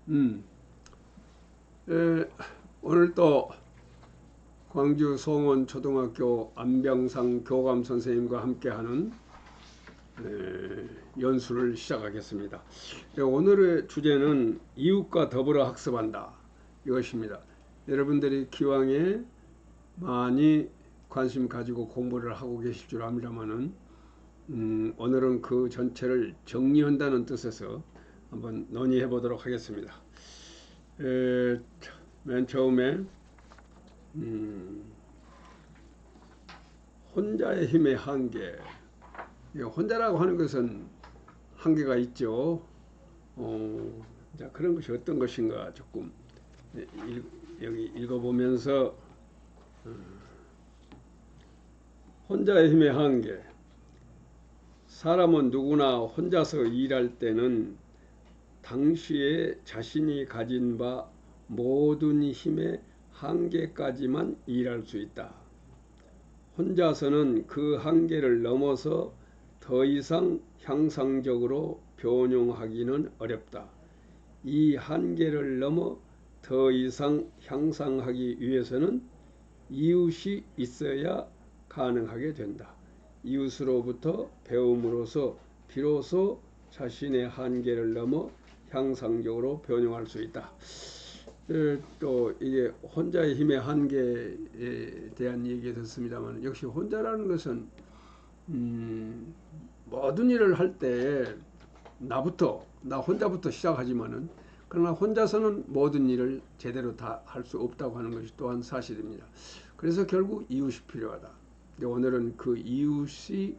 음, 에, 오늘 또 광주 송원초등학교 안병상 교감 선생님과 함께하는 연수를 시작하겠습니다. 오늘의 주제는 이웃과 더불어 학습한다 이것입니다. 여러분들이 기왕에 많이 관심 가지고 공부를 하고 계실 줄 압니다만은 오늘은 그 전체를 정리한다는 뜻에서 한번 논의해 보도록 하겠습니다. 에, 맨 처음에 혼자의 힘의 한계. 혼자라고 하는 것은 한계가 있죠. 자, 그런 것이 어떤 것인가 조금 여기 읽어보면서 혼자의 힘의 한계. 사람은 누구나 혼자서 일할 때는 당시에 자신이 가진 바 모든 힘의 한계까지만 일할 수 있다. 혼자서는 그 한계를 넘어서 더 이상 향상적으로 변용하기는 어렵다. 이 한계를 넘어 더 이상 향상하기 위해서는 이웃이 있어야 가능하게 된다. 이웃으로부터 배움으로써 비로소 자신의 한계를 넘어 향상적으로 변용할 수 있다. 또 이게 혼자의 힘의 한계에 대한 얘기가 됐습니다만, 역시 혼자라는 것은 모든 일을 할 때 나 혼자부터 시작하지만은, 그러나 혼자서는 모든 일을 제대로 다 할 수 없다고 하는 것이 또한 사실입니다. 그래서 결국 이웃이 필요하다. 오늘은 그 이웃이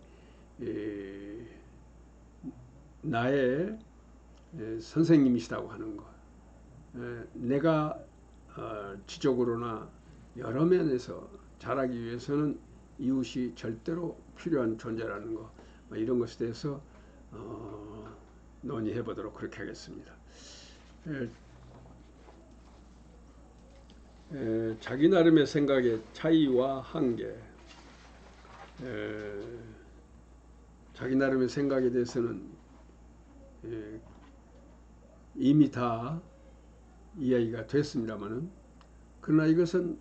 나의 선생님이시다고 하는 것. 내가 지적으로나 여러 면에서 자라기 위해서는 이웃이 절대로 필요한 존재라는 것, 이런 것에 대해서 논의해 보도록 그렇게 하겠습니다. 자기 나름의 생각의 차이와 한계. 자기 나름의 생각에 대해서는 이미 다 이야기가 됐습니다만은, 그러나 이것은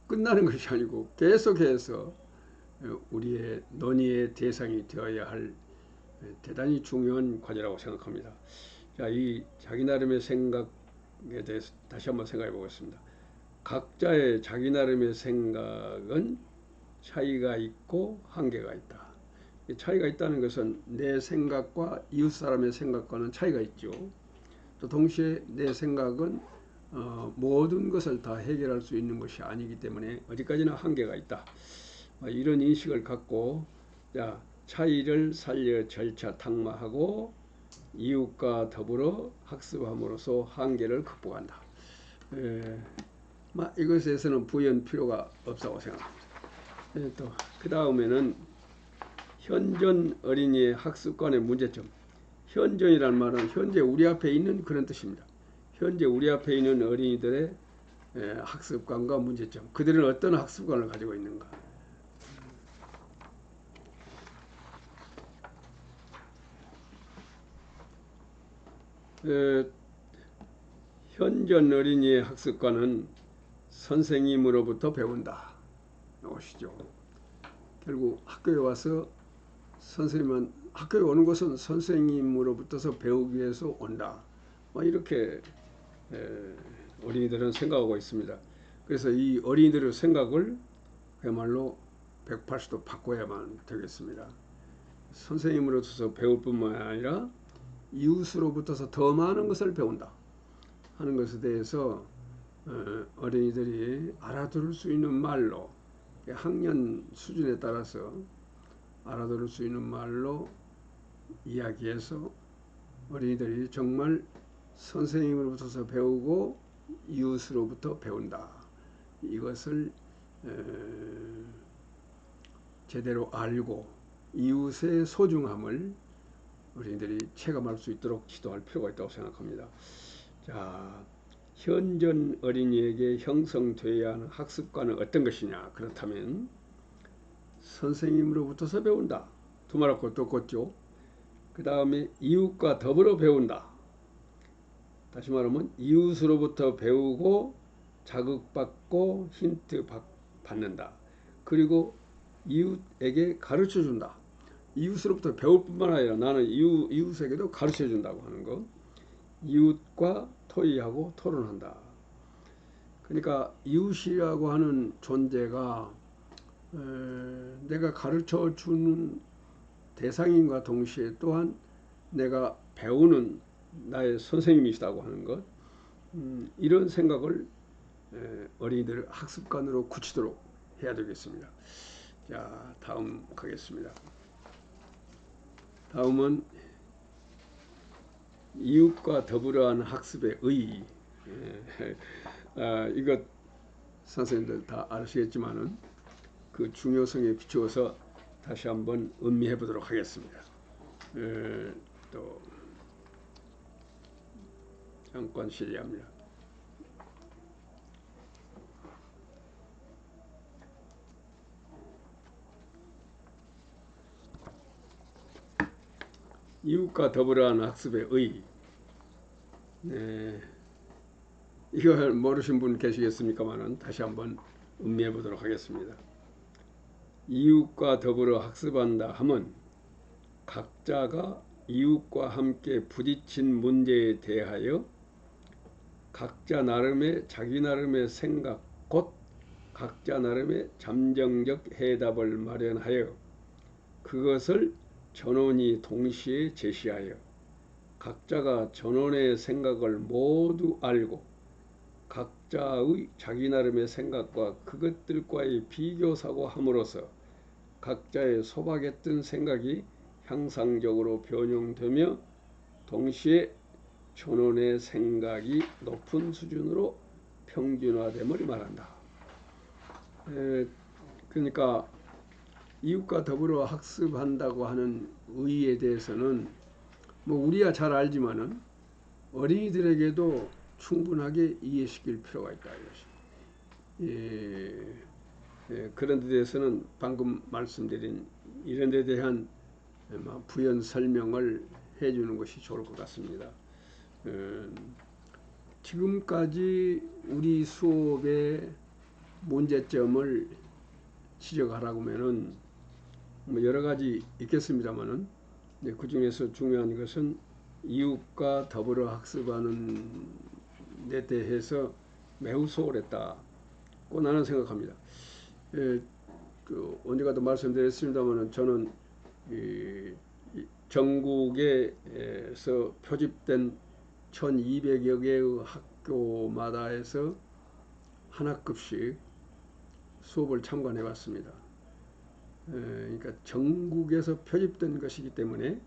끝나는 것이 아니고 계속해서 우리의 논의의 대상이 되어야 할 대단히 중요한 과제라고 생각합니다. 자, 이 자기 나름의 생각에 대해서 다시 한번 생각해 보겠습니다. 각자의 자기 나름의 생각은 차이가 있고 한계가 있다. 차이가 있다는 것은 내 생각과 이웃 사람의 생각과는 차이가 있죠. 또 동시에 내 생각은 모든 것을 다 해결할 수 있는 것이 아니기 때문에 어디까지나 한계가 있다. 이런 인식을 갖고, 자, 차이를 살려 절차 탁마하고 이웃과 더불어 학습함으로써 한계를 극복한다. 이것에 대해서는 부연 필요가 없다고 생각합니다. 또 그 다음에는 현존 어린이의 학습관의 문제점. 현존이란 말은 현재 우리 앞에 있는 그런 뜻입니다. 현재 우리 앞에 있는 어린이들의 학습관과 문제점. 그들은 어떤 학습관을 가지고 있는가. 현존 어린이의 학습관은 선생님으로부터 배운다. 이것이죠. 결국 학교에 와서 선생님은, 학교에 오는 것은 선생님으로부터 배우기 위해서 온다. 이렇게 어린이들은 생각하고 있습니다. 그래서 이 어린이들의 생각을 그야말로 180도 바꿔야만 되겠습니다. 선생님으로부터 배울 뿐만 아니라 이웃으로부터 더 많은 것을 배운다 하는 것에 대해서 어린이들이 알아들을 수 있는 말로, 학년 수준에 따라서 알아들을 수 있는 말로 이야기해서 어린이들이 정말 선생님으로부터 배우고 이웃으로부터 배운다. 이것을 제대로 알고 이웃의 소중함을 어린이들이 체감할 수 있도록 지도할 필요가 있다고 생각합니다. 자, 현존 어린이에게 형성되어야 하는 학습관은 어떤 것이냐. 그렇다면 선생님으로부터 배운다. 두말할 것도 없죠. 그 다음에 이웃과 더불어 배운다. 다시 말하면 이웃으로부터 배우고 자극받고 힌트 받는다. 그리고 이웃에게 가르쳐 준다. 이웃으로부터 배울 뿐만 아니라 나는 이웃에게도 가르쳐 준다고 하는 거. 이웃과 토의하고 토론한다. 그러니까 이웃이라고 하는 존재가 내가 가르쳐 주는 대상인과 동시에 또한 내가 배우는 나의 선생님이시다고 하는 것, 이런 생각을 어린이들 학습관으로 굳히도록 해야 되겠습니다. 자, 다음 가겠습니다. 다음은 이웃과 더불어하는 학습의 의의. 이것 선생님들 다 아시겠지만은 그 중요성에 비추어서 다시 한번 음미해 보도록 하겠습니다. 또 잠깐 실례합니다. 이웃과 더불어하는 학습의 의의. 이걸 모르신 분 계시겠습니까만은 다시 한번 음미해 보도록 하겠습니다. 이웃과 더불어 학습한다 함은 각자가 이웃과 함께 부딪힌 문제에 대하여 각자 나름의 자기 나름의 생각 곧 각자 나름의 잠정적 해답을 마련하여 그것을 전원이 동시에 제시하여 각자가 전원의 생각을 모두 알고 각자의 자기 나름의 생각과 그것들과의 비교사고 함으로써 각자의 소박했던 생각이 향상적으로 변형되며 동시에 전원의 생각이 높은 수준으로 평균화됨을 말한다. 그러니까 이웃과 더불어 학습한다고 하는 의의에 대해서는 뭐 우리야 잘 알지만은 어린이들에게도 충분하게 이해시킬 필요가 있다 이것이. 그런 데 대해서는 방금 말씀드린 이런 데 대한 부연 설명을 해주는 것이 좋을 것 같습니다. 지금까지 우리 수업의 문제점을 지적하라고 하면은 뭐 여러 가지 있겠습니다만은 그 중에서 중요한 것은 이웃과 더불어 학습하는 데 대해서 매우 소홀했다고 나는 생각합니다. 언젠가도 말씀드렸습니다만 저는 전국에서 표집된 1200여 개의 학교마다에서 한 학급씩 수업을 참관해 봤습니다. 그러니까 전국에서 표집된 것이기 때문에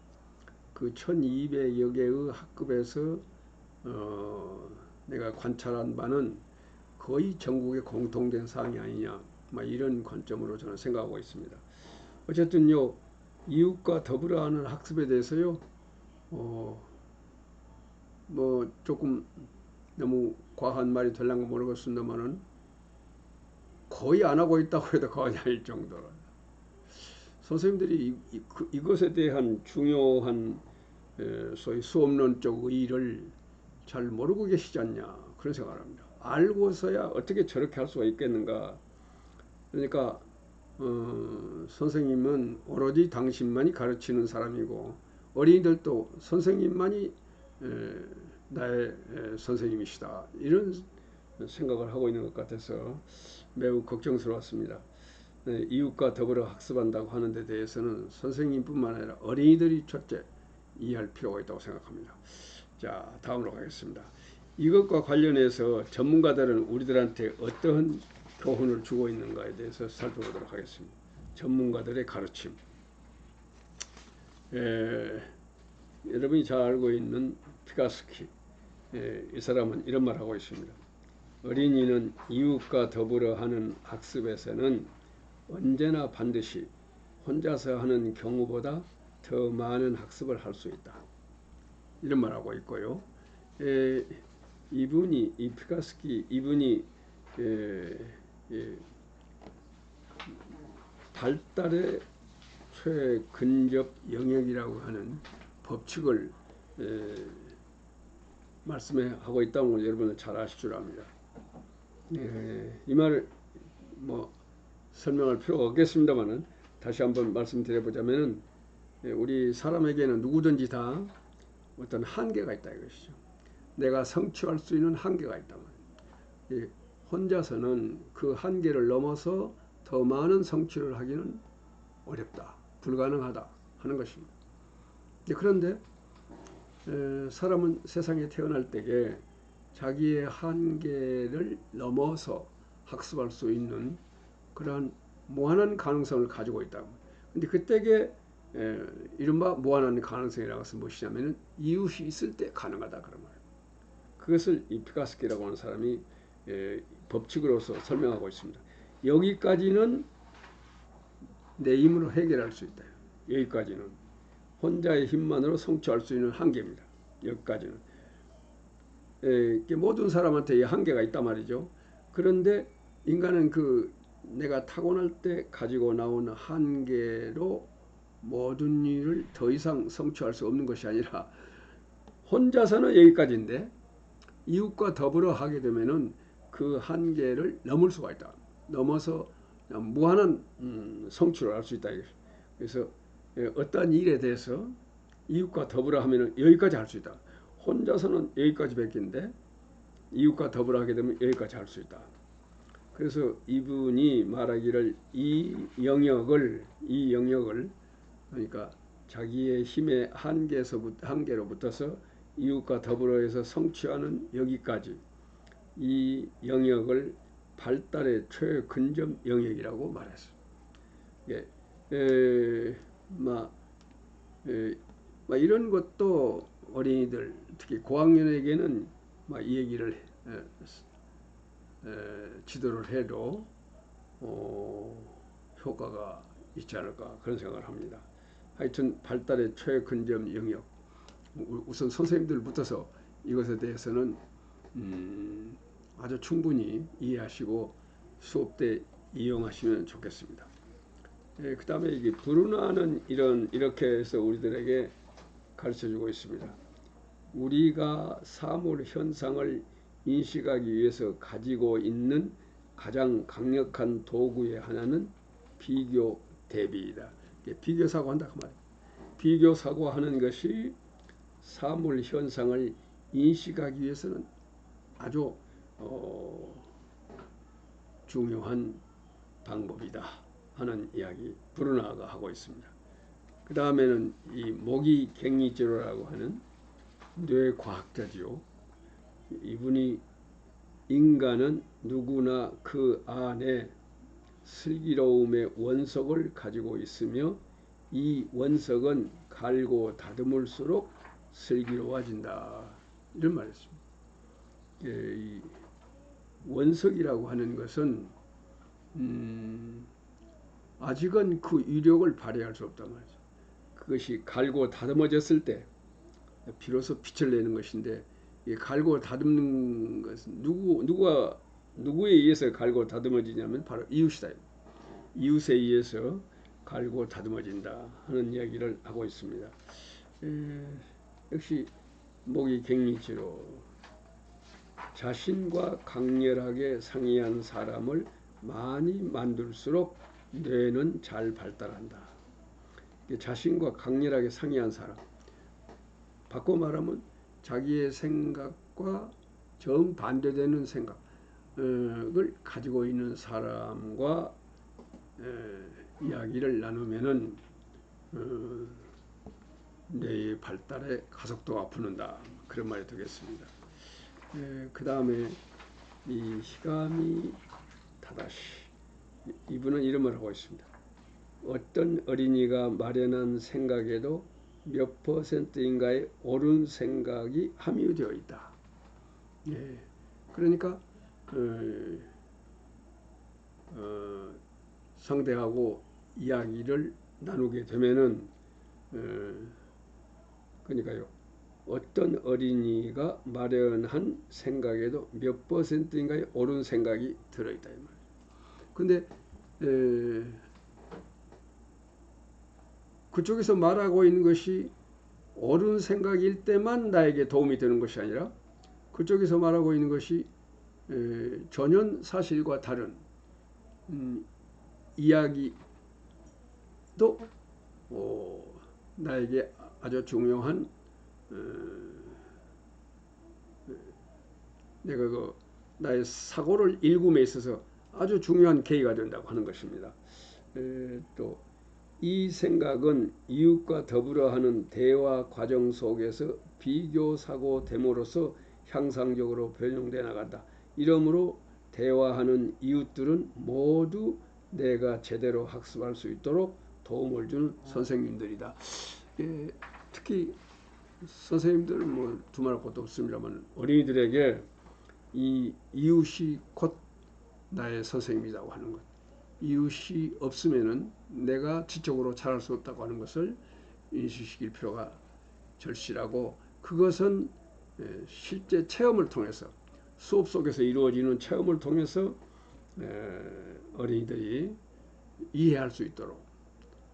그 1200여 개의 학급에서 내가 관찰한 바는 거의 전국의 공통된 사항이 아니냐, 이런 관점으로 저는 생각하고 있습니다. 어쨌든요, 이웃과 더불어하는 학습에 대해서요, 뭐 조금 너무 과한 말이 될랑가 모르겠습니다만은 거의 안 하고 있다고 해도 과언이 아닐 정도로 선생님들이 이것에 대한 중요한 소위 수업론적 의의를 잘 모르고 계시지 않냐 그런 생각을 합니다. 알고서야 어떻게 저렇게 할 수가 있겠는가. 그러니까 선생님은 오로지 당신만이 가르치는 사람이고 어린이들도 선생님만이 나의 선생님이시다 이런 생각을 하고 있는 것 같아서 매우 걱정스러웠습니다. 이웃과 더불어 학습한다고 하는 데 대해서는 선생님뿐만 아니라 어린이들이 첫째 이해할 필요가 있다고 생각합니다. 자, 다음으로 가겠습니다. 이것과 관련해서 전문가들은 우리들한테 어떠한 교훈을 주고 있는가에 대해서 살펴보도록 하겠습니다. 전문가들의 가르침. 여러분이 잘 알고 있는 피가스키, 이 사람은 이런 말을 하고 있습니다. 어린이는 이웃과 더불어 하는 학습에서는 언제나 반드시 혼자서 하는 경우보다 더 많은 학습을 할 수 있다. 이런 말을 하고 있고요. 이 피가스키 이분이 발달의 최근접 영역이라고 하는 법칙을 에, 말씀하고 있다는 걸 여러분은 잘 아실 줄 압니다. 이 말을 뭐 설명할 필요가 없겠습니다만은 다시 한번 말씀드려보자면은 우리 사람에게는 누구든지 다 어떤 한계가 있다 이것이죠. 내가 성취할 수 있는 한계가 있다 말이에요. 혼자서는 그 한계를 넘어서 더 많은 성취를 하기는 어렵다, 불가능하다 하는 것입니다. 그런데 사람은 세상에 태어날 때에 자기의 한계를 넘어서 학습할 수 있는 그러한 무한한 가능성을 가지고 있다. 근데 그때에 이른바 무한한 가능성이라는 것은 무엇이냐면 이웃이 있을 때 가능하다 그런 말이에요. 그것을 이 피카스키라고 하는 사람이 법칙으로서 설명하고 있습니다. 여기까지는 내 힘으로 해결할 수 있다. 여기까지는 혼자의 힘만으로 성취할 수 있는 한계입니다. 여기까지는 모든 사람한테 이 한계가 있단 말이죠. 그런데 인간은 그 내가 타고날 때 가지고 나온 한계로 모든 일을 더 이상 성취할 수 없는 것이 아니라 혼자서는 여기까지인데 이웃과 더불어 하게 되면은 그 한계를 넘을 수가 있다. 넘어서 무한한 성취를 할 수 있다. 그래서 어떤 일에 대해서 이웃과 더불어 하면은 여기까지 할 수 있다. 혼자서는 여기까지 뵙긴데 이웃과 더불어 하게 되면 여기까지 할 수 있다. 그래서 이분이 말하기를 이 영역을 그러니까 자기의 힘의 한계로부터서 이웃과 더불어해서 성취하는 여기까지 이 영역을 발달의 최근점 영역이라고 말했어요. 이런 것도 어린이들 특히 고학년에게는 이 얘기를 지도를 해도 효과가 있지 않을까 그런 생각을 합니다. 하여튼 발달의 최근점 영역 우선 선생님들부터서 이것에 대해서는 아주 충분히 이해하시고 수업 때 이용하시면 좋겠습니다. 그 다음에 이게 브루나는 이렇게 해서 우리들에게 가르쳐주고 있습니다. 우리가 사물 현상을 인식하기 위해서 가지고 있는 가장 강력한 도구의 하나는 비교 대비이다. 비교 사고한다 그 말이에요. 비교 사고하는 것이 사물 현상을 인식하기 위해서는 아주 중요한 방법이다 하는 이야기 브루나가 하고 있습니다. 그 다음에는 이 모기갱이지로라고 하는 뇌과학자지요. 이분이 인간은 누구나 그 안에 슬기로움의 원석을 가지고 있으며 이 원석은 갈고 다듬을수록 슬기로워진다 이런 말이었습니다. 이 원석이라고 하는 것은 아직은 그 위력을 발휘할 수 없단 말이죠. 그것이 갈고 다듬어졌을 때 비로소 빛을 내는 것인데 이 갈고 다듬는 것은 누구에 의해서 갈고 다듬어지냐면 바로 이웃이다. 이웃에 의해서 갈고 다듬어진다 하는 이야기를 하고 있습니다. 역시 모기갱이지로 자신과 강렬하게 상의한 사람을 많이 만들수록 뇌는 잘 발달한다. 자신과 강렬하게 상의한 사람, 바꿔 말하면 자기의 생각과 정반대되는 생각을 가지고 있는 사람과 이야기를 나누면은 뇌의 발달에 가속도가 붙는다 그런 말이 되겠습니다. 그 다음에 이 히가미 타다시 이분은 이런 말을 하고 있습니다. 어떤 어린이가 마련한 생각에도 몇 %인가의 옳은 생각이 함유되어 있다. 그러니까 상대하고 이야기를 나누게 되면은 그러니까요. 어떤 어린이가 마련한 생각에도 몇 %인가의 옳은 생각이 들어있다 이 말이에요. 근데 그쪽에서 말하고 있는 것이 옳은 생각일 때만 나에게 도움이 되는 것이 아니라 그쪽에서 말하고 있는 것이 전혀 사실과 다른 이야기도 나에게 아주 중요한 내가 나의 사고를 일굼에 있어서 아주 중요한 계기가 된다고 하는 것입니다. 또 이 생각은 이웃과 더불어 하는 대화 과정 속에서 비교 사고 됨으로써 향상적으로 변형돼 나간다. 이러므로 대화하는 이웃들은 모두 내가 제대로 학습할 수 있도록 도움을 주는 선생님들이다. 특히 선생님들은 뭐 두말할 것도 없습니다만 어린이들에게 이 이웃이 곧 나의 선생님이라고 하는 것, 이웃이 없으면은 내가 지적으로 잘할 수 없다고 하는 것을 인식시킬 필요가 절실하고, 그것은 실제 체험을 통해서, 수업 속에서 이루어지는 체험을 통해서 어린이들이 이해할 수 있도록,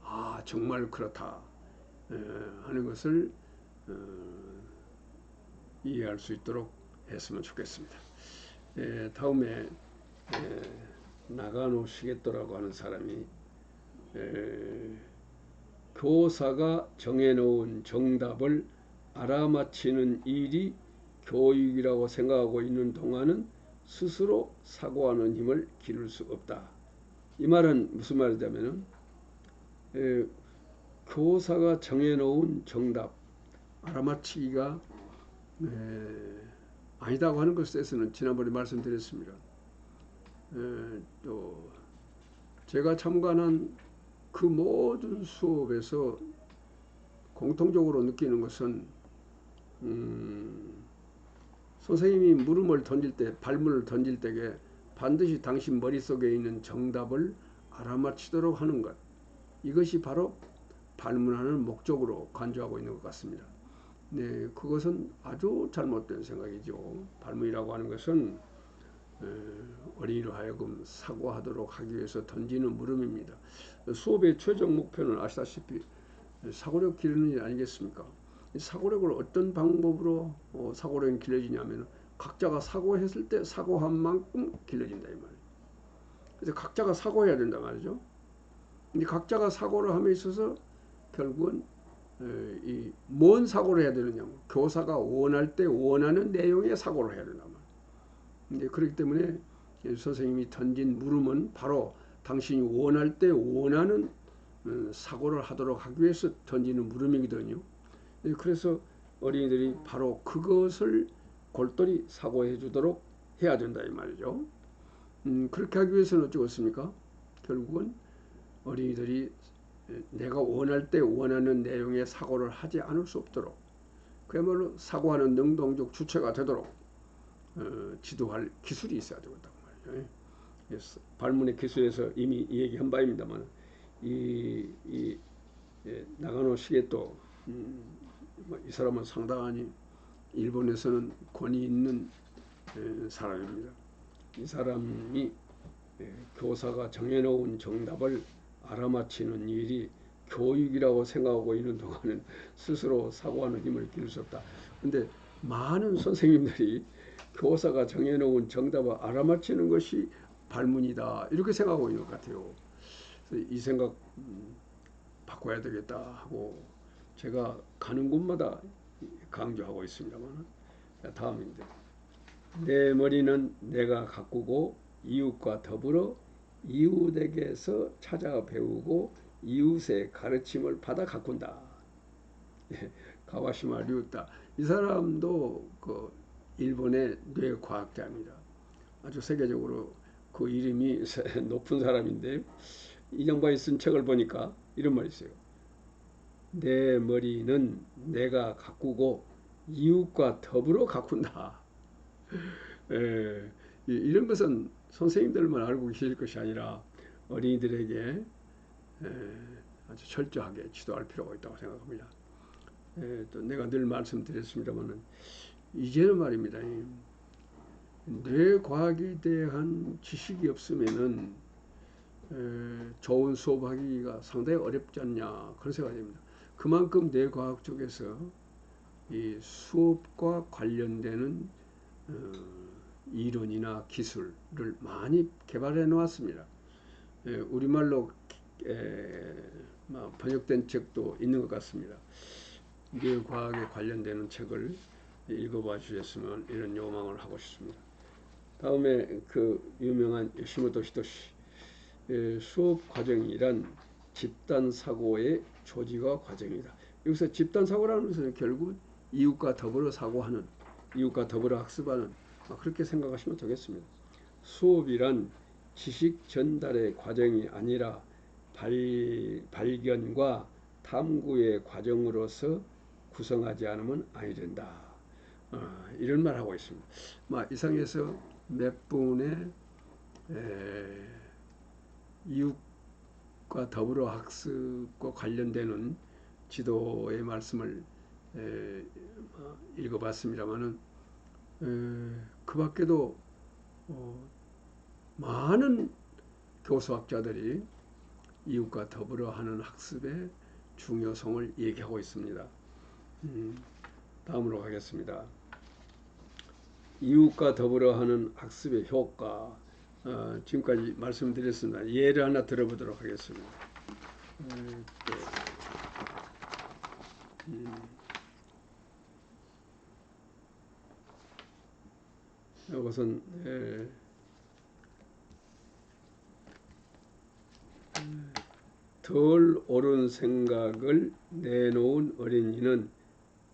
아 정말 그렇다 하는 것을 이해할 수 있도록 했으면 좋겠습니다. 다음에 나가노 시게토라고 하는 사람이 교사가 정해놓은 정답을 알아맞히는 일이 교육이라고 생각하고 있는 동안은 스스로 사고하는 힘을 기를 수 없다. 이 말은 무슨 말이냐면은 교사가 정해놓은 정답 알아맞히기가 아니다고 하는 것에 대해서는 지난번에 말씀드렸습니다. 또 제가 참관한 그 모든 수업에서 공통적으로 느끼는 것은 선생님이 물음을 던질 때, 발문을 던질 때에 반드시 당신 머릿속에 있는 정답을 알아맞히도록 하는 것, 이것이 바로 발문하는 목적으로 간주하고 있는 것 같습니다. 네, 그것은 아주 잘못된 생각이죠. 발문이라고 하는 것은 어린이로 하여금 사고하도록 하기 위해서 던지는 물음입니다. 수업의 최종 목표는 아시다시피 사고력 기르는 일 아니겠습니까? 사고력을 어떤 방법으로 사고력이 길러지냐면 각자가 사고했을 때 사고한 만큼 길러진다 이 말이에요. 그래서 각자가 사고해야 된다 말이죠. 근데 각자가 사고를 함에 있어서 결국은 뭔 사고를 해야 되느냐, 교사가 원할 때 원하는 내용의 사고를 해야 된다 말이에요. 근데 그렇기 때문에 선생님이 던진 물음은 바로 당신이 원할 때 원하는 사고를 하도록 하기 위해서 던지는 물음이거든요. 그래서 어린이들이 바로 그것을 골똘히 사고해 주도록 해야 된다 이 말이죠. 그렇게 하기 위해서는 어쩌겠습니까? 결국은 어린이들이 내가 원할 때 원하는 내용의 사고를 하지 않을 수 없도록, 그야말로 사고하는 능동적 주체가 되도록 지도할 기술이 있어야 되겠다고 말이죠. 발문의 기술에서 이미 얘기한 바입니다만 나가노 시게토 이 사람은 상당히 일본에서는 권위 있는 사람입니다. 이 사람이 교사가 정해놓은 정답을 알아맞히는 일이 교육이라고 생각하고 있는 동안은 스스로 사고하는 힘을 기를 수 없다. 근데 많은 선생님들이 교사가 정해놓은 정답을 알아맞히는 것이 발문이다 이렇게 생각하고 있는 것 같아요. 그래서 이 생각 바꿔야 되겠다 하고 제가 가는 곳마다 강조하고 있습니다만, 다음인데, 내 머리는 내가 가꾸고 이웃과 더불어 이웃에게서 찾아 배우고 이웃의 가르침을 받아 가꾼다. 가와시마 류타, 이 사람도 그 일본의 뇌과학자입니다. 아주 세계적으로 그 이름이 높은 사람인데, 이 양반이 쓴 책을 보니까 이런 말이 있어요. 내 머리는 내가 가꾸고 이웃과 더불어 가꾼다. 이런 것은 선생님들만 알고 계실 것이 아니라 어린이들에게 아주 철저하게 지도할 필요가 있다고 생각합니다. 또 내가 늘 말씀드렸습니다만 이제는 말입니다. 뇌과학에 대한 지식이 없으면은 좋은 수업하기가 상당히 어렵지 않냐 그런 생각이 듭니다. 그만큼 뇌과학 쪽에서 이 수업과 관련되는 이론이나 기술을 많이 개발해 놓았습니다. 우리말로 번역된 책도 있는 것 같습니다. 뇌과학에 관련되는 책을 읽어봐 주셨으면 이런 요망을 하고 싶습니다. 다음에 그 유명한 요시모토 히토시 수업 과정이란 집단 사고의 조직화 과정이다. 여기서 집단 사고라는 것은 결국 이웃과 더불어 사고하는, 이웃과 더불어 학습하는, 그렇게 생각하시면 되겠습니다. 수업이란 지식 전달의 과정이 아니라 발견과 탐구의 과정으로서 구성하지 않으면 아니 된다. 이런 말 하고 있습니다. 이상에서 몇 분의 이웃과 더불어 학습과 관련되는 지도의 말씀을 읽어봤습니다만은 그 밖에도 많은 교수학자들이 이웃과 더불어 하는 학습의 중요성을 얘기하고 있습니다. 다음으로 가겠습니다. 이웃과 더불어 하는 학습의 효과, 지금까지 말씀드렸습니다. 예를 하나 들어보도록 하겠습니다. 이것은 덜 옳은 생각을 내놓은 어린이는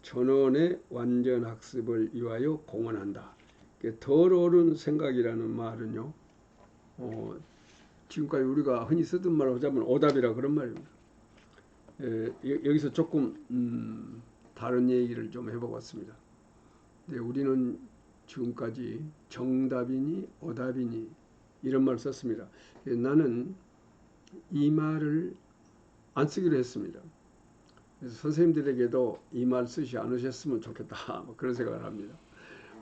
전원의 완전 학습을 위하여 공헌한다. 덜 옳은 생각이라는 말은요, 지금까지 우리가 흔히 쓰던 말로 하자면 오답이라 그런 말입니다. 여기서 조금 다른 얘기를 좀 해보겠습니다. 우리는 지금까지 정답이니 오답이니 이런 말을 썼습니다. 나는 이 말을 안 쓰기로 했습니다. 그래서 선생님들에게도 이 말 쓰지 않으셨으면 좋겠다, 그런 생각을 합니다.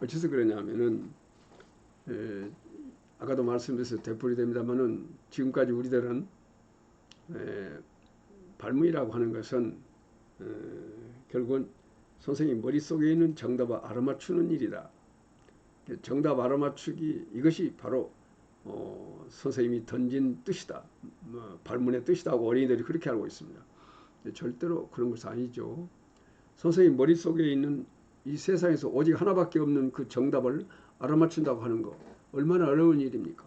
어째서 그러냐면은 아까도 말씀드려서 되풀이 됩니다만은 지금까지 우리들은 발문이라고 하는 것은 결국은 선생님 머릿속에 있는 정답을 알아맞추는 일이다. 정답 알아맞추기, 이것이 바로 선생님이 던진 뜻이다, 발문의 뜻이다 하고 어린이들이 그렇게 알고 있습니다. 절대로 그런 것이 아니죠. 선생님 머릿속에 있는 이 세상에서 오직 하나밖에 없는 그 정답을 알아맞춘다고 하는 거 얼마나 어려운 일입니까?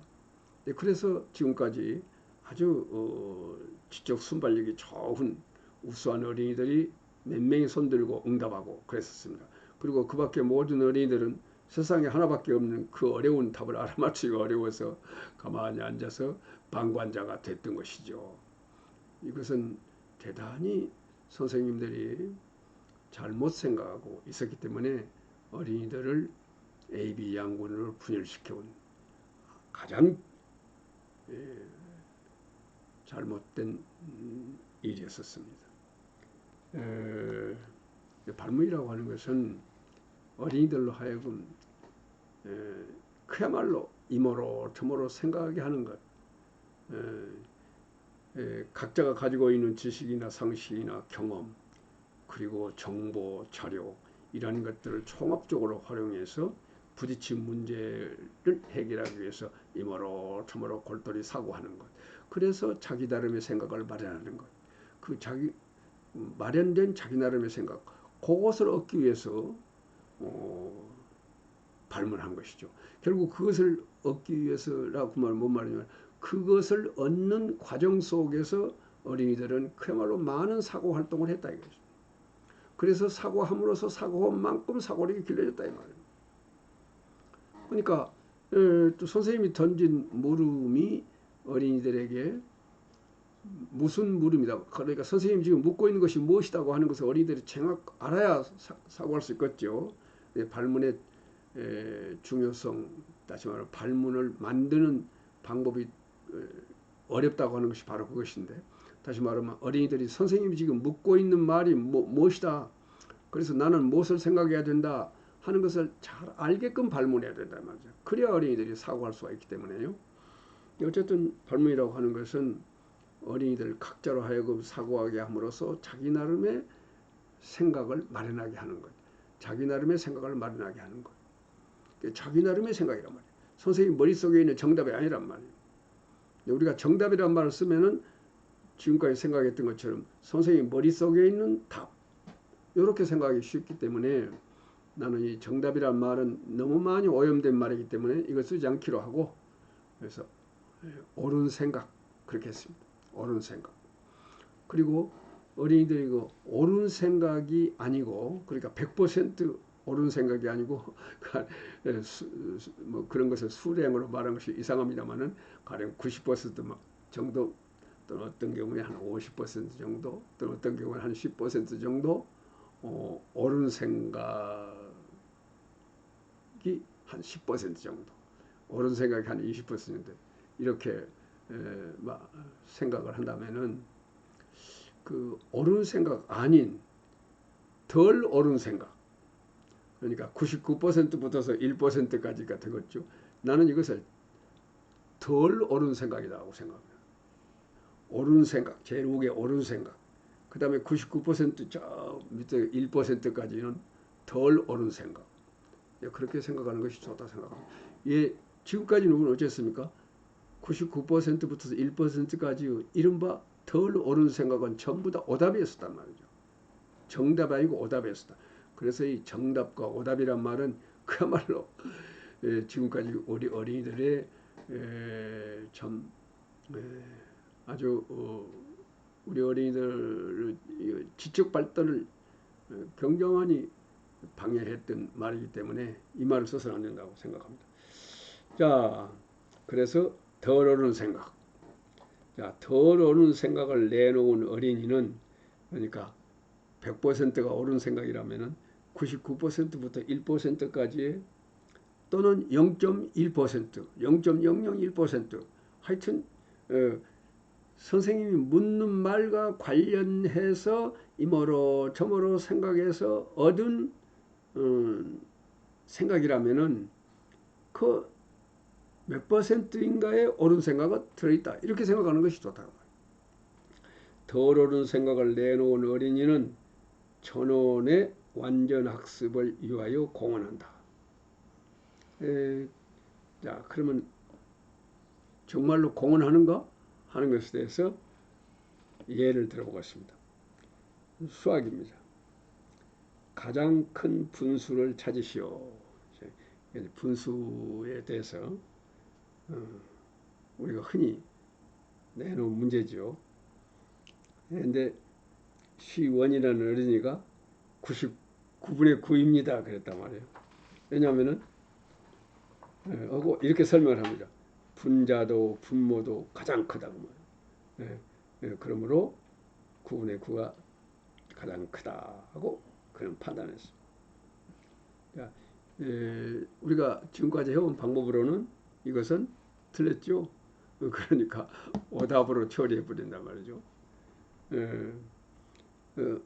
그래서 지금까지 아주 지적 순발력이 좋은 우수한 어린이들이 몇 명이 손들고 응답하고 그랬었습니다. 그리고 그 밖에 모든 어린이들은 세상에 하나밖에 없는 그 어려운 답을 알아맞추기가 어려워서 가만히 앉아서 방관자가 됐던 것이죠. 이것은 대단히 선생님들이 잘못 생각하고 있었기 때문에 어린이들을 AB 양군으로 분열시켜온 가장 잘못된 일이었습니다. 발문이라고 하는 것은 어린이들로 하여금 그야말로 이모로 저모로 생각하게 하는 것, 각자가 가지고 있는 지식이나 상식이나 경험, 그리고 정보, 자료 이런 것들을 종합적으로 활용해서 부딪힌 문제를 해결하기 위해서 이모로 저모로 골똘히 사고하는 것, 그래서 자기 나름의 생각을 마련하는 것, 그 자기 마련된 자기 나름의 생각, 그것을 얻기 위해서 발문한 것이죠. 결국 그것을 얻기 위해서라고 그 말은 뭔 말이냐면 그것을 얻는 과정 속에서 어린이들은 그야말로 많은 사고 활동을 했다 이거죠. 그래서 사고함으로써 사고한 만큼 사고력이 길러졌다 이 말이에요. 그러니까 또 선생님이 던진 물음이 어린이들에게 무슨 물음이다. 그러니까 선생님이 지금 묻고 있는 것이 무엇이다고 하는 것을 어린이들이 정확 알아야 사고할 수 있겠죠. 발문의 중요성, 다시 말하면 발문을 만드는 방법이 어렵다고 하는 것이 바로 그것인데, 다시 말하면 어린이들이 선생님이 지금 묻고 있는 말이 무엇이다, 그래서 나는 무엇을 생각해야 된다 하는 것을 잘 알게끔 발문해야 된다 말이죠. 그래야 어린이들이 사고할 수가 있기 때문에요. 어쨌든 발문이라고 하는 것은 어린이들 각자로 하여금 사고하게 함으로써 자기 나름의 생각을 마련하게 하는 것. 자기 나름의 생각을 마련하게 하는 것. 자기 나름의 생각이란 말이에요. 선생님 머릿속에 있는 정답이 아니란 말이에요. 우리가 정답이란 말을 쓰면은 지금까지 생각했던 것처럼 선생님 머릿속에 있는 답, 이렇게 생각하기 쉽기 때문에 나는 이 정답이란 말은 너무 많이 오염된 말이기 때문에 이거 쓰지 않기로 하고, 그래서 옳은 생각 그렇게 했습니다. 옳은 생각. 그리고 어린이들이 그 옳은 생각이 아니고, 그러니까 100% 옳은 생각이 아니고 뭐 그런 것을 수량으로 말하는 것이 이상합니다만은 가령 90% 정도, 또는 어떤 경우에 한 50% 정도, 또는 어떤 경우에 한 10% 정도 옳은 생각이 한 10% 정도, 옳은 생각이 한 20% 이렇게 생각을 한다면은 그 옳은 생각 아닌 덜 옳은 생각, 그러니까 99% 붙어서 1%까지가 되겠죠. 나는 이것을 덜 옳은 생각이라고 생각합니다. 옳은 생각, 제일 위에 옳은 생각, 그 다음에 99%저 밑에 1%까지는 덜 옳은 생각. 그렇게 생각하는 것이 좋다 생각합니다. 예, 지금까지는 우리는 어쨌습니까? 99%부터 1%까지 이른바 덜 옳은 생각은 전부 다 오답이었었단 말이죠. 정답 아니고 오답이었었다. 그래서 이 정답과 오답이란 말은 그야말로 지금까지 우리 어린이들의 참 아주 우리 어린이들 지적 발달을 굉장히 방해했던 말이기 때문에 이 말을 써서는 안 된다고 생각합니다. 자, 그래서 덜 옳은 생각. 자, 덜 옳은 생각을 내놓은 어린이는, 그러니까 100%가 옳은 생각이라면은 99%부터 1%까지의, 또는 0.1%, 0.001%, 하여튼 선생님이 묻는 말과 관련해서 이모로 저모로 생각해서 얻은 생각이라면은 그 몇 %인가의 옳은 생각이 들어있다, 이렇게 생각하는 것이 좋다. 덜 옳은 생각을 내놓은 어린이는 전원의 완전 학습을 위하여 공헌한다. 자, 그러면 정말로 공헌하는가 하는 것에 대해서 예를 들어보겠습니다. 수학입니다. 가장 큰 분수를 찾으시오. 분수에 대해서 우리가 흔히 내놓은 문제죠. 그런데 시원이라는 어린이가 99분의 9입니다. 그랬단 말이에요. 왜냐하면은 하고 이렇게 설명을 합니다. 분자도 분모도 가장 크다고 말이에요. 그러므로 9분의 9가 가장 크다 하고 그런 판단했습니다. 자, 우리가 지금까지 해온 방법으로는 이것은 틀렸죠. 그러니까 오답으로 처리해 버린단 말이죠.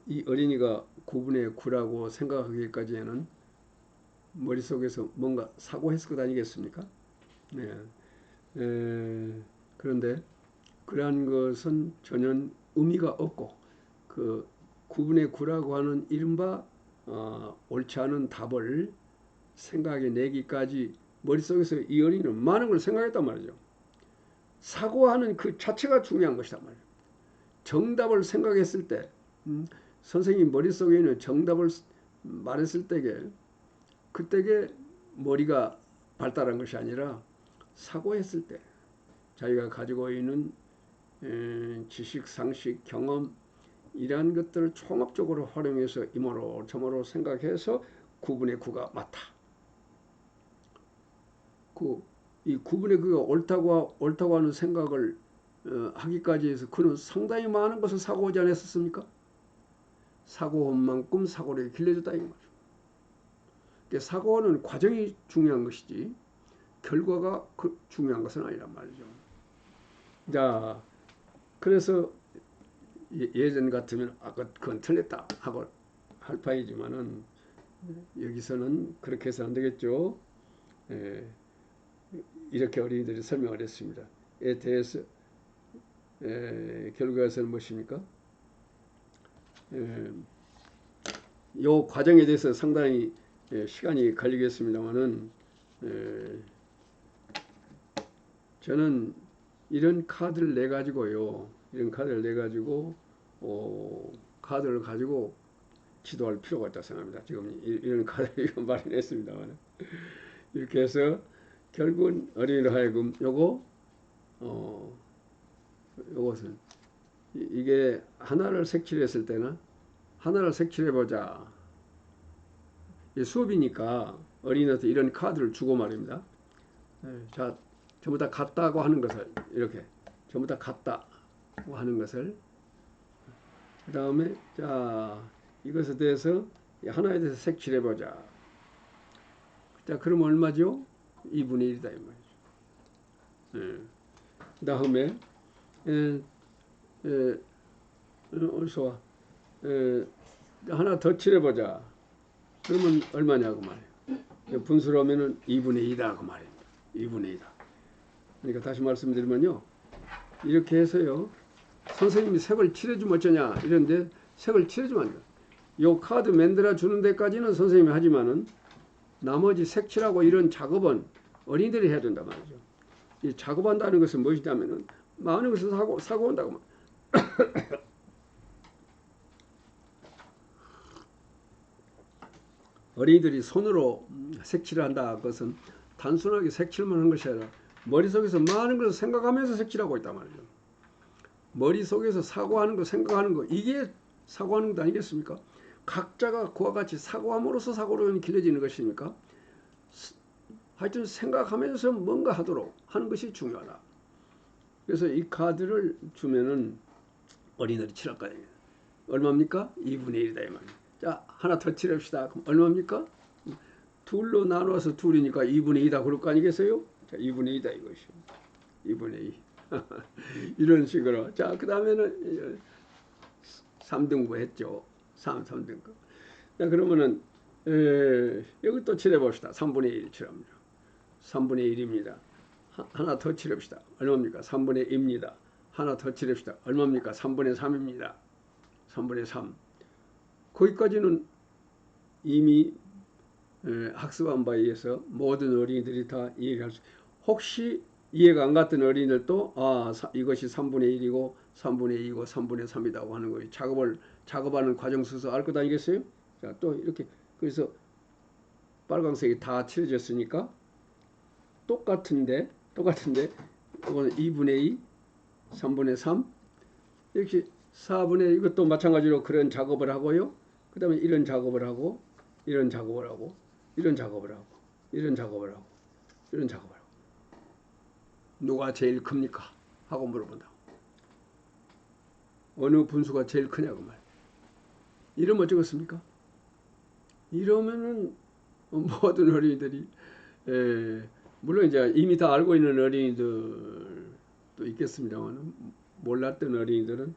이 어린이가 9분의 9라고 생각하기까지는 머릿속에서 뭔가 사고했을 것 아니겠습니까? 그런데 그러한 것은 전혀 의미가 없고, 그 9분의 9라고 하는 이른바 옳지 않은 답을 생각해 내기까지 머릿속에서 이 어린이는 많은 걸 생각했단 말이죠. 사고하는 그 자체가 중요한 것이란 말이에요. 정답을 생각했을 때, 선생님 머릿속에 있는 정답을 말했을 때게, 그때게 머리가 발달한 것이 아니라 사고했을 때 자기가 가지고 있는 지식, 상식, 경험, 이러한 것들을 종합적으로 활용해서 이모로 저모로 생각해서 9분의 9가 맞다. 이 9분의 9가 옳다고 하는 생각을 하기까지 해서 그는 상당히 많은 것을 사고하지 않았습니까? 사고한 만큼 사고력이 길러졌다 이 말이죠. 그러니까 사고하는 과정이 중요한 것이지 결과가 중요한 것은 아니란 말이죠. 자, 그래서 예전 같으면 그건 틀렸다 하고 할 바이지만은 여기서는 그렇게 해서 안 되겠죠. 이렇게 어린이들이 설명을 했습니다. 에 대해서 결과에서는 무엇입니까? 이 과정에 대해서 상당히 시간이 걸리겠습니다만은 저는 이런 카드를 내 가지고요, 이런 카드를 내 가지고 카드를 가지고 지도할 필요가 있다고 생각합니다. 지금 이런 카드를 마련했습니다만 이렇게 해서 결국은 어린이로 하여금 요것은 이게 하나를 색칠했을 때는 하나를 색칠해보자. 수업이니까 어린이한테 이런 카드를 주고 말입니다. 자, 전부 다 같다고 하는 것을 이렇게 전부 다 같다고 하는 것을 그 다음에 자 이것에 대해서 하나에 대해서 색칠해보자. 자 그럼 얼마죠? 2분의 1이다 이 말이죠. 그 다음에 어디서 와? 하나 더 칠해보자. 그러면 얼마냐고 말이에요. 분수로 하면은 2분의 2다 그 말입니다. 2분의 2다. 그러니까 다시 말씀드리면요, 이렇게 해서요, 선생님이 색을 칠해주면 어쩌냐 이런데 색을 칠해주면 안 돼요. 요 카드 만들어 주는 데까지는 선생님이 하지만은 나머지 색칠하고 이런 작업은 어린이들이 해야 된단 말이죠. 이 작업한다는 것은 무엇이냐면은 많은 것을 사고 온다고. 어린이들이 손으로 색칠을 한다. 그것은 단순하게 색칠만 한 것이 아니라 머릿속에서 많은 것을 생각하면서 색칠하고 있단 말이죠. 머릿속에서 사고하는 거, 생각하는 거, 이게 사고하는 것 아니겠습니까? 각자가 그와 같이 사고함으로써 사고로 길러지는 것이니까 하여튼 생각하면서 뭔가 하도록 하는 것이 중요하다. 그래서 이 카드를 주면은 어린이들이 칠할 거예요. 얼마입니까? 2분의 1이다 이 말이에요. 자, 하나 더 칠합시다. 그럼 얼마입니까? 둘로 나눠서 둘이니까 2분의 2다 그럴 거 아니겠어요? 자, 2분의 2다 이것이. 2분의 2. 이런 식으로. 자, 그 다음에는 3등분 했죠. 3등분. 자, 그러면은 여기 또 칠해봅시다. 3분의 1 칠합니다. 3분의 1입니다. 하나 더 칠합시다. 얼마입니까? 3분의 2입니다. 하나 더 칠합시다. 얼마입니까? 3분의 3입니다. 3분의 3. 거기까지는 이미 학습한 바에 의해서 모든 어린이들이 다 이해할 수. 혹시 이해가 안 갔던 어린이들도 이것이 3분의 1이고 3분의 2고 3분의 3이라고 하는 거예요. 작업하는 과정 속에서 알 것 아니겠어요? 자, 또 이렇게 그래서 빨간색이 다 칠해졌으니까 똑같은데 이거는 2분의 2, 3분의 3 이렇게 4분의 이것도 마찬가지로 그런 작업을 하고요. 그 다음에 이런 작업을 하고 이런 작업을 하고 이런 작업을 하고 이런 작업을 하고 이런 작업을 하고 누가 제일 큽니까? 하고 물어본다. 어느 분수가 제일 크냐고 말. 이러면 어쩌겠습니까? 이러면은 모든 어린이들이 물론 이제 이미 다 알고 있는 어린이들도 있겠습니다만 몰랐던 어린이들은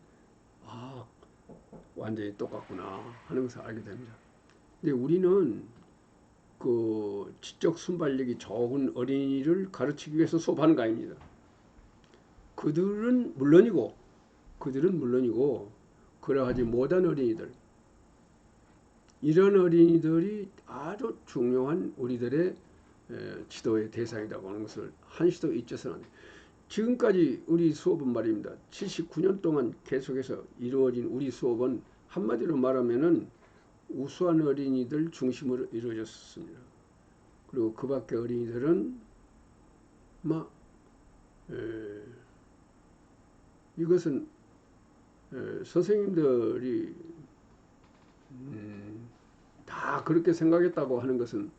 완전히 똑같구나 하는 것을 알게 됩니다. 근데 우리는 그 지적 순발력이 적은 어린이를 가르치기 위해서 수업하는 거 아닙니다. 그들은 물론이고 그러하지 못한 어린이들, 이런 어린이들이 아주 중요한 우리들의 지도의 대상이라고 하는 것을 한시도 잊어서는 안 돼요. 지금까지 우리 수업은 말입니다. 79년 동안 계속해서 이루어진 우리 수업은 한마디로 말하면은 우수한 어린이들 중심으로 이루어졌습니다. 그리고 그 밖의 어린이들은 이것은 선생님들이 다 그렇게 생각했다고 하는 것은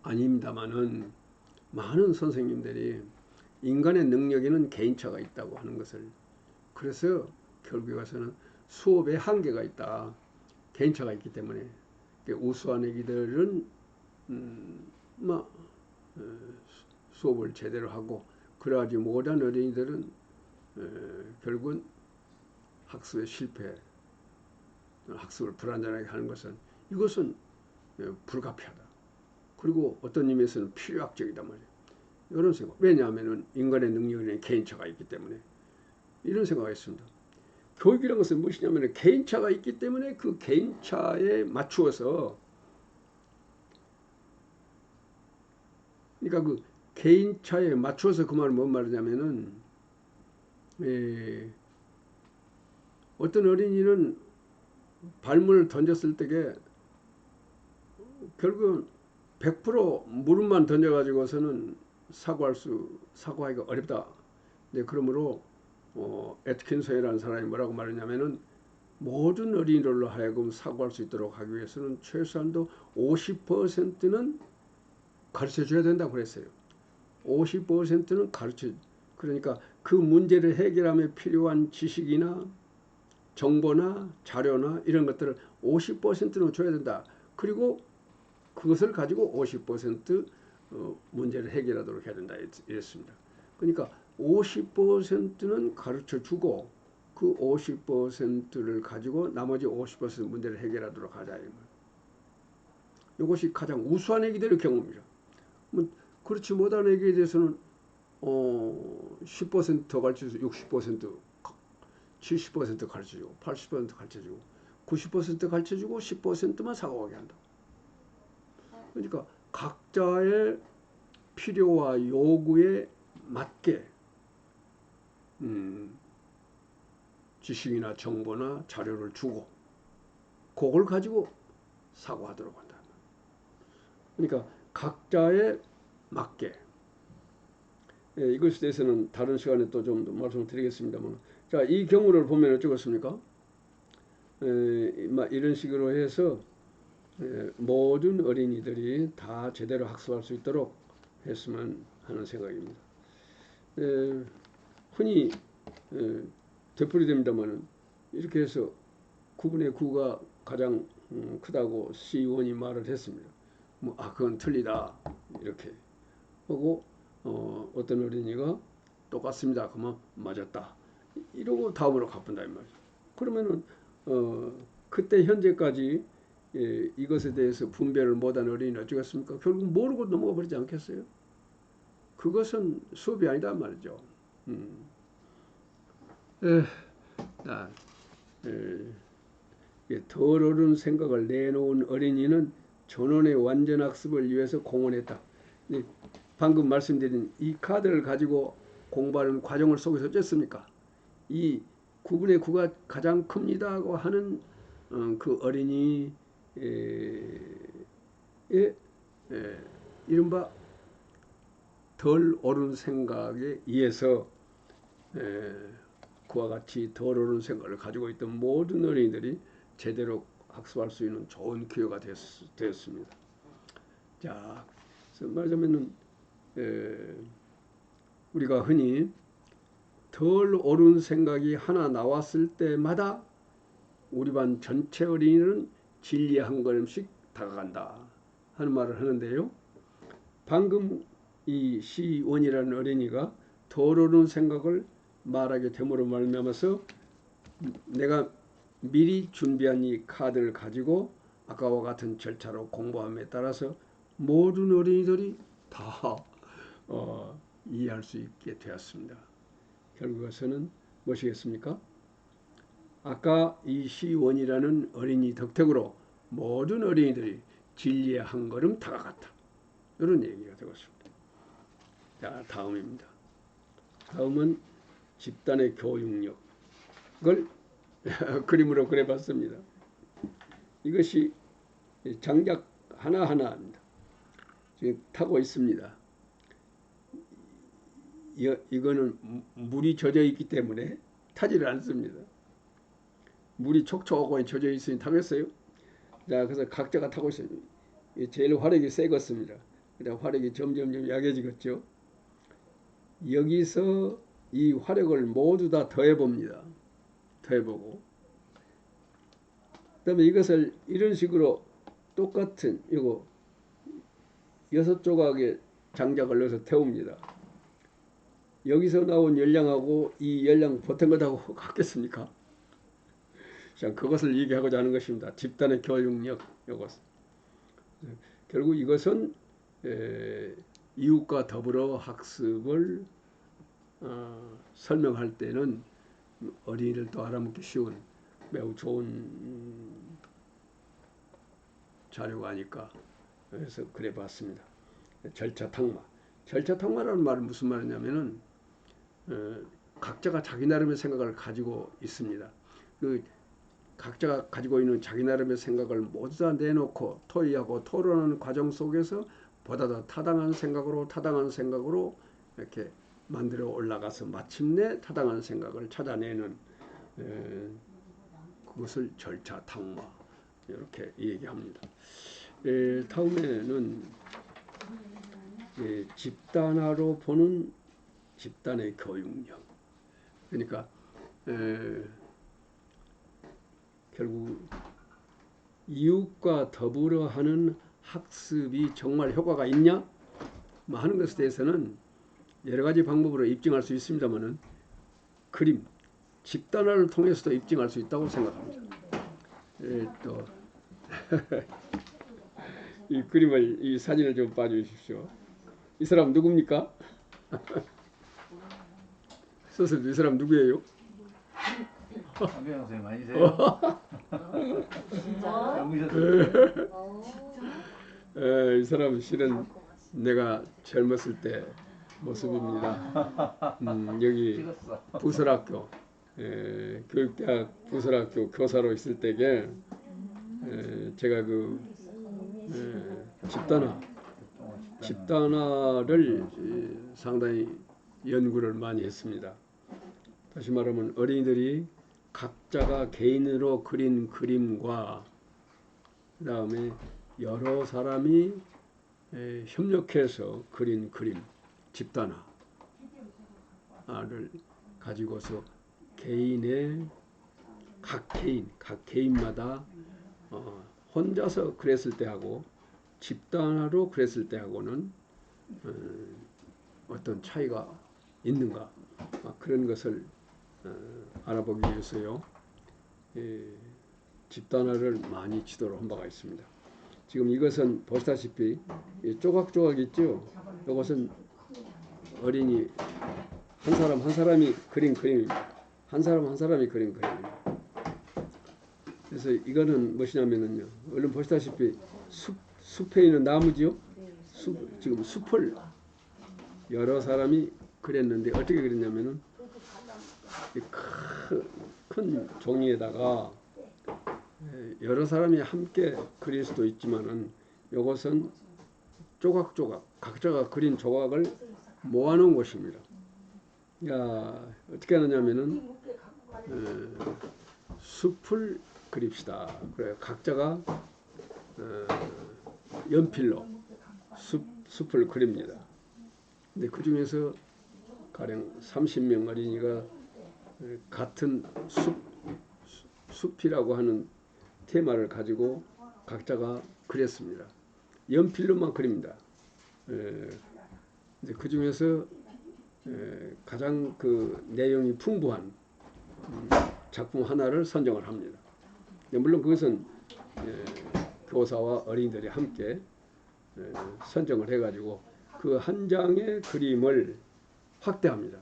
아닙니다만은 많은 선생님들이 인간의 능력에는 개인차가 있다고 하는 것을, 그래서 결국에 가서는 수업에 한계가 있다. 개인차가 있기 때문에 우수한 애기들은 수업을 제대로 하고 그러하지 못한 어린이들은 결국은 학습에 실패, 학습을 불완전하게 하는 것은 이것은 불가피하다. 그리고 어떤 의미에서는 필요학적이단 말이에요. 이런 생각. 왜냐하면 인간의 능력에는 개인차가 있기 때문에 이런 생각이 있습니다. 교육이라는 것은 무엇이냐면 개인차가 있기 때문에 그 개인차에 맞추어서, 그러니까 그 개인차에 맞추어서, 그 말은 뭔 말이냐면은 어떤 어린이는 발문을 던졌을 때에 결국은 100% 무릎만 던져가지고서는 사고하기가 어렵다. 네, 그러므로 애트킨슨이라는 사람이 뭐라고 말했냐면은 모든 어린이들로 하여금 사고할 수 있도록 하기 위해서는 최소한도 50%는 가르쳐 줘야 된다고 그랬어요. 50%는 그러니까 그 문제를 해결하며 필요한 지식이나 정보나 자료나 이런 것들을 50%는 줘야 된다. 그리고 그것을 가지고 50% 문제를 해결하도록 해야 된다 이랬습니다. 그러니까 50%는 가르쳐 주고 그 50%를 가지고 나머지 50% 문제를 해결하도록 하자. 이것이 가장 우수한 애기들의 경우입니다. 그렇지 못한 애기에 대해서는 10% 가르쳐주고 60%, 70% 가르쳐주고 80% 가르쳐주고 90% 가르쳐주고 10%만 사고하게 한다. 그러니까 각자의 필요와 요구에 맞게 지식이나 정보나 자료를 주고 그걸 가지고 사고하도록 한다. 그러니까 각자에 맞게. 이것에 대해서는 다른 시간에 또 좀 말씀을 드리겠습니다만, 자, 이 경우를 보면 어쩌겠습니까? 이런 식으로 해서 모든 어린이들이 다 제대로 학습할 수 있도록 했으면 하는 생각입니다. 흔히 되풀이됩니다만 이렇게 해서 9분의 9가 가장 크다고 C1이 말을 했습니다. 그건 틀리다 이렇게 하고 어떤 어린이가 똑같습니다. 그러면 맞았다. 이러고 다음으로 가본다 이 말이죠. 그러면은 그때 현재까지 이것에 대해서 분별을 못한 어린이는 어쩌겠습니까? 결국 모르고 넘어가 버리지 않겠어요? 그것은 수업이 아니다 말이죠. 덜 어른 생각을 내놓은 어린이는 전원의 완전 학습을 위해서 공헌했다. 방금 말씀드린 이 카드를 가지고 공부하는 과정을 속에서 어쨌습니까? 이 9분의 9가 가장 큽니다고 하는 그 어린이의 이른바 덜 옳은 생각에 의해서 그와 같이 덜 옳은 생각을 가지고 있던 모든 어린이들이 제대로 학습할 수 있는 좋은 기회가 되었습니다. 자, 말하자면은 우리가 흔히 덜 옳은 생각이 하나 나왔을 때마다 우리 반 전체 어린이는 진리에 한 걸음씩 다가간다 하는 말을 하는데요. 방금 이 C1이라는 어린이가 덜 옳은 생각을 말하게 됨으로 말미암아서 내가 미리 준비한 이 카드를 가지고 아까와 같은 절차로 공부함에 따라서 모든 어린이들이 다 이해할 수 있게 되었습니다. 결국에서는 무엇이겠습니까? 아까 이 C1이라는 어린이 덕택으로 모든 어린이들이 진리에 한 걸음 다가갔다. 이런 얘기가 되었습니다. 자, 다음입니다. 다음은 집단의 교육력을 그림으로 그려봤습니다. 이것이 장작 하나하나입니다. 지금 타고 있습니다. 이거는 물이 젖어 있기 때문에 타지를 않습니다. 물이 촉촉하게 젖어 있으니 타겠어요? 자, 그래서 각자가 타고 있어요. 제일 화력이 세겠습니다. 화력이 점점 약해지겠죠. 여기서 이 화력을 모두 다 더해봅니다. 더해보고 그 다음에 이것을 이런 식으로 똑같은 이거 6조각의 장작을 넣어서 태웁니다. 여기서 나온 열량하고 이 열량 보탠 것하고 같겠습니까? 자, 그것을 얘기하고자 하는 것입니다. 집단의 교육력, 이것. 결국 이것은 이웃과 더불어 학습을 설명할 때는 어린이를 또 알아먹기 쉬운 매우 좋은 자료가 아닐까 그래서 그래 봤습니다. 절차탕마. 절차탕마라는 말은 무슨 말이냐면은 각자가 자기 나름의 생각을 가지고 있습니다. 그 각자가 가지고 있는 자기 나름의 생각을 모두 다 내놓고 토의하고 토론하는 과정 속에서 보다 더 타당한 생각으로 이렇게 만들어 올라가서 마침내 타당한 생각을 찾아내는 그것을 절차탕마 이렇게 얘기합니다. 다음에는 집단화로 보는 집단의 교육력. 그러니까 결국 이웃과 더불어 하는 학습이 정말 효과가 있냐? 뭐 하는 것에 대해서는 여러 가지 방법으로 입증할 수 있습니다만은 그림, 집단화를 통해서도 입증할 수 있다고 생각합니다. 또 이 그림을, 이 사진을 좀 봐주십시오. 이 사람 누굽니까? 선생님, 이 사람 누구예요? 강경 선생님 아니세요? 이 사람 실은 내가 젊었을 때 모습입니다. 여기 부설학교, 교육대학 부설학교 교사로 있을 때에 제가 그 집단화를 상당히 연구를 많이 했습니다. 다시 말하면 어린이들이 각자가 개인으로 그린 그림과 그 다음에 여러 사람이 협력해서 그린 그림, 집단화를 가지고서 각 개인마다 혼자서 그랬을 때하고 집단화로 그랬을 때하고는 어떤 차이가 있는가 그런 것을 알아보기 위해서요. 집단화를 많이 지도를 한 바가 있습니다. 지금 이것은 보시다시피 조각조각 있죠. 이것은 어린이 한 사람이 그린 그림입니다. 한 사람이 그린 그림입니다. 그래서 이거는 무엇이냐면요. 얼른 보시다시피 숲에 있는 나무지요. 지금 숲을 여러 사람이 그렸는데 어떻게 그렸냐면은 큰 종이에다가 여러 사람이 함께 그릴 수도 있지만은 이것은 조각조각 각자가 그린 조각을 모아놓은 것입니다. 야, 어떻게 하느냐면은 숲을 그립시다. 그래요. 각자가 연필로 숲을 그립니다. 근데 그 중에서 가령 30명 어린이가 같은 숲이라고 하는 테마를 가지고 각자가 그렸습니다. 연필로만 그립니다. 그 중에서 가장 그 내용이 풍부한 작품 하나를 선정을 합니다. 물론 그것은 교사와 어린이들이 함께 선정을 해가지고 그 한 장의 그림을 확대합니다.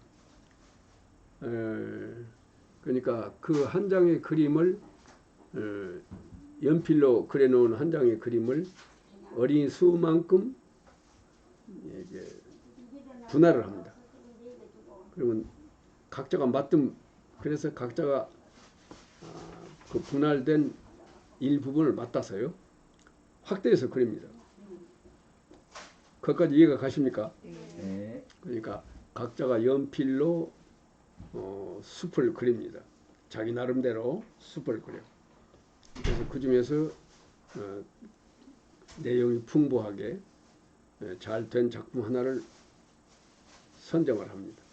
그러니까 그 한 장의 그림을 연필로 그려놓은 한 장의 그림을 어린이 수만큼 분할을 합니다. 그러면 각자가 그래서 각자가 그 분할된 일부분을 맡아서요 확대해서 그립니다. 그것까지 이해가 가십니까? 네. 그러니까 각자가 연필로 숲을 그립니다. 자기 나름대로 숲을 그려. 그래서 그 중에서 내용이 풍부하게 잘 된 작품 하나를 선정을 합니다.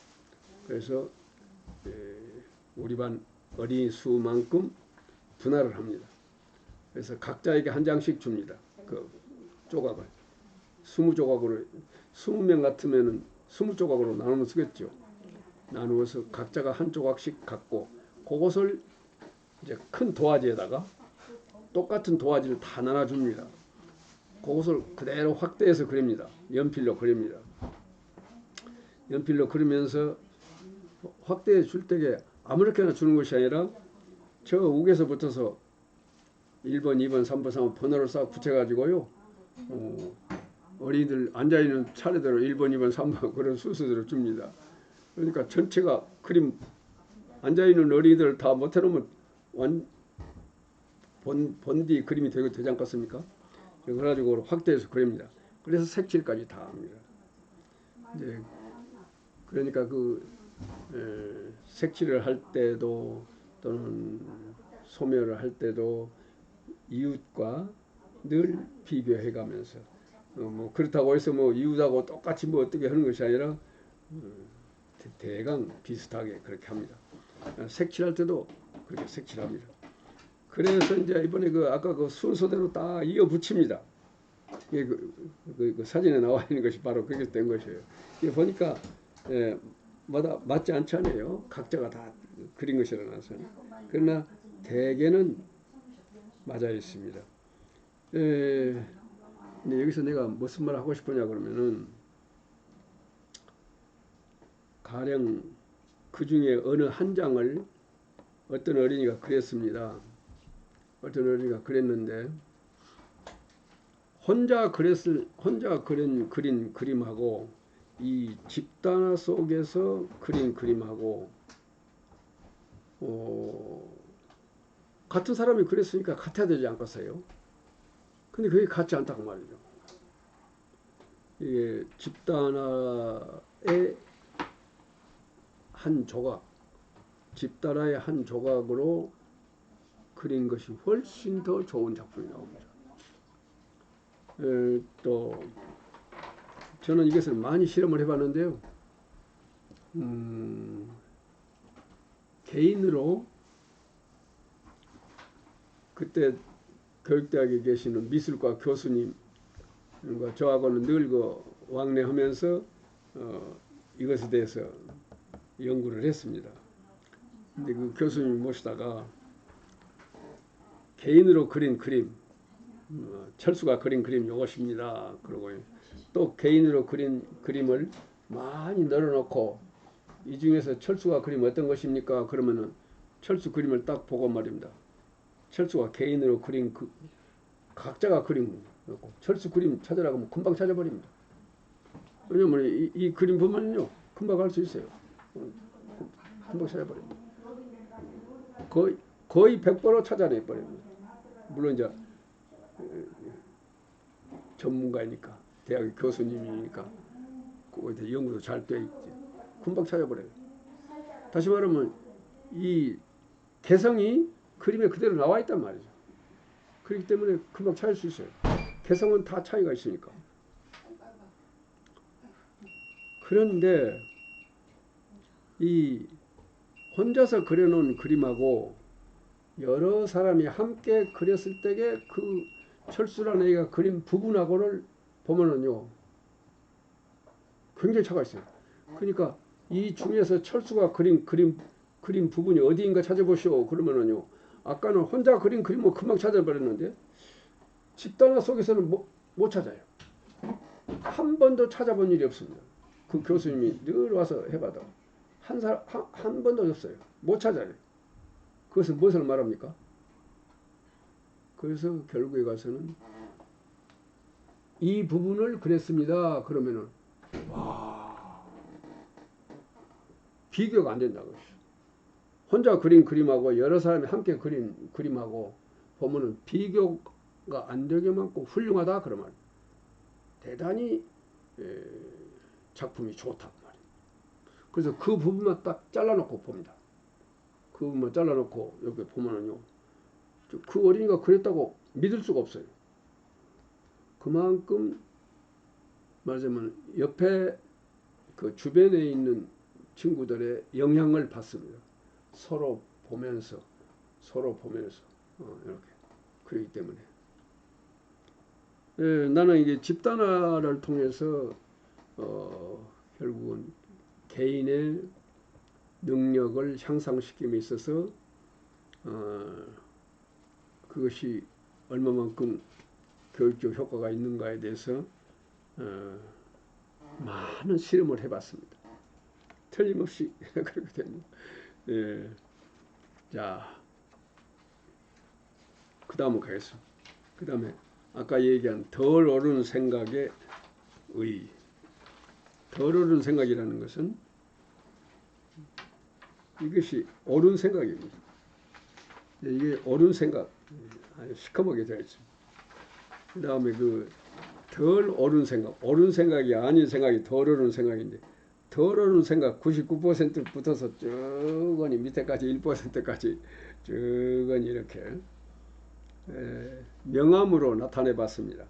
그래서 우리 반 어린이 수만큼 분할을 합니다. 그래서 각자에게 한 장씩 줍니다. 그 조각을 20조각으로 20명 같으면은 20조각으로 나누면 쓰겠죠. 나누어서 각자가 한 조각씩 갖고 그것을 이제 큰 도화지에다가 똑같은 도화지를 다 나눠줍니다. 그것을 그대로 확대해서 그립니다. 연필로 그립니다. 연필로 그리면서 확대해 줄 때에 아무렇게나 주는 것이 아니라 저 옥에서 붙어서 1번, 2번, 3번, 3번 번호를 싹 붙여가지고요. 어린이들 앉아있는 차례대로 1번, 2번, 3번 그런 순서대로 줍니다. 그러니까 전체가 그림 앉아있는 어린이들 다 못해놓으면 본디 그림이 되지 않겠습니까? 그래가지고 확대해서 그립니다. 그래서 색칠까지 다 합니다. 이제 그러니까 색칠을 할 때도 또는 소멸을 할 때도 이웃과 늘 비교해가면서 뭐 그렇다고 해서 뭐 이웃하고 똑같이 뭐 어떻게 하는 것이 아니라 대강 비슷하게 그렇게 합니다. 색칠할 때도 그렇게 색칠합니다. 그래서 이제 이번에 아까 그 순서대로 딱 이어 붙입니다. 이게 그 사진에 나와 있는 것이 바로 그렇게 된 것이에요. 이게 보니까 마다 맞지 않잖아요. 각자가 다 그린 것이라서. 그러나 대개는 맞아 있습니다. 근데 여기서 내가 무슨 말 하고 싶으냐 그러면은 가령 그 중에 어느 한 장을 어떤 어린이가 그렸습니다. 어떤 어린이가 그렸는데 혼자 그린 그림하고 이 집단화 속에서 그린 그림하고 같은 사람이 그랬으니까 같아야 되지 않겠어요? 근데 그게 같지 않다고 말이죠. 이게 집단화의 한 조각, 집단화의 한 조각으로 그린 것이 훨씬 더 좋은 작품이 나옵니다. 또 저는 이것을 많이 실험을 해봤는데요. 개인으로 그때 교육대학에 계시는 미술과 교수님과 저하고는 늘 왕래하면서 이것에 대해서 연구를 했습니다. 근데 그 교수님 모시다가 개인으로 그린 그림, 철수가 그린 그림 이것입니다. 그러고 또 개인으로 그린 그림을 많이 널어놓고 이 중에서 철수가 그림 어떤 것입니까? 그러면은 철수 그림을 딱 보고 말입니다. 철수가 개인으로 그린 각자가 그림 철수 그림 찾으라고 하면 금방 찾아버립니다. 왜냐면 이 그림 보면요 금방 알 수 있어요. 금방 찾아버립니다. 거의 100%로 찾아내버립니다. 물론 이제 전문가이니까 대학 교수님이니까 그거에 대해 연구도 잘 돼 있지. 금방 찾아버려요. 다시 말하면 이 개성이 그림에 그대로 나와 있단 말이죠. 그렇기 때문에 금방 찾을 수 있어요. 개성은 다 차이가 있으니까. 그런데 이 혼자서 그려놓은 그림하고 여러 사람이 함께 그렸을 때의 그 철수라는 애가 그린 부분하고를 보면은요 굉장히 차이가 있어요. 그러니까 이 중에서 철수가 그린 부분이 어디인가 찾아보시오. 그러면은요 아까는 혼자 그린 그림을 금방 찾아버렸는데 집단화 속에서는 못 찾아요. 한 번도 찾아본 일이 없습니다. 그 교수님이 늘 와서 해봐도 한 번도 없어요. 못 찾아요. 그것은 무엇을 말합니까? 그래서 결국에 가서는 이 부분을 그랬습니다. 그러면은 와 비교가 안 된다고. 혼자 그린 그림하고 여러 사람이 함께 그린 그림하고 보면은 비교가 안 되게 많고 훌륭하다 그런 말. 대단히 작품이 좋다 그 말이에요. 그래서 그 부분만 딱 잘라놓고 봅니다. 그 부분만 잘라놓고 여기 보면은요, 그 어린이가 그랬다고 믿을 수가 없어요. 그만큼 말하자면 옆에 그 주변에 있는 친구들의 영향을 받습니다. 서로 보면서 이렇게 그렇기 때문에 나는 이게 집단화를 통해서 결국은 개인의 능력을 향상시킴에 있어서 그것이 얼마만큼 교육적 효과가 있는가에 대해서 많은 실험을 해봤습니다. 틀림없이 그렇게 됩니다. 예. 자, 그 다음으로 가겠습니다. 그 다음에 아까 얘기한 덜 옳은 생각의 의. 덜 옳은 생각이라는 것은 이것이 옳은 생각입니다. 이게 옳은 생각, 아주 시커멓게 되어 있습니다. 그 다음에 그 덜 옳은 생각, 옳은 생각이 아닌 생각이 덜 옳은 생각인데, 덜 옳은 생각 99% 붙어서 쭉은이 밑에까지 1%까지 쭉은이 이렇게 명암으로 나타내 봤습니다.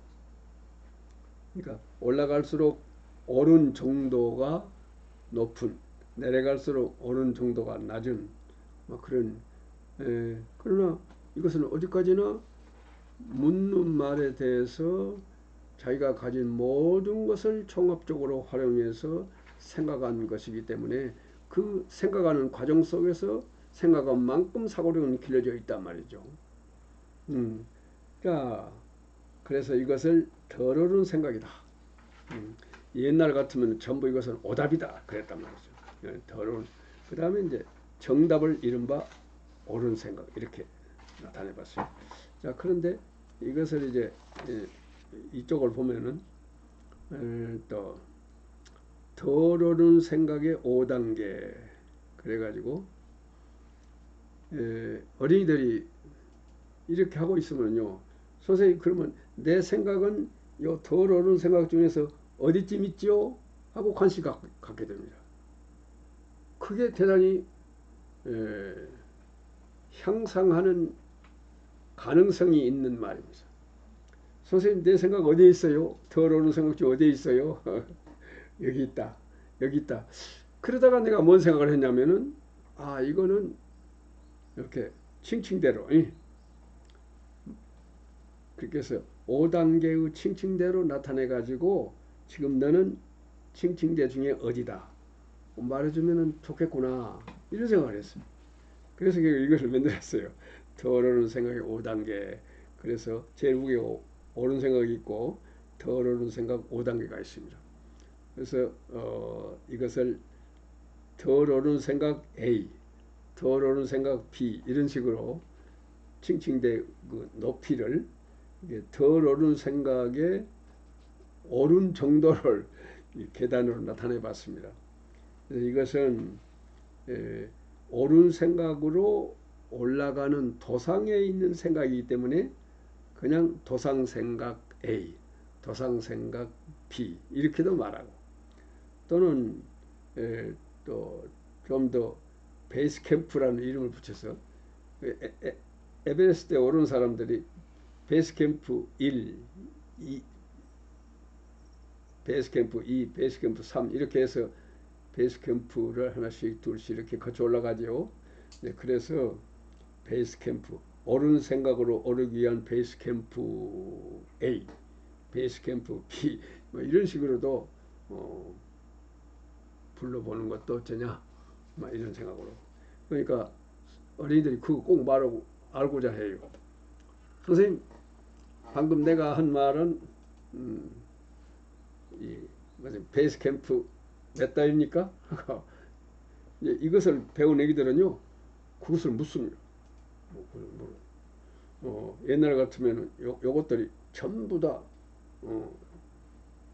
그러니까 올라갈수록 옳은 정도가 높은, 내려갈수록 옳은 정도가 낮은 그런, 그러나 이것은 어디까지나 묻는 말에 대해서 자기가 가진 모든 것을 종합적으로 활용해서 생각한 것이기 때문에 그 생각하는 과정 속에서 생각한 만큼 사고력은 길러져 있단 말이죠. 자, 그래서 이것을 덜 옳은 생각이다. 옛날 같으면 전부 이것은 오답이다 그랬단 말이죠. 덜 옳은. 그 다음에 이제 정답을 이른바 옳은 생각 이렇게 나타내 봤어요. 자, 그런데 이것을 이제 이쪽을 보면은 또 덜 옳은 생각의 5단계 그래가지고 어린이들이 이렇게 하고 있으면요, 선생님 그러면 내 생각은 요 덜 옳은 생각 중에서 어디쯤 있죠? 하고 관심 갖게 됩니다. 그게 대단히 향상하는 가능성이 있는 말입니다. 선생님 내 생각 어디에 있어요? 덜 옳은 생각 중 어디에 있어요? 여기 있다. 여기 있다. 그러다가 내가 뭔 생각을 했냐면은 이거는 이렇게 칭칭대로 그렇게 해서 5단계의 칭칭대로 나타내 가지고 지금 너는 칭칭대 중에 어디다 말해주면 좋겠구나 이런 생각을 했어요. 그래서 이것을 만들었어요. 덜 옳은 생각의 5단계. 그래서 제일 위에 옳은 생각이 있고 덜 옳은 생각 5단계가 있습니다. 그래서 이것을 덜 옳은 생각 A, 덜 옳은 생각 B 이런 식으로 칭칭대 그 높이를 덜 옳은 생각의 옳은 정도를 계단으로 나타내 봤습니다. 그래서 이것은 옳은 생각으로 올라가는 도상에 있는 생각이기 때문에 그냥 도상생각 A, 도상생각 B 이렇게도 말하고, 또는 또 좀 더 베이스 캠프라는 이름을 붙여서 에베레스트에 오른 사람들이 베이스 캠프 1, 2, 베이스 캠프 2, 베이스 캠프 3 이렇게 해서 베이스 캠프를 하나씩 둘씩 이렇게 거쳐 올라가죠. 네, 그래서 베이스 캠프, 옳은 생각으로 오르기 위한 베이스 캠프 A, 베이스 캠프 B 뭐 이런 식으로도 불러보는 것도 어쩌냐 이런 생각으로. 그러니까 어린이들이 그거 꼭 말하고 알고자 해요. 선생님 방금 내가 한 말은 베이스 캠프 몇 달입니까? 이것을 배운 애기들은요 그것을 묻습니다. 옛날 같으면 요것들이 전부 다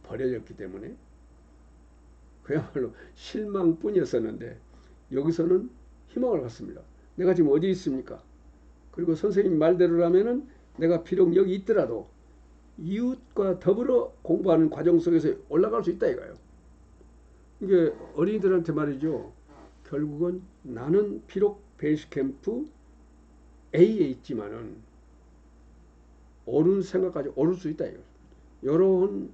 버려졌기 때문에 그야말로 실망뿐이었었는데 여기서는 희망을 갖습니다. 내가 지금 어디 있습니까? 그리고 선생님 말대로라면은 내가 비록 여기 있더라도 이웃과 더불어 공부하는 과정 속에서 올라갈 수 있다 이거예요. 이게 어린이들한테 말이죠. 결국은 나는 비록 베이스 캠프 A에 있지만은 옳은 생각까지 오를 수 있다 이거예요. 이런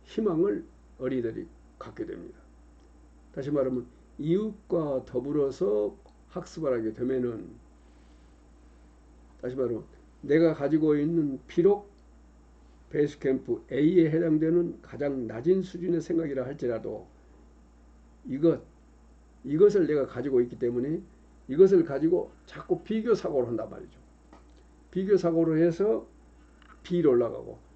희망을 어린이들이 갖게 됩니다. 다시 말하면 이웃과 더불어서 학습을 하게 되면은, 다시 말하면 내가 가지고 있는 비록 베이스 캠프 A에 해당되는 가장 낮은 수준의 생각이라 할지라도 이것을 내가 가지고 있기 때문에 이것을 가지고 자꾸 비교 사고를 한단 말이죠. 비교 사고를 해서 B로 올라가고,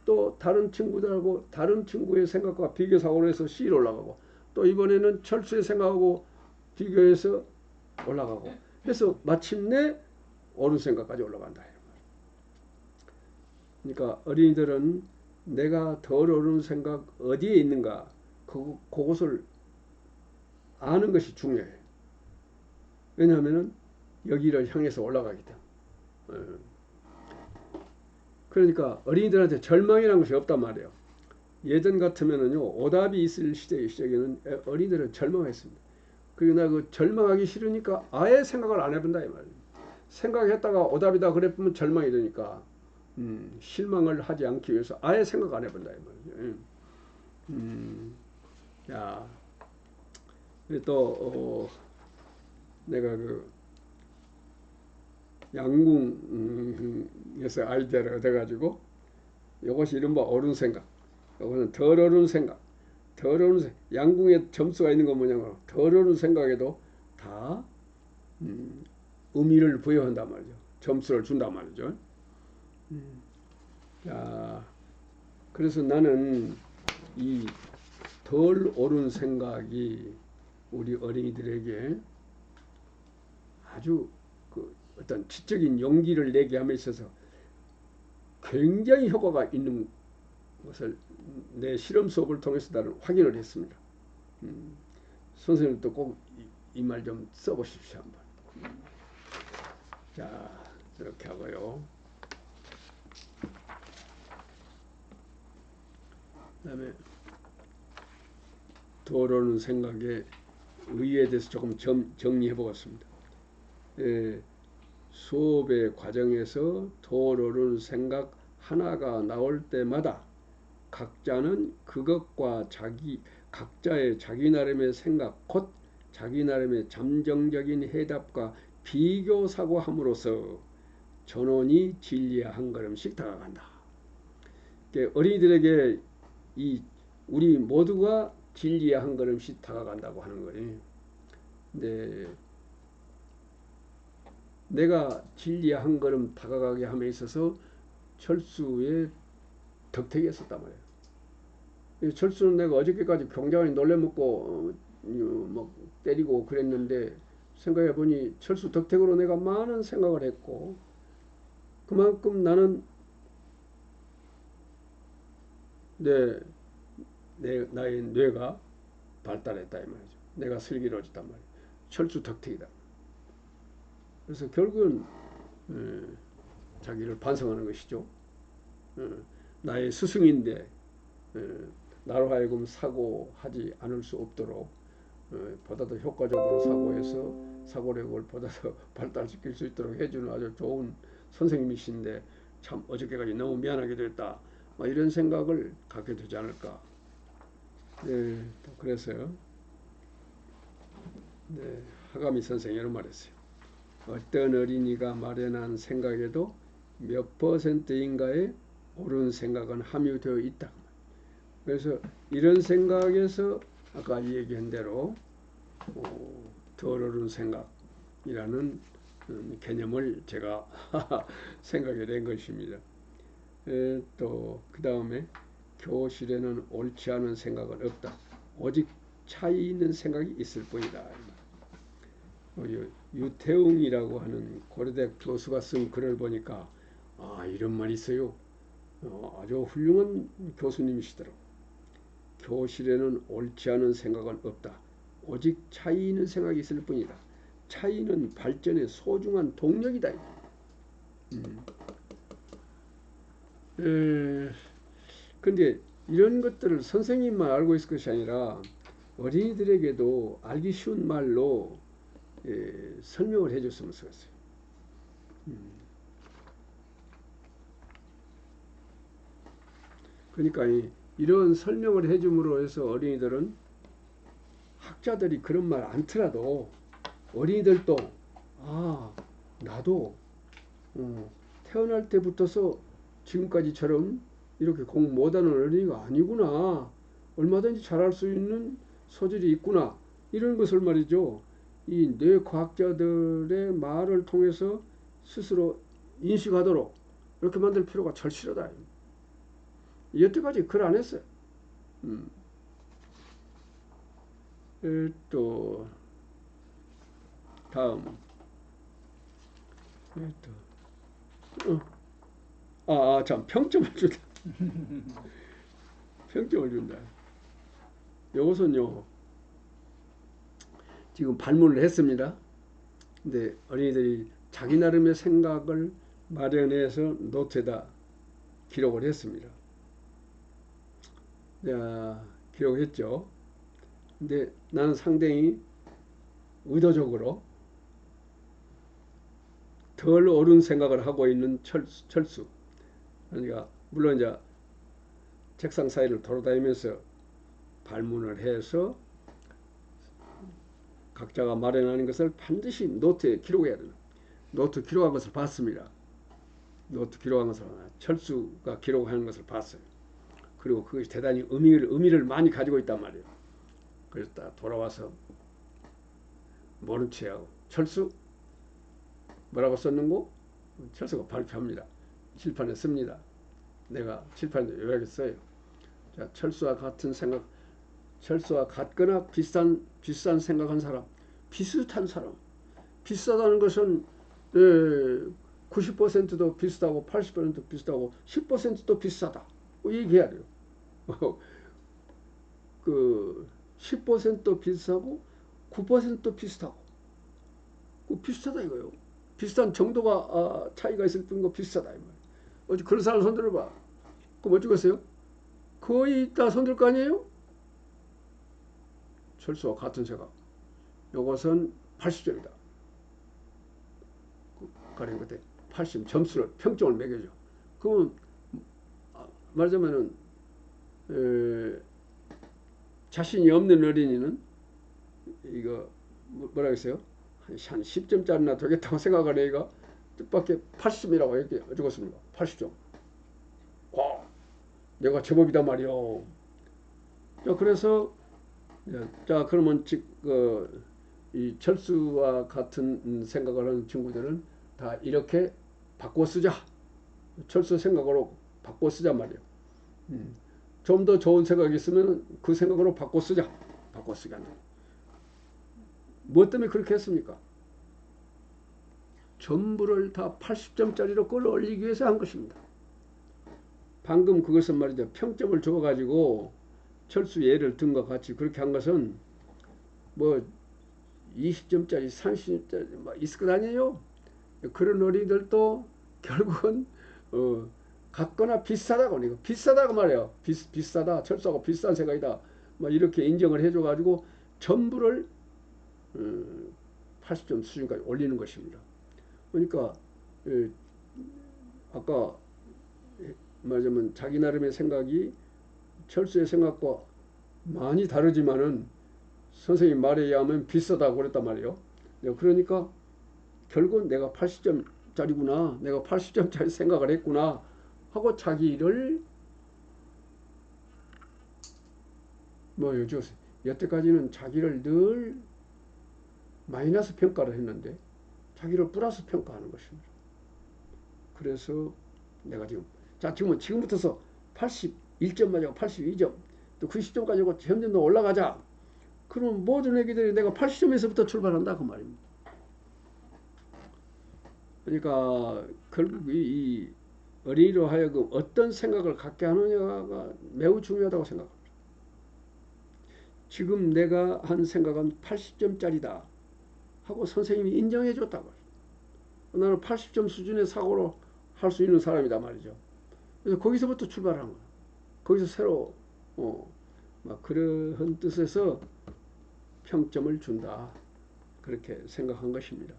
또 다른 친구들하고 다른 친구의 생각과 비교 사고를 해서 C로 올라가고, 또 이번에는 철수의 생각하고 비교해서 올라가고 해서 마침내 옳은 생각까지 올라간다. 그러니까 어린이들은 내가 덜 옳은 생각 어디에 있는가 그것을 아는 것이 중요해요. 왜냐하면 여기를 향해서 올라가기 때문에. 그러니까 어린이들한테 절망이라는 것이 없단 말이에요. 예전 같으면은요, 오답이 있을 시대에는 어린이들은 절망했습니다. 그리고 나 그 절망하기 싫으니까 아예 생각을 안 해본다 이 말이에요. 생각했다가 오답이다 그랬으면 절망이 되니까 실망을 하지 않기 위해서 아예 생각 안 해본다 이 말이죠. 야, 또 내가 그 양궁에서 아이디어를 얻어가지고 이것이 이른바 옳은 생각, 이거는 덜 옳은 생각, 덜 옳은 생각. 양궁에 점수가 있는 건 뭐냐면 덜 옳은 생각에도 다 의미를 부여한단 말이죠. 점수를 준단 말이죠. 자, 그래서 나는 이 덜 옳은 생각이 우리 어린이들에게 아주 그 어떤 지적인 용기를 내게 함에 있어서 굉장히 효과가 있는 것을 내 실험 수업을 통해서 나는 확인을 했습니다. 선생님도 꼭 이 말 좀 써보십시오 한번. 자, 이렇게 하고요. 그다음에 덜 옳은 생각의 의의에 대해서 조금 정리해 보겠습니다. 수업의 과정에서 덜 옳은 생각 하나가 나올 때마다 각자는 그것과 각자의 자기 나름의 생각 곧 자기 나름의 잠정적인 해답과 비교 사고함으로써 전원이 진리에 한 걸음씩 다가간다. 어린이들에게 우리 모두가 진리에 한 걸음씩 다가간다고 하는 거예요. 근데 내가 진리에 한 걸음 다가가게 함에 있어서 철수의 덕택이 있었단 말이에요. 철수는 내가 어저께까지 굉장히 놀래먹고 막 때리고 그랬는데 생각해 보니 철수 덕택으로 내가 많은 생각을 했고 그만큼 나는 나의 뇌가 발달했다 이 말이죠. 내가 슬기로워졌단 말이에요. 철수 덕택이다. 그래서 결국은 자기를 반성하는 것이죠. 나의 스승인데 나로 하여금 사고하지 않을 수 없도록 보다 더 효과적으로 사고해서 사고력을 보다 더 발달시킬 수 있도록 해주는 아주 좋은 선생님이신데 참 어저께까지 너무 미안하게 됐다. 이런 생각을 갖게 되지 않을까. 그래서요. 하가미 선생이 이런 말했어요. 어떤 어린이가 마련한 생각에도 몇 %인가의 옳은 생각은 함유되어 있다. 그래서 이런 생각에서 아까 얘기한 대로 덜 옳은 생각이라는 개념을 제가 생각해 낸 것입니다. 또 그 다음에 교실에는 옳지 않은 생각은 없다. 오직 차이 있는 생각이 있을 뿐이다. 유태웅이라고 하는 고려대 교수가 쓴 글을 보니까 이런 말이 있어요. 아주 훌륭한 교수님이시더라고. 교실에는 옳지 않은 생각은 없다. 오직 차이 있는 생각이 있을 뿐이다. 차이는 발전의 소중한 동력이다. 근데 이런 것들을 선생님만 알고 있을 것이 아니라 어린이들에게도 알기 쉬운 말로 설명을 해줬으면 좋겠어요. 그러니까 이런 설명을 해줌으로 해서 어린이들은 학자들이 그런 말 않더라도 어린이들도 나도 태어날 때부터서 지금까지처럼 이렇게 공부 못하는 어린이가 아니구나. 얼마든지 잘할 수 있는 소질이 있구나. 이런 것을 말이죠. 이 뇌과학자들의 말을 통해서 스스로 인식하도록 이렇게 만들 필요가 절실하다. 여태까지 글 안 했어요. 또 다음. 참, 평점을 준다. 평점을 준다. 이것은요, 지금 발문을 했습니다. 근데 어린이들이 자기 나름의 생각을 마련해서 노트에다 기록을 했습니다. 자, 기록했죠. 근데 나는 상당히 의도적으로 덜 옳은 생각을 하고 있는 철수. 그러니까 물론 이제 책상 사이를 돌아다니면서 발문을 해서 각자가 마련하는 것을 반드시 노트에 기록해야 돼요. 노트 기록한 것을 봤습니다. 노트 기록한 것을 철수가 기록하는 것을 봤어요. 그리고 그것이 대단히 의미를 많이 가지고 있단 말이에요. 그래서 딱 돌아와서 모른 체하고 철수 뭐라고 썼는고? 철수가 발표합니다. 칠판에 씁니다. 내가 칠판에 요약했어요. 자, 철수와 같은 생각, 철수와 같거나 비슷한 생각한 사람, 비슷한 사람. 비슷하다는 것은 90%도 비슷하고 80%도 비슷하고 10%도 비슷하다. 얘기해야 돼요. 그 10%도 비슷하고 9%도 비슷하고 비슷하다 이거요. 비슷한 정도가 차이가 있을 뿐이고 비슷하다 이 말이에요. 어디 그런 사람 손 들어봐. 그럼 어쩌겠어요? 거의 다 손들 거 아니에요? 철수와 같은 생각. 이것은 80점이다. 가령 그때 80 점수를 평점을 매겨줘. 그러면 말하자면은 자신이 없는 어린이는 이거 뭐라 했어요? 한 10점짜리나 되겠다고 생각을 해. 이거 뜻밖의 80점이라고 이렇게 적었습니다. 80점. 와, 내가 제법이다 말이요. 자, 그래서 자, 그러면 이 철수와 같은 생각을 하는 친구들은 다 이렇게 바꿔 쓰자. 철수 생각으로 바꿔 쓰자 말이에요. 좀 더 좋은 생각이 있으면 그 생각으로 바꿔 쓰자. 바꿔 쓰기 안 돼. 뭐 때문에 그렇게 했습니까? 전부를 다 80점짜리로 끌어올리기 위해서 한 것입니다. 방금 그것은 말이죠. 평점을 줘가지고 철수 예를 든 것 같이 그렇게 한 것은 뭐 20점짜리, 30점짜리 막 있을 것 아니에요? 그런 어린이들도 결국은 같거나 비슷하다고 이거 비슷하다고 말해요. 비슷하다. 철수하고 비슷한 생각이다. 막 이렇게 인정을 해줘가지고 전부를 80점 수준까지 올리는 것입니다. 그러니까 아까 말하자면 자기 나름의 생각이 철수의 생각과 많이 다르지만은 선생님 말에 의하면 비슷하다고 그랬단 말이에요. 그러니까 결국은 내가 80점짜리구나. 내가 80점짜리 생각을 했구나 하고 자기를 여태까지는 자기를 늘 마이너스 평가를 했는데 자기를 플러스 평가하는 것입니다. 그래서 내가 지금부터서 81점 맞고 82점 또 90점 가지고 점점 더 올라가자. 그럼 모든 애기들이 내가 80점에서부터 출발한다 그 말입니다. 그러니까 결국 이 어린이로 하여금 어떤 생각을 갖게 하느냐가 매우 중요하다고 생각합니다. 지금 내가 한 생각은 80점짜리다 하고 선생님이 인정해 줬다고. 나는 80점 수준의 사고로 할 수 있는 사람이다 말이죠. 그래서 거기서부터 출발하는 거야. 거기서 새로 막 그런 뜻에서 평점을 준다. 그렇게 생각한 것입니다.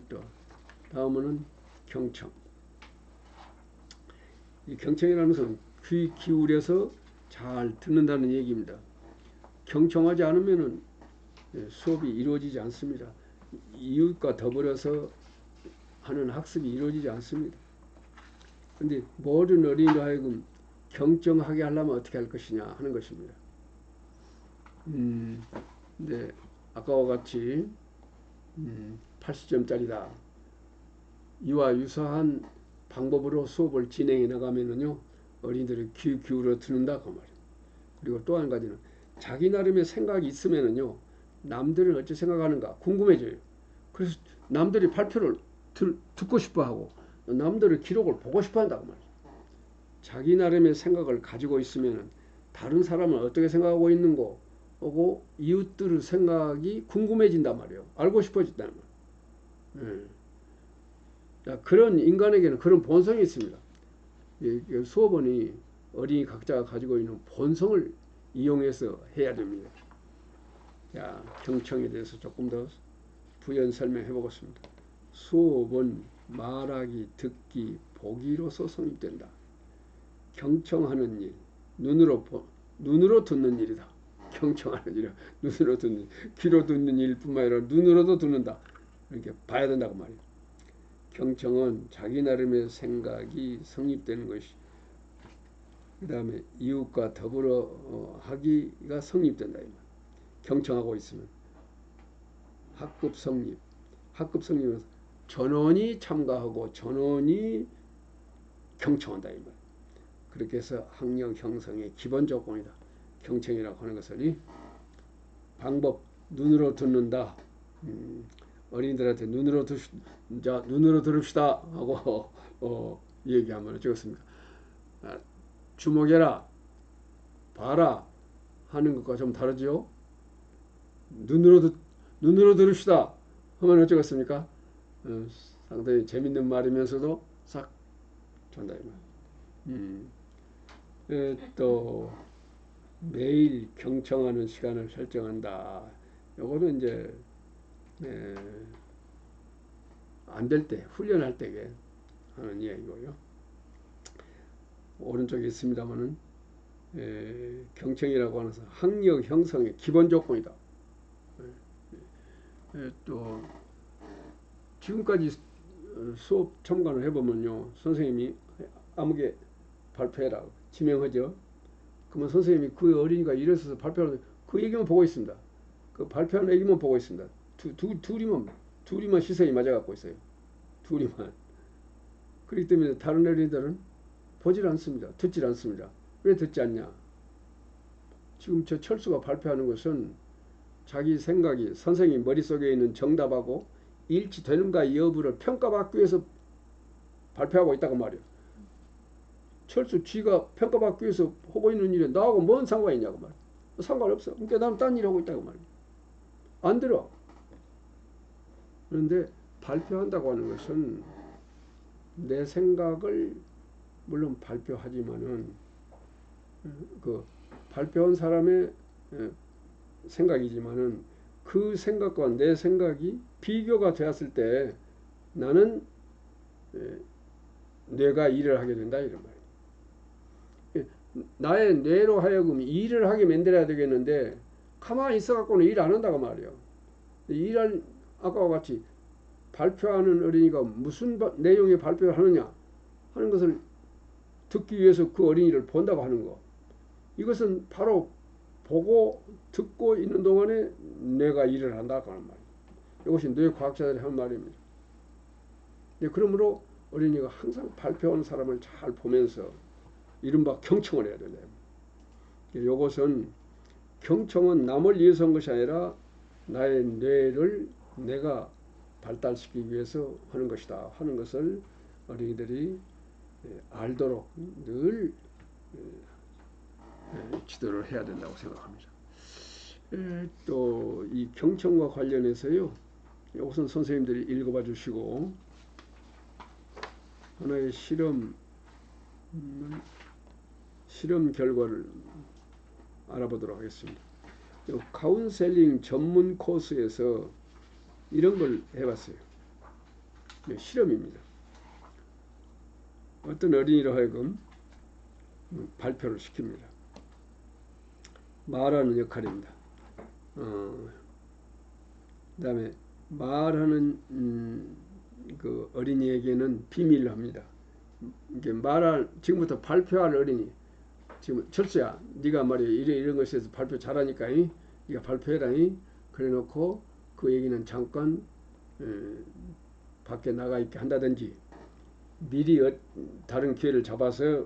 또 다음은 경청. 이 경청이라는 것은 귀 기울여서 잘 듣는다는 얘기입니다. 경청하지 않으면은 수업이 이루어지지 않습니다. 이웃과 더불어서 하는 학습이 이루어지지 않습니다. 근데 모든 어린이로 하여금 경청하게 하려면 어떻게 할 것이냐 하는 것입니다. 근데 아까와 같이 80점짜리다. 이와 유사한 방법으로 수업을 진행해 나가면은요 어린이들이 귀 기울여 듣는다 그 말이에요. 그리고 또 한 가지는 자기 나름의 생각이 있으면은요 남들은 어찌 생각하는가 궁금해져요. 그래서 남들이 발표를 듣고 싶어하고 남들의 기록을 보고 싶어한다고 말이에요. 자기 나름의 생각을 가지고 있으면 다른 사람은 어떻게 생각하고 있는고 하고 이웃들의 생각이 궁금해진단 말이에요. 알고 싶어진다는 말이에요. 자, 그런 인간에게는 그런 본성이 있습니다. 수업원이 어린이 각자가 가지고 있는 본성을 이용해서 해야 됩니다. 자, 경청에 대해서 조금 더 부연 설명해 보겠습니다. 수업은 말하기, 듣기, 보기로서 성립된다. 경청하는 일, 눈으로 듣는 일이다. 경청하는 일은 눈으로 듣는, 귀로 듣는 일뿐만 아니라 눈으로도 듣는다. 이렇게 봐야 된다고 말이에요. 경청은 자기 나름의 생각이 성립되는 것이, 그 다음에 이웃과 더불어 하기가 성립된다. 경청하고 있으면 학급 성립, 학급 성립은 전원이 참가하고 전원이 경청한다. 이 말. 그렇게 해서 학력 형성의 기본 조건이다. 경청이라고 하는 것은 방법, 눈으로 듣는다. 어린이들한테 눈으로 들읍시다 하고 얘기하면 어쩌겠습니까? 주목해라, 봐라 하는 것과 좀 다르죠. 눈으로 들읍시다 하면 어쩌겠습니까? 상당히 재밌는 말이면서도 싹 전달이 또 매일 경청하는 시간을 설정한다. 요거는 이제 안 될 때, 훈련할 때에 하는 이야기고요. 오른쪽에 있습니다만은 경청이라고 하는 것은 학력 형성의 기본 조건이다. 또 지금까지 수업 참관을 해보면요, 선생님이 아무개 발표해라 지명하죠. 그러면 선생님이 그 어린이가 일어서서 발표하는 그 얘기만 보고 있습니다. 그 발표하는 얘기만 보고 있습니다. 둘이만 시선이 맞아갖고 있어요. 둘이만. 그렇기 때문에 다른 어린이들은 보질 않습니다. 듣질 않습니다. 왜 듣지 않냐? 지금 저 철수가 발표하는 것은 자기 생각이 선생님 머릿속에 있는 정답하고 일치되는가 여부를 평가받기 위해서 발표하고 있다고 말이에요. 철수 쥐가 평가받기 위해서 하고 있는 일에 나하고 뭔 상관이 있냐고 말이에요. 상관없어. 그러니까 나는 딴 일 하고 있다고 말이에요. 안 들어. 그런데 발표한다고 하는 것은 내 생각을 물론 발표하지만은 그 발표한 사람의 생각이지만은 그 생각과 내 생각이 비교가 되었을 때 나는 뇌가 일을 하게 된다 이런 말이에요. 나의 뇌로 하여금 일을 하게 만들어야 되겠는데 가만히 있어갖고는 일 안 한다고 말이에요. 일할 아까와 같이 발표하는 어린이가 무슨 내용의 발표를 하느냐 하는 것을 듣기 위해서 그 어린이를 본다고 하는 거. 이것은 바로 보고 듣고 있는 동안에 뇌가 일을 한다고 하는 말이에요. 이것이 뇌과학자들이 하는 말입니다. 그러므로 어린이가 항상 발표하는 사람을 잘 보면서 이른바 경청을 해야 된다. 이것은 경청은 남을 위해서 한 것이 아니라 나의 뇌를 내가 발달시키기 위해서 하는 것이다 하는 것을 어린이들이 알도록 늘 지도를 해야 된다고 생각합니다. 또 이 경청과 관련해서요, 이것은 선생님들이 읽어봐 주시고 하나의 실험 결과를 알아보도록 하겠습니다. 카운셀링 전문 코스에서 이런 걸 해봤어요. 실험입니다. 어떤 어린이로 하여금 발표를 시킵니다. 말하는 역할입니다. 그 다음에 말하는 그 어린이에게는 비밀로 합니다. 이게 지금부터 발표할 어린이, 지금 철수야, 네가 말이야 이런 것에서 발표 잘하니까 네가 발표해라. 그래놓고 그 얘기는 잠깐 밖에 나가 있게 한다든지 미리 다른 기회를 잡아서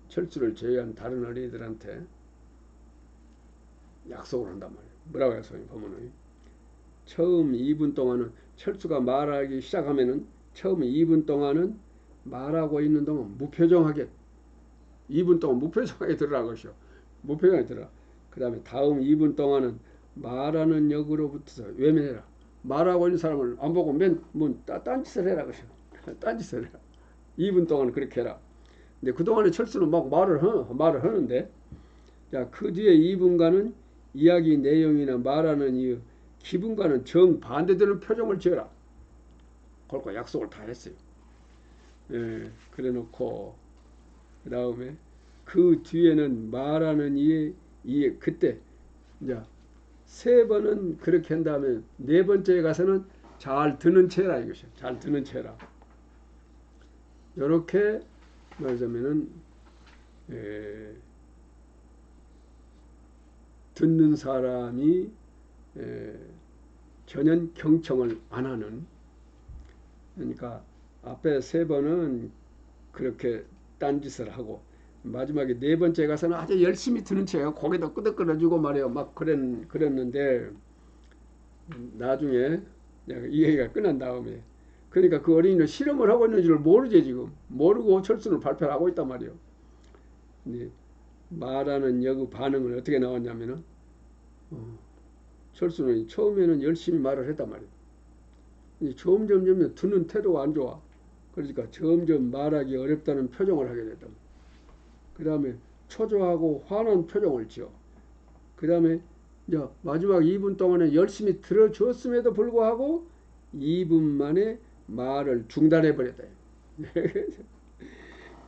철수를 제외한 다른 어린이들한테 약속을 한단 말이에요. 뭐라고 해서 보면은 처음 2분 동안은 철수가 말하기 시작하면은 처음 2분 동안은 말하고 있는 동안 무표정하게 2분 동안 무표정하게 들으라고 하시오. 무표정하게 들으라. 그 다음에 다음 2분 동안은 말하는 역으로부터 외면해라. 말하고 있는 사람을 안 보고 딴짓을 해라 그러시오. 딴짓을 해라. 2분 동안은 그렇게 해라. 근데 그동안에 철수는 막 말을 하는데 자, 그 뒤에 2분간은 이야기 내용이나 말하는 이유, 기분과는 정반대되는 표정을 지어라. 그걸 약속을 다 했어요. 예, 그래 놓고 그 다음에 그 뒤에는 말하는 이해 그때 이제 세 번은 그렇게 한 다음에 네 번째에 가서는 잘 듣는 채라 이것이야. 잘 듣는 채라. 이렇게 말하자면은 듣는 사람이 전혀 경청을 안 하는 그러니까 앞에 세 번은 그렇게 딴짓을 하고 마지막에 네 번째 가서는 아주 열심히 듣는 채가 고개도 끄덕끄덕지고 말이에요. 막 그랬는데 나중에 이 얘기가 끝난 다음에 그러니까 그 어린이는 실험을 하고 있는 줄 모르지 지금 모르고 철수를 발표를 하고 있단 말이에요. 근데 말하는 여그 반응은 어떻게 나왔냐면은 철수는 처음에는 열심히 말을 했단 말이에요. 점점 듣는 태도가 안 좋아. 그러니까 점점 말하기 어렵다는 표정을 하게 됐다. 그 다음에 초조하고 화난 표정을 지어. 그 다음에 이제 마지막 2분 동안에 열심히 들어줬음에도 불구하고 2분 만에 말을 중단해 버렸다.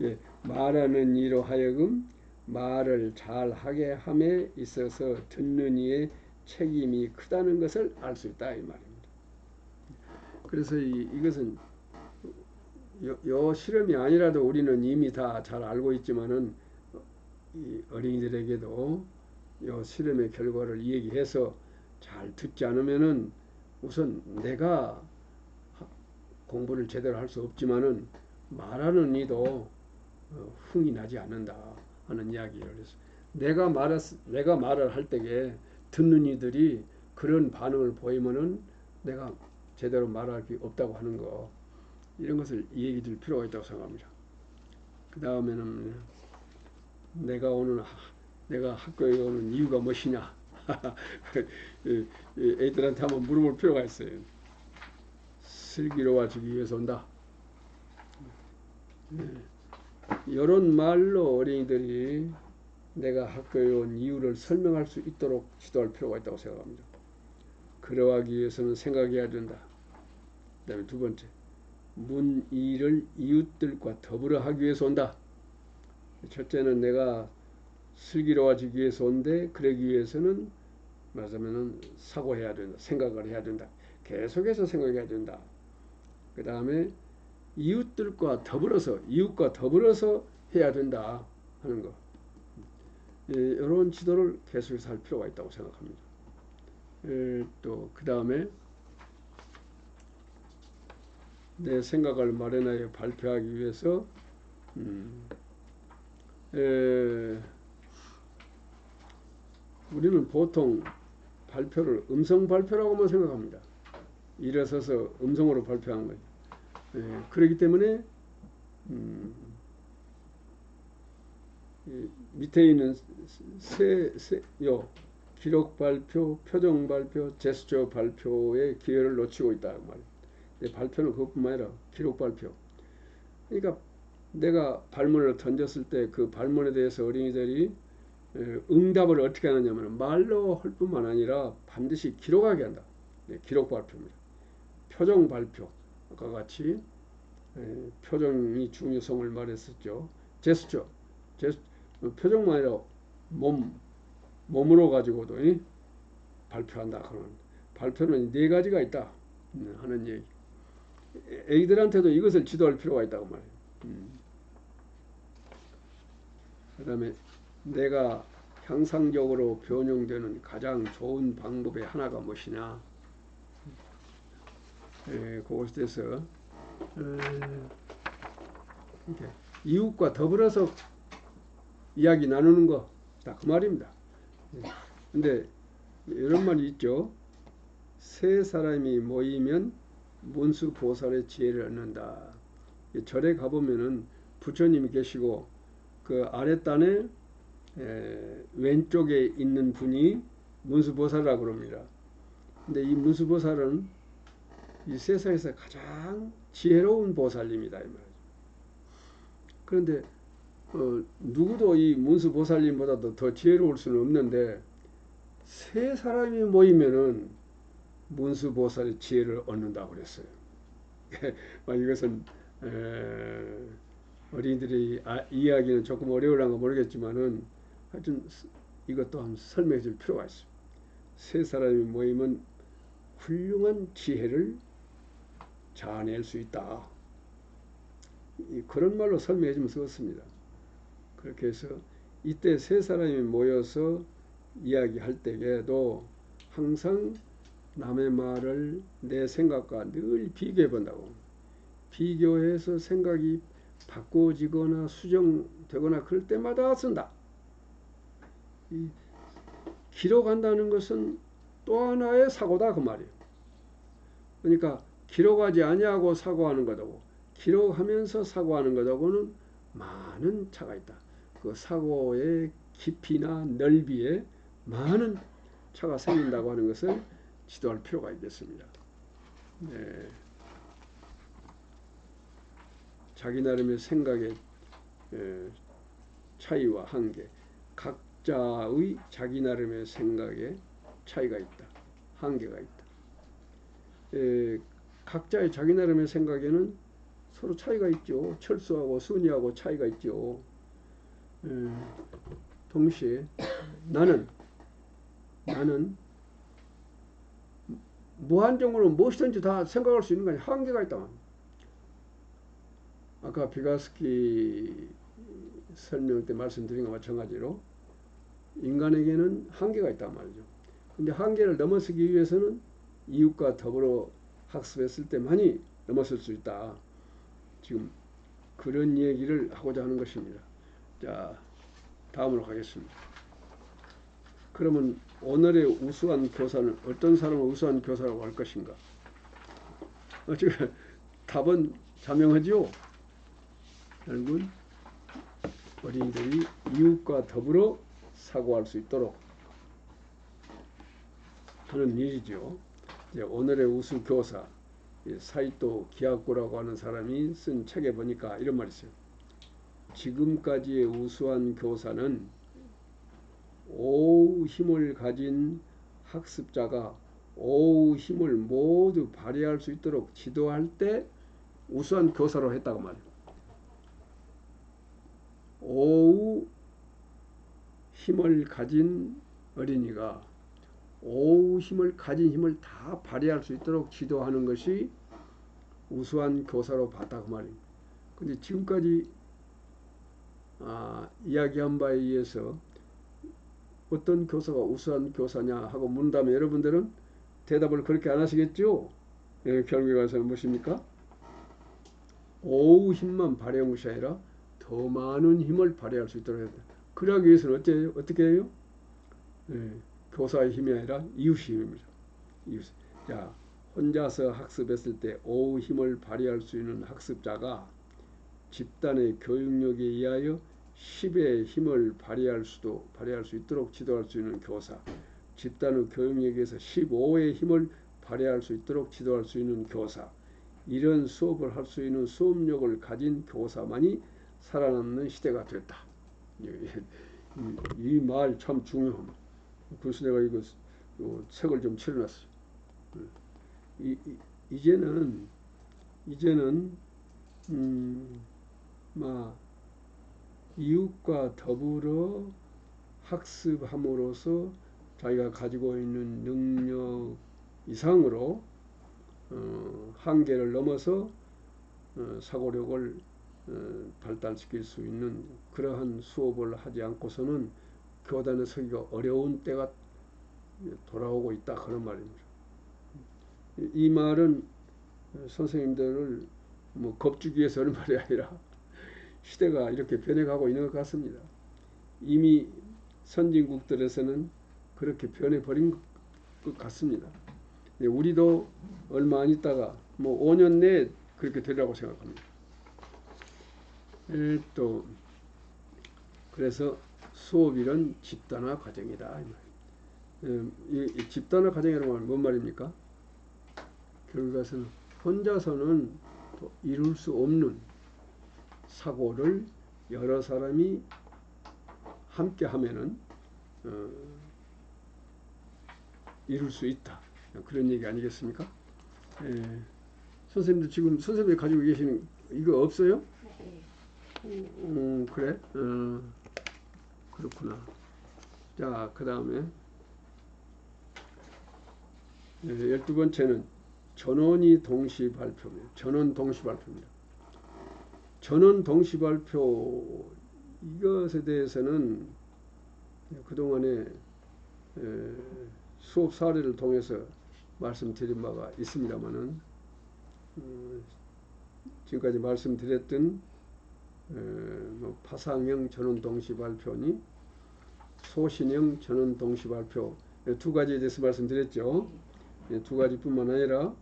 예, 말하는 이로 하여금 말을 잘하게 함에 있어서 듣는 이의 책임이 크다는 것을 알 수 있다 이 말입니다. 그래서 이것은 요 실험이 아니라도 우리는 이미 다 잘 알고 있지만은 이 어린이들에게도 요 실험의 결과를 얘기해서 잘 듣지 않으면은 우선 내가 공부를 제대로 할 수 없지만은 말하는 이도 흥이 나지 않는다 하는 이야기를 해서 내가 말을 할 때에 듣는 이들이 그런 반응을 보이면은 내가 제대로 말할 게 없다고 하는 거 이런 것을 얘기 들 필요가 있다고 생각합니다. 그 다음에는 내가 학교에 오는 이유가 무엇이냐 애들한테 한번 물어볼 필요가 있어요. 슬기로워지기 위해서 온다. 이런 말로 어린이들이 내가 학교에 온 이유를 설명할 수 있도록 지도할 필요가 있다고 생각합니다. 그러하기 위해서는 생각해야 된다. 그 다음에 두 번째, 문의를 이웃들과 더불어 하기 위해서 온다. 첫째는 내가 슬기로워지기 위해서 온데 그러기 위해서는 말하자면 사고해야 된다. 생각을 해야 된다. 계속해서 생각해야 된다. 그 다음에 이웃과 더불어서 해야 된다 하는 거. 이런 지도를 계속해서 할 필요가 있다고 생각합니다. 또 그 다음에 내 생각을 마련하여 발표하기 위해서 우리는 보통 발표를 음성 발표라고만 생각합니다. 일어서서 음성으로 발표하는 거죠. 그렇기 때문에 밑에 있는 기록 발표, 표정 발표, 제스처 발표의 기회를 놓치고 있다 말이에요. 발표는 그것뿐만 아니라 기록 발표. 그러니까 내가 발문을 던졌을 때 그 발문에 대해서 어린이들이 응답을 어떻게 하느냐면 말로 할 뿐만 아니라 반드시 기록하게 한다. 기록 발표입니다. 표정 발표. 아까 같이 표정이 중요성을 말했었죠. 제스처. 표정만 아니라 몸으로 가지고도 발표한다. 그런 발표는 네 가지가 있다 하는 얘기. 애기들한테도 이것을 지도할 필요가 있다고 말해요. 그 다음에 내가 향상적으로 변형되는 가장 좋은 방법의 하나가 무엇이냐. 그것에 대해서 이웃과 더불어서 이야기 나누는 거 다 그 말입니다. 근데 이런 말이 있죠. 세 사람이 모이면 문수보살의 지혜를 얻는다. 절에 가보면은 부처님이 계시고 그 아랫단에 왼쪽에 있는 분이 문수보살이라고 그럽니다. 근데 이 문수보살은 이 세상에서 가장 지혜로운 보살님이다 이 말이죠. 그런데 누구도 이 문수보살님보다도 더 지혜로울 수는 없는데 세 사람이 모이면은 문수보살의 지혜를 얻는다고 그랬어요. 이것은 어린이들이 이해하기는 조금 어려울란가 모르겠지만은 하여튼 이것도 한번 설명해 줄 필요가 있어요. 세 사람이 모이면 훌륭한 지혜를 자아낼 수 있다. 그런 말로 설명해 주면 좋습니다. 그렇게 해서 이때 세 사람이 모여서 이야기할 때에도 항상 남의 말을 내 생각과 늘 비교해 본다고. 비교해서 생각이 바꿔지거나 수정되거나 그럴 때마다 쓴다. 기록한다는 것은 또 하나의 사고다 그 말이에요. 그러니까 기록하지 아니하고 사고하는 것하고 기록하면서 사고하는 것하고는 많은 차가 있다. 그 사고의 깊이나 넓이에 많은 차가 생긴다고 하는 것을 지도할 필요가 있겠습니다. 네. 자기 나름의 생각의 차이와 한계, 각자의 자기 나름의 생각에 차이가 있다. 한계가 있다. 각자의 자기 나름의 생각에는 서로 차이가 있죠. 철수하고 순위하고 차이가 있죠. 동시에 나는 무한정으로 무엇이든지 다 생각할 수 있는 거 아니야. 한계가 있다. 아까 비가스키 설명 때 말씀드린 것과 마찬가지로 인간에게는 한계가 있단 말이죠. 근데 한계를 넘어서기 위해서는 이웃과 더불어 학습했을 때만이 넘어설 수 있다. 지금 그런 얘기를 하고자 하는 것입니다. 자, 다음으로 가겠습니다. 그러면 오늘의 우수한 교사는 어떤 사람을 우수한 교사라고 할 것인가? 지금 답은 자명하죠. 결국은 어린이들이 이웃과 더불어 사고할 수 있도록 하는 일이죠. 이제 오늘의 우수 교사 사이토 기아코라고 하는 사람이 쓴 책에 보니까 이런 말이 있어요. 지금까지의 우수한 교사는 오후 힘을 가진 학습자가 오후 힘을 모두 발휘할 수 있도록 지도할 때 우수한 교사로 했다고 말이에요. 오후 힘을 가진 어린이가 오후 힘을 가진 힘을 다 발휘할 수 있도록 지도하는 것이 우수한 교사로 봤다고 말입니다. 근데 지금까지 이야기한 바에 의해서 어떤 교사가 우수한 교사냐 하고 문다면 여러분들은 대답을 그렇게 안 하시겠죠? 결국에 가서 무엇입니까? 오후 힘만 발휘한 것이 아니라 더 많은 힘을 발휘할 수 있도록 해야 돼. 그러기 위해서는 어떻게 해요? 교사의 힘이 아니라 이웃의 힘입니다. 이웃. 자, 혼자서 학습했을 때 오후 힘을 발휘할 수 있는 학습자가 집단의 교육력에 의하여 10의 힘을 발휘할 수 있도록 지도할 수 있는 교사, 집단의 교육력에 의해서 15의 힘을 발휘할 수 있도록 지도할 수 있는 교사, 이런 수업을 할 수 있는 수업력을 가진 교사만이 살아남는 시대가 됐다. 이 말 참 중요합니다. 그래서 내가 이거 책을 좀 치러놨어요. 이제는 이웃과 더불어 학습함으로써 자기가 가지고 있는 능력 이상으로 한계를 넘어서 사고력을 발달시킬 수 있는 그러한 수업을 하지 않고서는 교단에 서기가 어려운 때가 돌아오고 있다 그런 말입니다. 이 말은 선생님들을 겁주기 위해서 하는 말이 아니라 시대가 이렇게 변해가고 있는 것 같습니다. 이미 선진국들에서는 그렇게 변해버린 것 같습니다. 우리도 얼마 안 있다가 뭐 5년 내에 그렇게 되리라고 생각합니다. 또 그래서 수업일은 집단화 과정이다. 이 집단화 과정이라고 하면 뭔 말입니까? 결국에서는 혼자서는 또 이룰 수 없는 사고를 여러 사람이 함께 하면은 이룰 수 있다. 그런 얘기 아니겠습니까? 선생님도 지금 선생님이 가지고 계시는 이거 없어요? 그래? 그렇구나. 자, 그 다음에 12번째는 전원이 동시 발표입니다. 전원 동시 발표입니다. 전원 동시 발표 이것에 대해서는 그동안에 수업 사례를 통해서 말씀드린 바가 있습니다만은 지금까지 말씀드렸던 뭐 파상형 전원 동시 발표니 소신형 전원 동시 발표 두 가지에 대해서 말씀드렸죠. 두 가지뿐만 아니라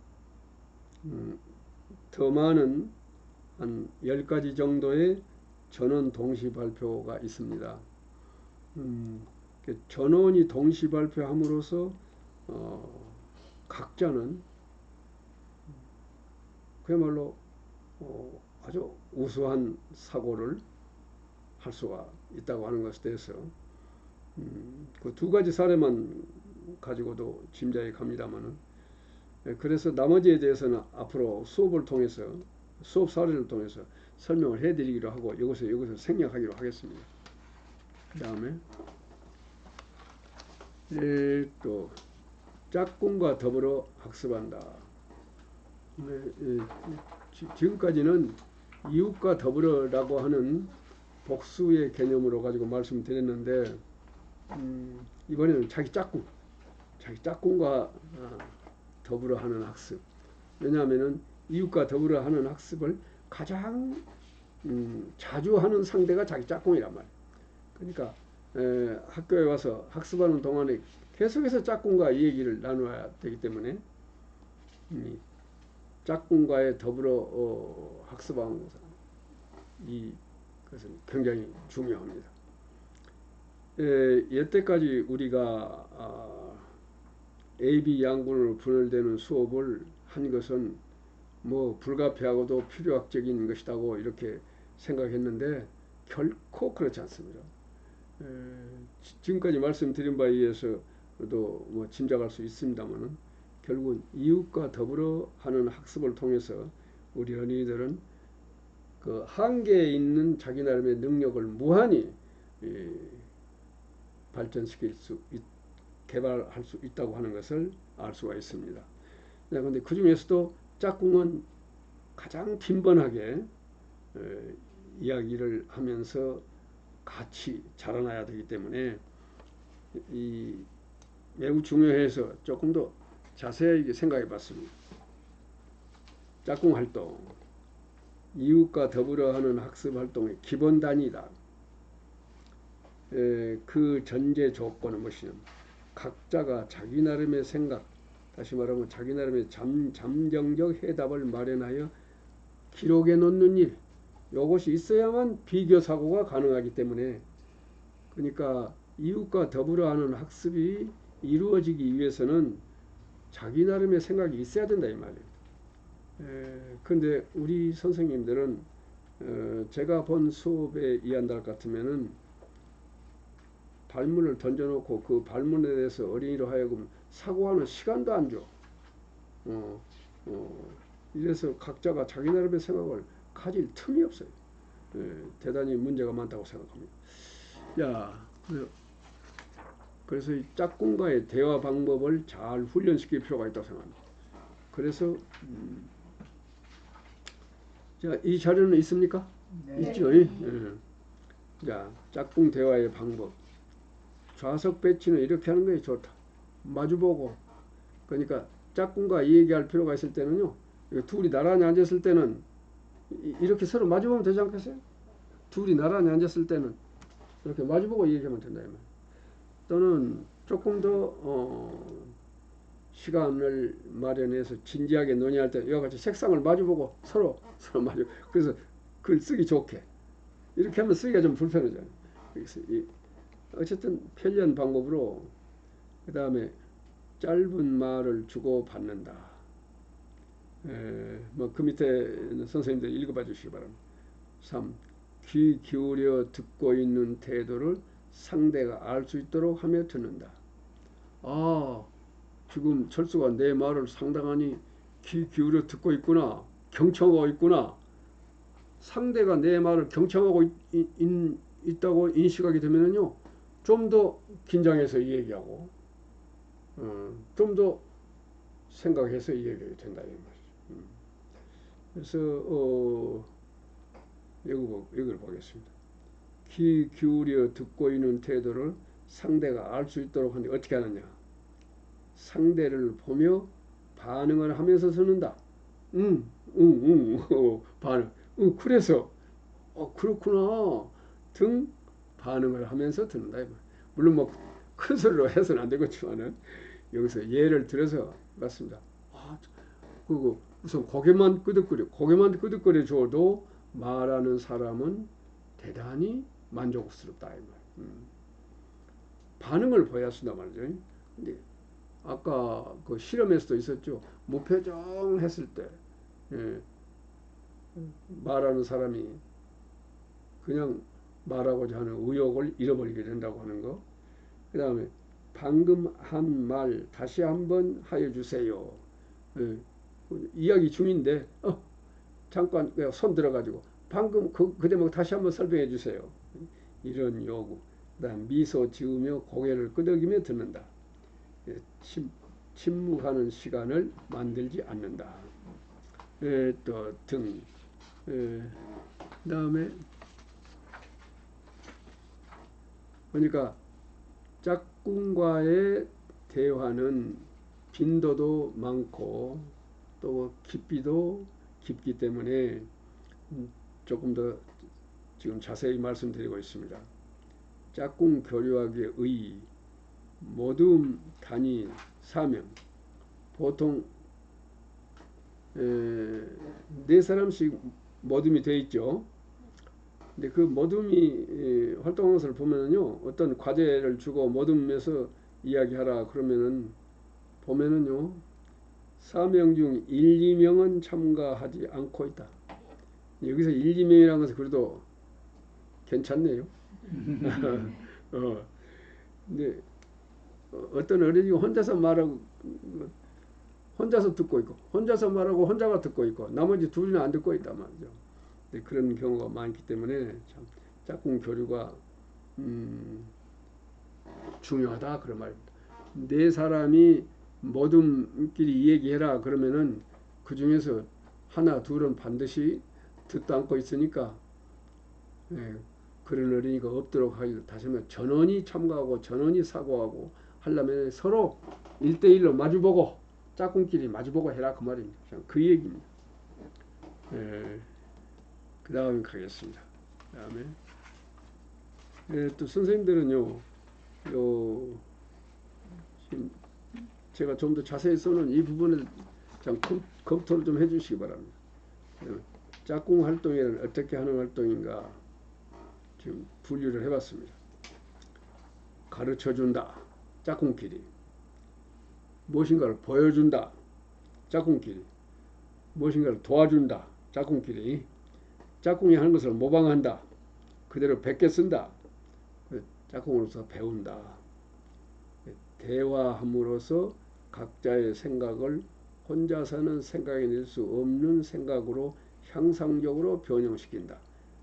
더 많은 한 10가지 정도의 전원 동시 발표가 있습니다. 전원이 동시 발표함으로써 각자는 그야말로 아주 우수한 사고를 할 수가 있다고 하는 것에 대해서 그 두 가지 사례만 가지고도 짐작이 갑니다만은 그래서 나머지에 대해서는 앞으로 수업을 통해서 수업 사례를 통해서 설명을 해드리기로 하고 여기서 생략하기로 하겠습니다. 그 다음에 또 짝꿍과 더불어 학습한다. 지금까지는 이웃과 더불어라고 하는 복수의 개념으로 가지고 말씀드렸는데 이번에는 자기 짝꿍과 더불어 하는 학습. 왜냐하면은 이웃과 더불어 하는 학습을 가장 자주 하는 상대가 자기 짝꿍이란 말이에요. 그러니까 학교에 와서 학습하는 동안에 계속해서 짝꿍과 이 얘기를 나눠야 되기 때문에 짝꿍과의 더불어 학습하는 것은 굉장히 중요합니다. 여태까지 우리가 AB 양군으로 분열되는 수업을 한 것은 뭐 불가피하고도 필요학적인 것이라고 이렇게 생각했는데 결코 그렇지 않습니다. 지금까지 말씀드린 바에 의해서도 뭐 짐작할 수 있습니다만은 결국은 이웃과 더불어 하는 학습을 통해서 우리 어린이들은 그 한계에 있는 자기 나름의 능력을 무한히 발전시킬 수 개발할 수 있다고 하는 것을 알 수가 있습니다. 그런데 그 중에서도 짝꿍은 가장 빈번하게 이야기를 하면서 같이 자라나야 되기 때문에 매우 중요해서 조금 더 자세하게 생각해 봤습니다. 짝꿍 활동, 이웃과 더불어 하는 학습 활동의 기본 단위다. 그 전제 조건은 무엇이냐면 각자가 자기 나름의 생각, 다시 말하면 자기 나름의 잠정적 해답을 마련하여 기록해 놓는 일, 이것이 있어야만 비교 사고가 가능하기 때문에 그러니까 이웃과 더불어 하는 학습이 이루어지기 위해서는 자기 나름의 생각이 있어야 된다 이 말이에요. 그런데 우리 선생님들은 제가 본 수업에 이한달 같으면은 발문을 던져놓고 그 발문에 대해서 어린이로 하여금 사고하는 시간도 안 줘. 이래서 각자가 자기 나름의 생각을 가질 틈이 없어요. 대단히 문제가 많다고 생각합니다. 그래서 이 짝꿍과의 대화 방법을 잘 훈련시킬 필요가 있다고 생각합니다. 그래서 이 자료는 있습니까? 네. 있죠. 자, 짝꿍 대화의 방법. 좌석 배치는 이렇게 하는 것이 좋다. 마주보고. 그러니까 짝꿍과 얘기할 필요가 있을 때는요. 둘이 나란히 앉았을 때는 이렇게 서로 마주보면 되지 않겠어요? 둘이 나란히 앉았을 때는 이렇게 마주보고 얘기하면 된다. 또는 조금 더 시간을 마련해서 진지하게 논의할 때 이와 같이 색상을 마주보고 서로 마주 그래서 글 쓰기 좋게 이렇게 하면 쓰기가 좀 불편하잖아요. 그래서 어쨌든 편리한 방법으로 그 다음에 짧은 말을 주고 받는다. 뭐 그 밑에 선생님들 읽어봐 주시기 바랍니다. 3. 귀 기울여 듣고 있는 태도를 상대가 알 수 있도록 하며 듣는다. 아, 지금 철수가 내 말을 상당히 귀 기울여 듣고 있구나. 경청하고 있구나. 상대가 내 말을 경청하고 있다고 인식하게 되면요, 좀 더 긴장해서 이 얘기하고, 좀 더 생각해서 이 얘기가 된다 이 말이죠. 그래서 이걸 보겠습니다. 귀 기울여 듣고 있는 태도를 상대가 알 수 있도록 하는데 어떻게 하느냐? 상대를 보며 반응을 하면서 쓰는다. 반응. 그래서 그렇구나 등 반응을 하면서 듣는다. 물론 뭐 큰 소리로 해서는 안 되겠지만은 여기서 예를 들어서 맞습니다. 그리고 우선 고개만 끄덕거려 줘도 말하는 사람은 대단히 만족스럽다 이 말. 반응을 보여야 쓴단 말이죠. 근데 아까 그 실험에서도 있었죠. 무표정 했을 때 말하는 사람이 그냥 말하고자 하는 의욕을 잃어버리게 된다고 하는 거. 그 다음에 방금 한 말 다시 한번 하여 주세요. 이야기 중인데 잠깐 손 들어가지고 방금 그 대목 다시 한번 설명해 주세요. 이런 요구. 그 다음 미소 지으며 고개를 끄덕이며 듣는다. 침묵하는 시간을 만들지 않는다. 또 등. 그 다음에 그러니까 짝꿍과의 대화는 빈도도 많고 또 깊이도 깊기 때문에 조금 더 지금 자세히 말씀드리고 있습니다. 짝꿍 교류하기의 의, 모둠, 단위, 사명. 보통 네 사람씩 모둠이 되어 있죠. 근데 그 모둠이 활동하는 것을 보면은요, 어떤 과제를 주고 모둠에서 이야기하라 그러면은 보면은요, 4명 중 1, 2명은 참가하지 않고 있다. 여기서 1, 2명이라는 것은 그래도 괜찮네요. 근데 어떤 어린이가 혼자서 말하고 혼자서 듣고 있고 혼자서 말하고 혼자가 듣고 있고 나머지 둘이는 안 듣고 있단 말이죠. 그런 경우가 많기 때문에 참 짝꿍 교류가 중요하다 그런 말입니다. 네 사람이 모둠끼리 얘기해라 그러면은 그 중에서 하나 둘은 반드시 듣도 않고 있으니까 그런 어린이가 없도록 하기 다시 한번 전원이 참가하고 전원이 사고하고 하려면 서로 1대1로 마주보고 짝꿍끼리 마주보고 해라 그 말입니다. 그 얘기입니다. 그 다음에 가겠습니다. 그 다음에 또 선생님들은요, 지금 제가 좀 더 자세히 써놓은 이 부분을 좀 검토를 좀 해주시기 바랍니다. 짝꿍 활동에는 어떻게 하는 활동인가 지금 분류를 해봤습니다. 가르쳐준다, 짝꿍끼리. 무엇인가를 보여준다, 짝꿍끼리. 무엇인가를 도와준다, 짝꿍끼리. 짝꿍이 하는 것을 모방한다, 그대로 베껴 쓴다, 짝꿍으로서 배운다. 대화함으로써 각자의 생각을 혼자서는 생각해낼 수 없는 생각으로 향상적으로 변형시킨다.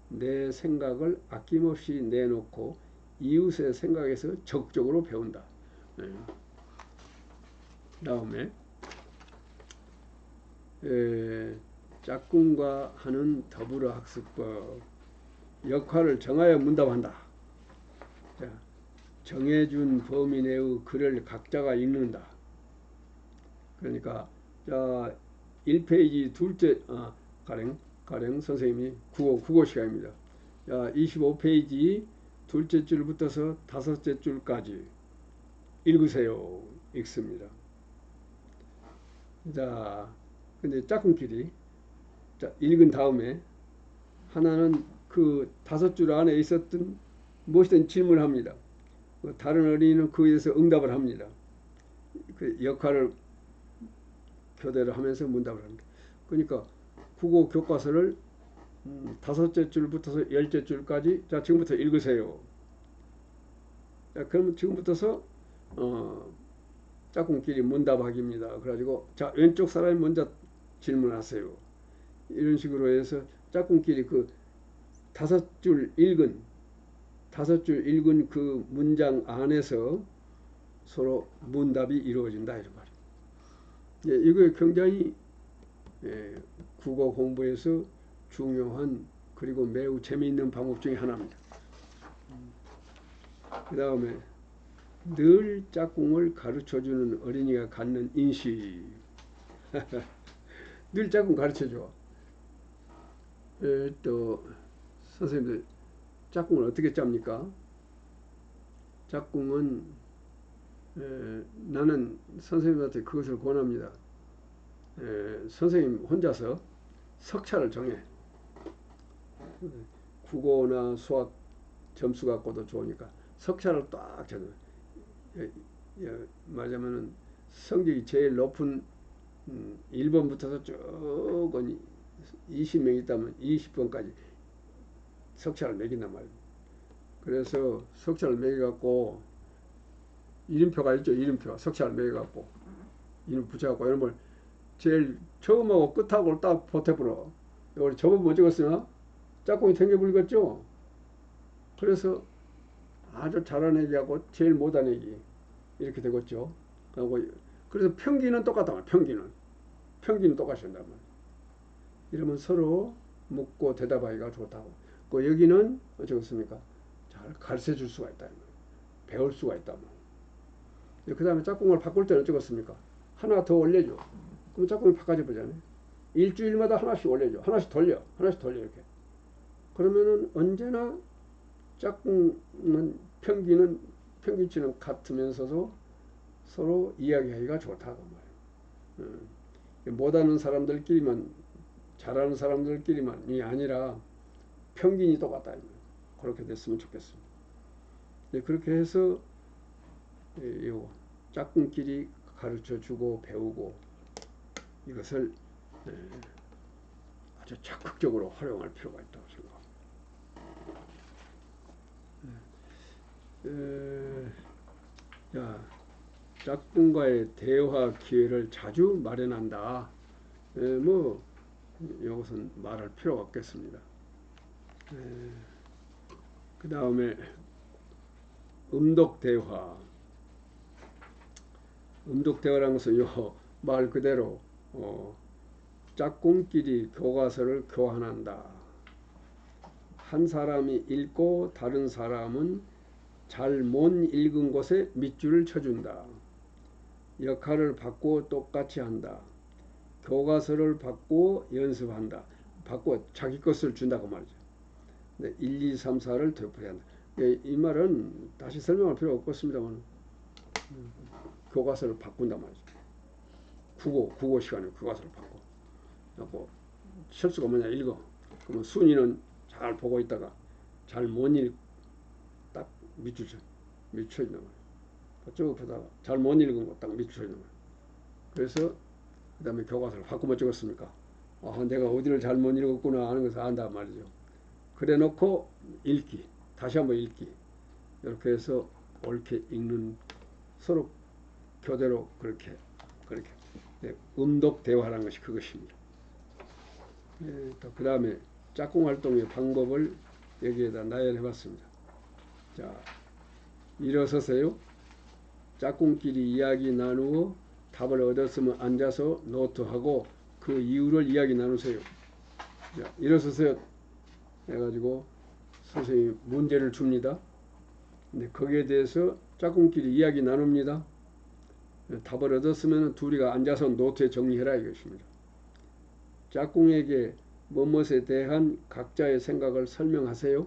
내 생각을 아낌없이 내놓고 이웃의 생각에서 적극적으로 배운다. 다음에 짝꿍과 하는 더불어 학습법. 역할을 정하여 문답한다. 자, 정해준 범위 내의 글을 각자가 읽는다. 그러니까 자 1페이지 둘째 가령 선생님이 국어 시간입니다. 자 25페이지 둘째 줄부터서 다섯째 줄까지 읽으세요. 읽습니다. 자, 근데 짝꿍끼리 자, 읽은 다음에 하나는 그 5줄 안에 있었던 무엇이든 질문을 합니다. 다른 어린이는 그에 대해서 응답을 합니다. 그 역할을 교대로 하면서 문답을 합니다. 그러니까 국어 교과서를 5째 줄부터서 10째 줄까지 자 지금부터 읽으세요. 자, 그러면 지금부터서 짝꿍끼리 문답하기입니다. 그래가지고 자 왼쪽 사람이 먼저 질문하세요. 이런 식으로 해서 짝꿍끼리 그 5줄 읽은 그 문장 안에서 서로 문답이 이루어진다 이런 말이에요. 예, 이거 굉장히 국어 공부에서 중요한 그리고 매우 재미있는 방법 중에 하나입니다. 그 다음에 늘 짝꿍을 가르쳐주는 어린이가 갖는 인식. 늘 짝꿍 가르쳐줘. 또 선생님들 짝꿍을 어떻게 짭니까? 짝꿍은 나는 선생님한테 그것을 권합니다. 선생님 혼자서 석차를 정해. 국어나 수학 점수 갖고도 좋으니까 석차를 딱 정해. 말하자면은 성적이 제일 높은 1번부터서 쭉 20명 있다면 20번까지 석차를 매긴단 말이에요. 그래서 석차를 매겨갖고 이름표가 있죠. 이름표 석차를 매겨갖고 이름 붙여갖고 이런 걸 제일 처음하고 끝하고 딱 보태버려. 우리 저번 뭐 찍었으나 짝꿍이 탱겨버리겠죠. 그래서 아주 잘하는 애기하고 제일 못하는 애기 이렇게 되겠죠. 그래서 평기는 똑같단 말이에요. 평기는 똑같이 한단 말이에요. 이러면 서로 묻고 대답하기가 좋다고. 여기는 어쩌겠습니까? 잘 가르쳐 줄 수가 있다. 배울 수가 있다. 그 다음에 짝꿍을 바꿀 때는 어쩌겠습니까? 하나 더 올려줘. 그럼 짝꿍이 바꿔져 보잖아요. 일주일마다 하나씩 올려줘. 하나씩 돌려 이렇게. 그러면은 언제나 짝꿍은 평균치는 같으면서도 서로 이야기하기가 좋다고 말이에요. 못하는 사람들끼리만 잘하는 사람들끼리만이 아니라 평균이 똑같다. 그렇게 됐으면 좋겠습니다. 그렇게 해서 짝꿍끼리 가르쳐주고 배우고 이것을 아주 적극적으로 활용할 필요가 있다고 생각합니다. 자, 짝꿍과의 대화 기회를 자주 마련한다. 뭐 이것은 말할 필요가 없겠습니다. 그 다음에 음독대화. 음독대화라는 것은 말 그대로 짝꿍끼리 교과서를 교환한다. 한 사람이 읽고 다른 사람은 잘 못 읽은 곳에 밑줄을 쳐준다. 역할을 바꾸어 똑같이 한다. 교과서를 바꾸어 연습한다. 바꾸어 자기 것을 준다고 말이죠. 1, 2, 3, 4를 되풀이한다. 이 말은 다시 설명할 필요 없겠습니다만 교과서를 바꾼단 말이죠. 국어 시간에 교과서를 바꿔. 실수가 뭐냐 읽어. 그러면 순위는 잘 보고 있다가 잘 못 읽 딱 밑줄 쳐 있는 거예요. 쭉 보다가 잘 못 읽은 거 딱 밑줄 쳐 있는 거예요. 그래서 그 다음에 교과서를 바꾸면 어쩌겠습니까? 내가 어디를 잘 못 읽었구나 하는 것을 안다 말이죠. 그래 놓고 읽기. 다시 한번 읽기. 이렇게 해서 옳게 읽는 서로 교대로 그렇게 음독 대화라는 것이 그것입니다. 그 다음에 짝꿍 활동의 방법을 여기에다 나열해 봤습니다. 자, 일어서세요. 짝꿍끼리 이야기 나누어 답을 얻었으면 앉아서 노트하고 그 이유를 이야기 나누세요. 자, 일어서세요 해가지고 선생님이 문제를 줍니다. 근데 거기에 대해서 짝꿍끼리 이야기 나눕니다. 답을 얻었으면 둘이가 앉아서 노트에 정리해라 이것입니다. 짝꿍에게 무엇에 대한 각자의 생각을 설명하세요.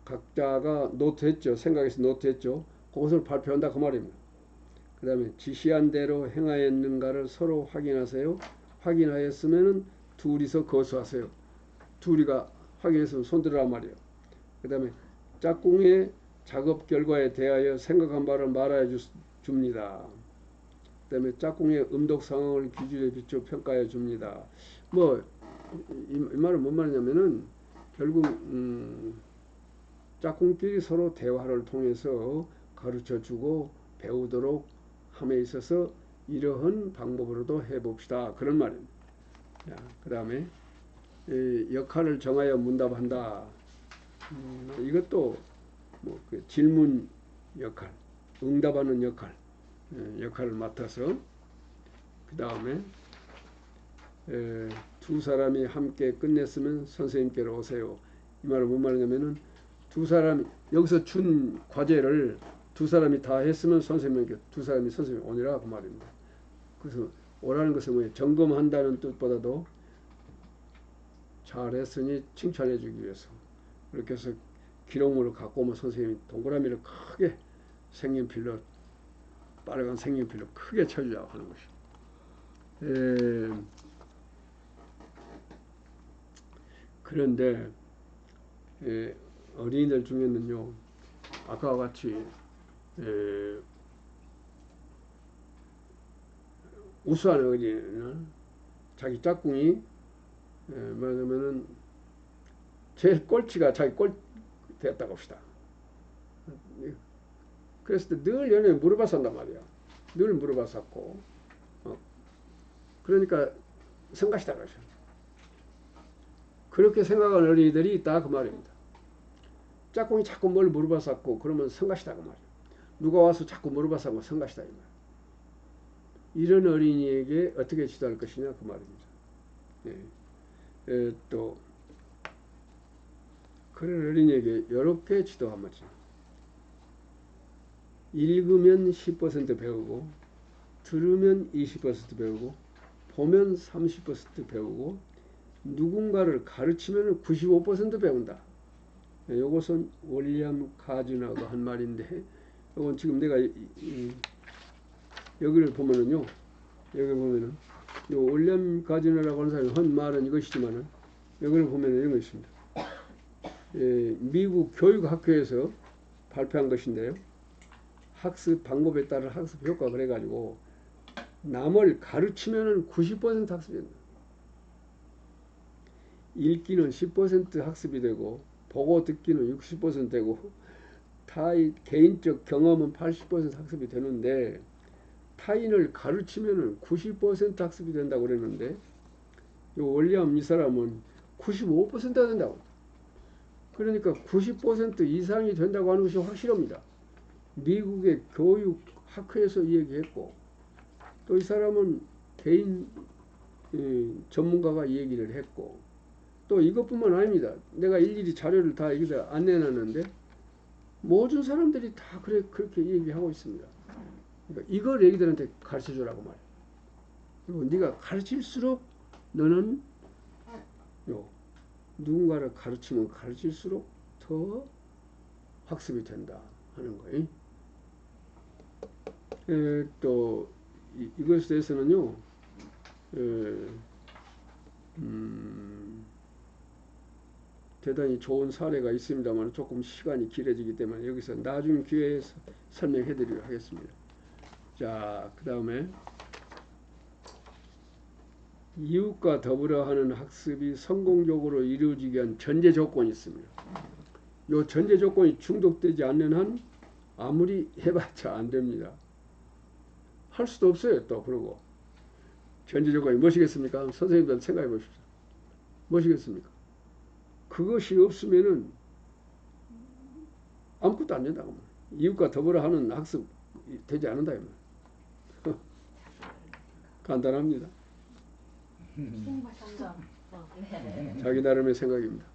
각자가 노트했죠. 생각해서 노트했죠. 그것을 발표한다 그 말입니다. 그 다음에 지시한 대로 행하였는가를 서로 확인하세요. 확인하였으면 둘이서 거수하세요. 둘이가 확인했으면 손들으란 말이에요. 그 다음에 짝꿍의 작업 결과에 대하여 생각한 바를 말하여 줍니다. 그 다음에 짝꿍의 음독 상황을 기준에 비추어 평가해 줍니다. 뭐 이 말은 뭔 말이냐면은 결국 짝꿍끼리 서로 대화를 통해서 가르쳐 주고 배우도록 함에 있어서 이러한 방법으로도 해봅시다. 그런 말입니다. 그 다음에 역할을 정하여 문답한다. 이것도 뭐 그 질문 역할, 응답하는 역할을 맡아서 그 다음에 두 사람이 함께 끝냈으면 선생님께로 오세요. 이 말은 뭔 말이냐면은 두 사람 여기서 준 과제를 두 사람이 다 했으면 선생님께 두 사람이 선생님 오니라 그 말입니다. 그래서 오라는 것은 뭐예요? 점검한다는 뜻보다도 잘했으니 칭찬해 주기 위해서 그렇게 해서 기록물을 갖고 오면 선생님이 동그라미를 크게 색연필로 빨간 색연필로 크게 쳐주자고 하는 것이죠. 그런데 어린이들 중에는요 아까와 같이 우수한 어린이는 자기 짝꿍이 뭐냐면은 제 꼴찌가 자기 꼴 됐다고 합시다. 그랬을 때 늘 연애 물어봤었단 말이야. 늘 물어봤었고 그러니까 성가시다 그러죠. 그렇게 생각하는 어린이들이 있다 그 말입니다. 짝꿍이 자꾸 뭘 물어봤었고 그러면 성가시다 그 말이야. 누가 와서 자꾸 물어봤었고 성가시다 이 말. 이런 어린이에게 어떻게 지도할 것이냐 그 말입니다. 또 그런 어린이에게 이렇게 지도하면 읽으면 10% 배우고 들으면 20% 배우고 보면 30% 배우고 누군가를 가르치면 95% 배운다. 이것은 윌리엄 카즈너가 한 말인데 이건 지금 내가 여기를 보면은요. 여기 보면은 이 윌리엄 카즈너라고 하는 사람이 한 말은 이것이지만은 여기를 보면은 이런 거 있습니다. 미국 교육학회에서 발표한 것인데요. 학습 방법에 따른 학습 효과 그래가지고 남을 가르치면은 90% 학습이 된다. 읽기는 10% 학습이 되고 보고 듣기는 60% 되고 타인 개인적 경험은 80% 학습이 되는데 타인을 가르치면은 90% 학습이 된다고 그랬는데 이 윌리엄 이 사람은 95%가 된다고. 그러니까 90% 이상이 된다고 하는 것이 확실합니다. 미국의 교육학회에서 얘기했고 또 이 사람은 개인 전문가가 이 얘기를 했고 또 이것뿐만 아닙니다. 내가 일일이 자료를 다 여기다 안 내놨는데 모든 사람들이 다 그렇게 얘기하고 있습니다. 그러니까 이걸 애기들한테 가르쳐주라고 말이야. 그리고 네가 가르칠수록 너는 누군가를 가르치면 가르칠수록 더 학습이 된다 하는 거예요. 또 이것에 대해서는요. 대단히 좋은 사례가 있습니다만 조금 시간이 길어지기 때문에 여기서 나중 기회에 설명해 드리도록 하겠습니다. 자, 그 다음에 이웃과 더불어 하는 학습이 성공적으로 이루어지기 위한 전제 조건이 있습니다. 이 전제 조건이 충족되지 않는 한 아무리 해봤자 안 됩니다. 할 수도 없어요. 또 그러고 전제 조건이 무엇이겠습니까? 선생님들 생각해 보십시오. 무엇이겠습니까? 그것이 없으면은 아무것도 안 된다고. 이웃과 더불어 하는 학습 되지 않는다. 간단합니다. 자기 나름의 생각입니다.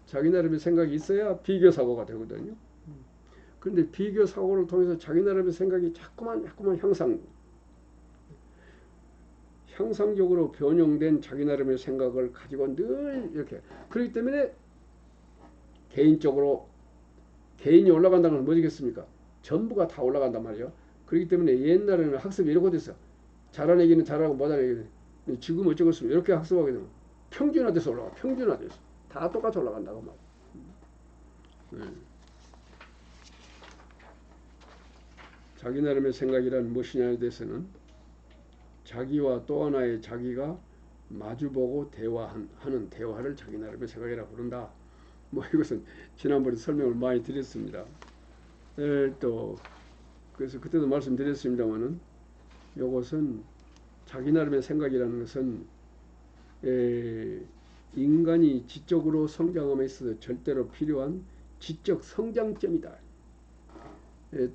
자기 나름의 생각이 있어야 비교 사고가 되거든요. 그런데 비교 사고를 통해서 자기 나름의 생각이 자꾸만 향상적으로 변형된 자기 나름의 생각을 가지고 늘 이렇게 그렇기 때문에 개인적으로 개인이 올라간다는 건 뭐겠습니까? 전부가 다 올라간단 말이에요. 그렇기 때문에 옛날에는 학습이 이렇게 됐어. 잘하는 애기는 잘하고 못하는 애기는 지금 어쩌겠으면 이렇게 학습하게 되면 평준화돼서 올라가. 평준화돼서 다 똑같이 올라간다고 말이야. 자기 나름의 생각이란 무엇이냐에 대해서는 자기와 또 하나의 자기가 마주보고 대화하는 대화를 자기 나름의 생각이라고 부른다. 뭐 이것은 지난번에 설명을 많이 드렸습니다. 또 그래서 그때도 말씀드렸습니다만은 이것은 자기 나름의 생각이라는 것은 인간이 지적으로 성장함에 있어서 절대로 필요한 지적 성장점이다.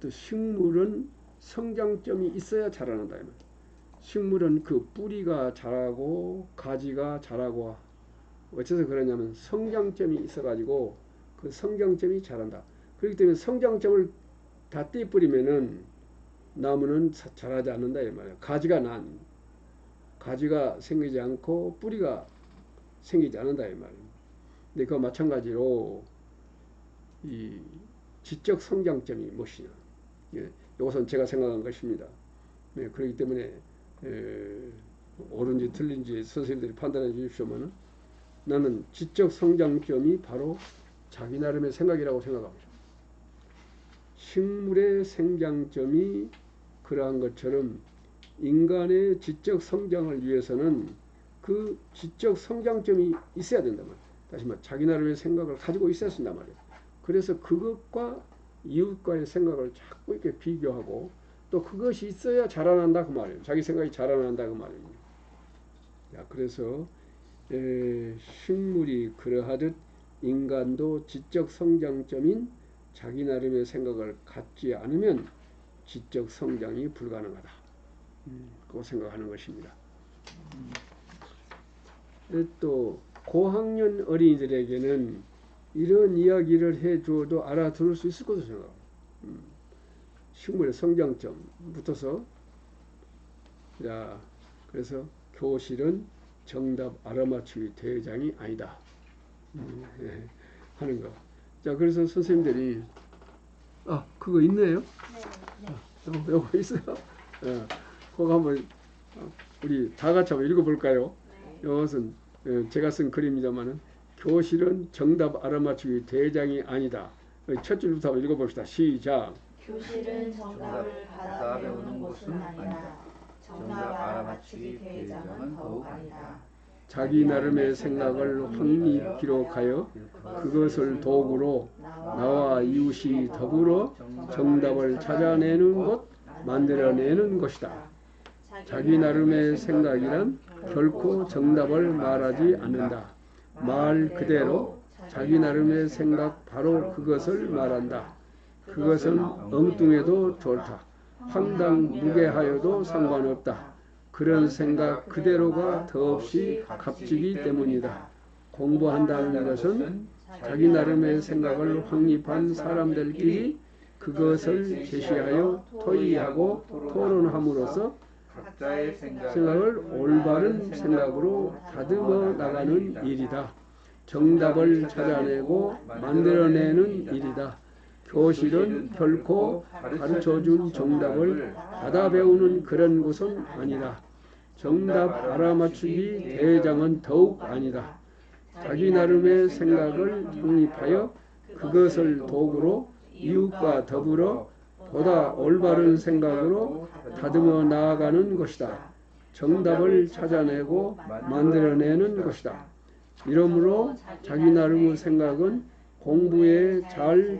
또 식물은 성장점이 있어야 자라난다. 식물은 그 뿌리가 자라고 가지가 자라고 어째서 그러냐면 성장점이 있어가지고 그 성장점이 자란다. 그렇기 때문에 성장점을 다 떼뿌리면은 나무는 자라지 않는다 이 말이야. 가지가 생기지 않고 뿌리가 생기지 않는다 이 말이야. 근데 그와 마찬가지로 이 지적 성장점이 무엇이냐. 이것은 제가 생각한 것입니다. 그렇기 때문에 옳은지 틀린지 선생님들이 판단해 주십시오만은 나는 지적 성장점이 바로 자기 나름의 생각이라고 생각합니다. 식물의 생장점이 그러한 것처럼 인간의 지적 성장을 위해서는 그 지적 성장점이 있어야 된단 말이에요. 다시 말해 자기 나름의 생각을 가지고 있어야 된단 말이에요. 그래서 그것과 이웃과의 생각을 자꾸 이렇게 비교하고 또 그것이 있어야 자라난다 그 말이에요. 자기 생각이 자라난다 그 말이에요. 그래서 식물이 그러하듯 인간도 지적 성장점인 자기 나름의 생각을 갖지 않으면 지적 성장이 불가능하다. 그거 생각하는 것입니다. 또 고학년 어린이들에게는 이런 이야기를 해줘도 알아들을 수 있을 것으로 생각합니다. 식물의 성장점 붙어서 그래서 교실은 정답 알아맞추기 대회장이 아니다. 하는 거. 그래서 선생님들이 그거 있네요. 네. 요거 있어요. 그거 한번 우리 다 같이 한번 읽어볼까요? 네. 이것은 제가 쓴 글입니다만은 교실은 정답 알아맞추기 대회장이 아니다. 첫 줄부터 한번 읽어봅시다. 시작. 교실은 정답을 받아 배우는 곳은 아니다. 정답 알아맞추기 대회장은 더욱 아니다. 자기 나름의 생각을 확립 기록하여 그것을 도구로 나와 이웃이 더불어 정답을 찾아내는 것, 만들어내는 것이다. 자기 나름의 생각이란 결코 정답을 말하지 않는다. 말 그대로 자기 나름의 생각 바로 그것을 말한다. 그것은 엉뚱해도 좋다. 황당무계하여도 상관없다. 그런 생각 그대로가 더없이 값지기 때문이다. 공부한다는 것은 자기 나름의 생각을 확립한 사람들끼리 그것을 제시하여 토의하고 토론함으로써 각자의 생각을 올바른 생각으로 다듬어 나가는 일이다. 정답을 찾아내고 만들어내는 일이다. 교실은 결코 가르쳐준 정답을 받아 배우는 그런 곳은 아니다. 정답 알아맞추기 대회장은 더욱 아니다. 자기 나름의 생각을 확립하여 그것을 도구로 이웃과 더불어 보다 올바른 생각으로 다듬어 나아가는 것이다. 정답을 찾아내고 만들어내는 것이다. 이러므로 자기 나름의 생각은 공부의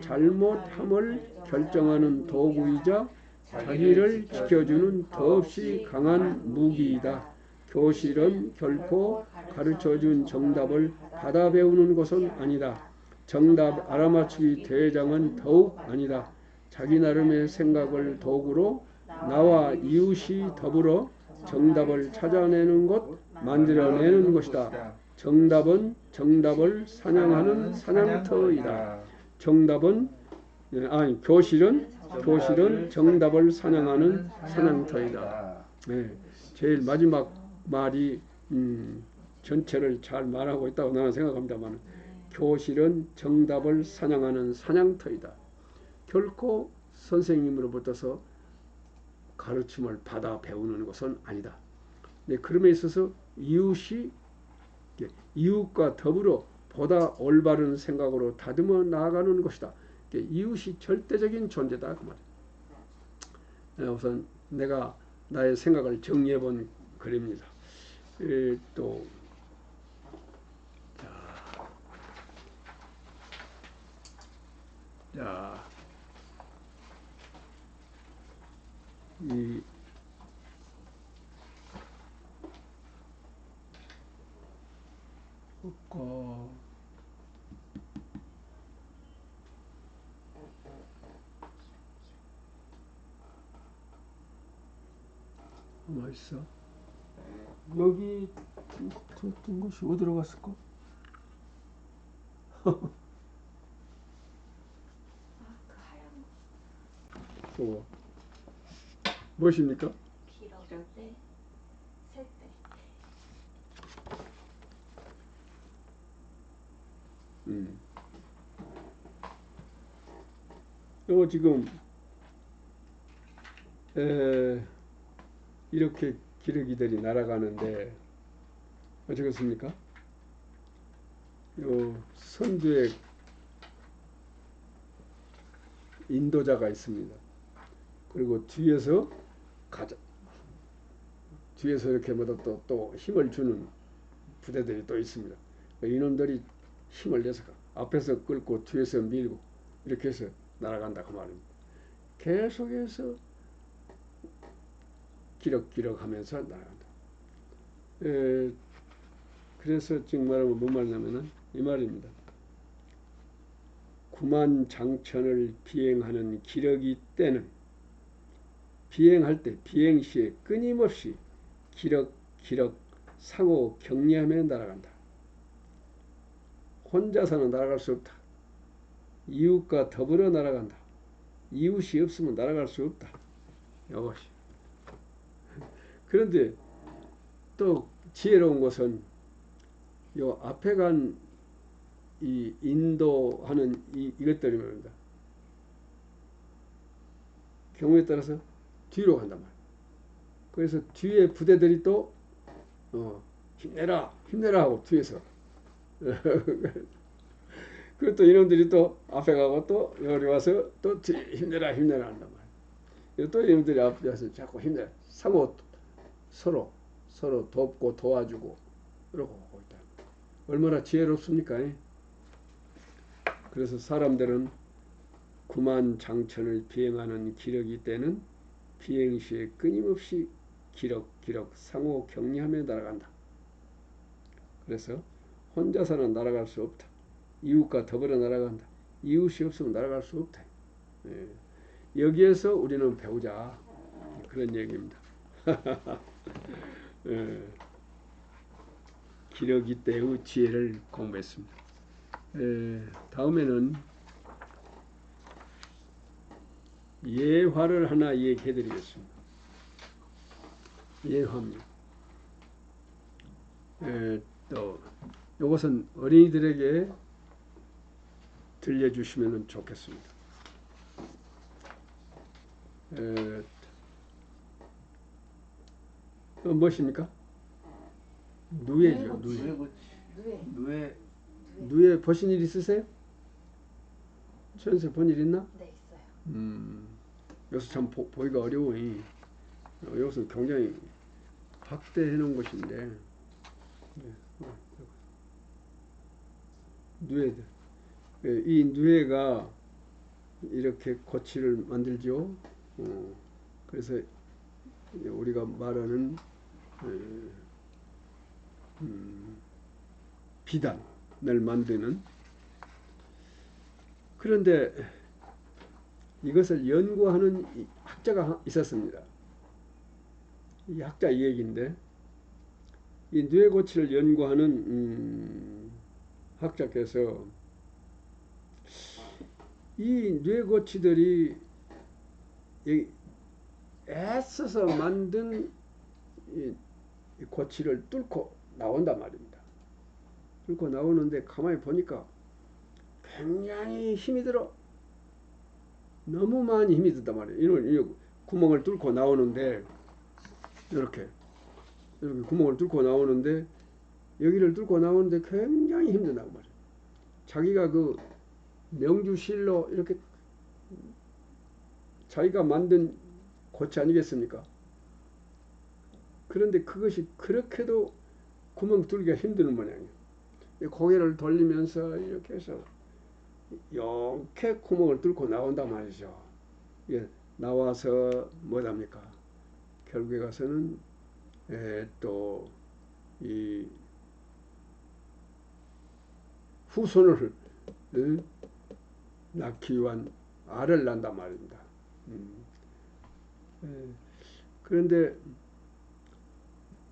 잘못함을 결정하는 도구이자 자기를 지켜주는 더없이 강한 무기이다. 교실은 결코 가르쳐준 정답을 받아 배우는 곳은 아니다. 정답 알아맞추기 대회장은 더욱 아니다. 자기 나름의 생각을 도구로 나와 이웃이 더불어 정답을 찾아내는 것, 만들어내는 것이다. 정답은 정답을 사냥하는 사냥터이다. 교실은 정답을 사냥하는 사냥터이다. 제일 마지막 말이 전체를 잘 말하고 있다고 나는 생각합니다만, 교실은 정답을 사냥하는 사냥터이다. 결코 선생님으로부터서 가르침을 받아 배우는 것은 아니다. 네, 그럼에 있어서 이웃이 이웃과 더불어 보다 올바른 생각으로 다듬어 나아가는 것이다. 이웃이 절대적인 존재다 그 말이에요. 우선 내가 나의 생각을 정리해 본 글입니다. 또 자, 이 뭐 있어? 여기 둔 것이 어디로 갔을까? 뭐 무엇입니까? 기럭 때, 셀 때. 요 지금 이렇게 기러기들이 날아가는데 어쩌겠습니까? 요 선두에 인도자가 있습니다. 그리고 뒤에서 뒤에서 이렇게 뭐다 또 힘을 주는 부대들이 또 있습니다. 이놈들이 힘을 내서 앞에서 끌고 뒤에서 밀고 이렇게 해서 날아간다 그 말입니다. 계속해서 기럭기럭 하면서 날아간다. 그래서 지금 말하면 뭔 말이냐면은 이 말입니다. 구만장천을 비행하는 기러기 때는 비행할 때 비행 시에 끊임없이 기럭기럭 상호 격려하며 날아간다. 혼자서는 날아갈 수 없다. 이웃과 더불어 날아간다. 이웃이 없으면 날아갈 수 없다. 이것이. 그런데 또 지혜로운 것은 요 앞에 간 이 인도하는 이것들이 말입니다. 경우에 따라서 뒤로 간단 말이에요. 그래서 뒤에 부대들이 또 힘내라 힘내라 하고 뒤에서 그리고 또 이놈들이 또 앞에 가고 또 여기 와서 또 힘내라 힘내라 한단 말이에요. 또 이놈들이 앞에 와서 자꾸 힘내라 상호 서로 돕고 도와주고 그러고 있다. 얼마나 지혜롭습니까? 그래서 사람들은 구만장천을 비행하는 기러기 때는 비행 시에 끊임없이 기럭기럭 상호 격려하며 날아간다. 그래서 혼자서는 날아갈 수 없다. 이웃과 더불어 날아간다. 이웃이 없으면 날아갈 수 없다. 여기에서 우리는 배우자 그런 얘기입니다. 기러기 때의 지혜를 공부했습니다. 다음에는 예화를 하나 얘기해 드리겠습니다. 예화입니다. 또 이것은 어린이들에게 들려주시면 좋겠습니다. 무엇입니까? 누에죠. 누에 보신 일 있으세요? 천세 본 일 있나? 네, 있어요. 여기서 참 보기가 어려워. 여기서 굉장히 확대해 놓은 것인데 누에들. 이 누에가 이렇게 고치를 만들죠. 그래서 우리가 말하는 비단을 만드는. 그런데 이것을 연구하는 학자가 있었습니다. 이 학자 얘기인데 이 뇌고치를 연구하는 학자께서 이 뇌고치들이 애써서 만든 이 고치를 뚫고 나온단 말입니다. 뚫고 나오는데 가만히 보니까 굉장히 힘이 들어. 너무 많이 힘이 든단 말이에요. 이걸 구멍을 뚫고 나오는데 이렇게 구멍을 뚫고 나오는데 여기를 뚫고 나오는데 굉장히 힘든다고 말이에요. 자기가 그 명주실로 이렇게 자기가 만든 고치 아니겠습니까? 그런데 그것이 그렇게도 구멍 뚫기가 힘든 모양이에요. 고개를 돌리면서 이렇게 해서 이렇게 구멍을 뚫고 나온단 말이죠. 나와서 뭐답니까? 결국에 가서는 또 이 후손을 낳기 위한 알을 낳는단 말입니다. 그런데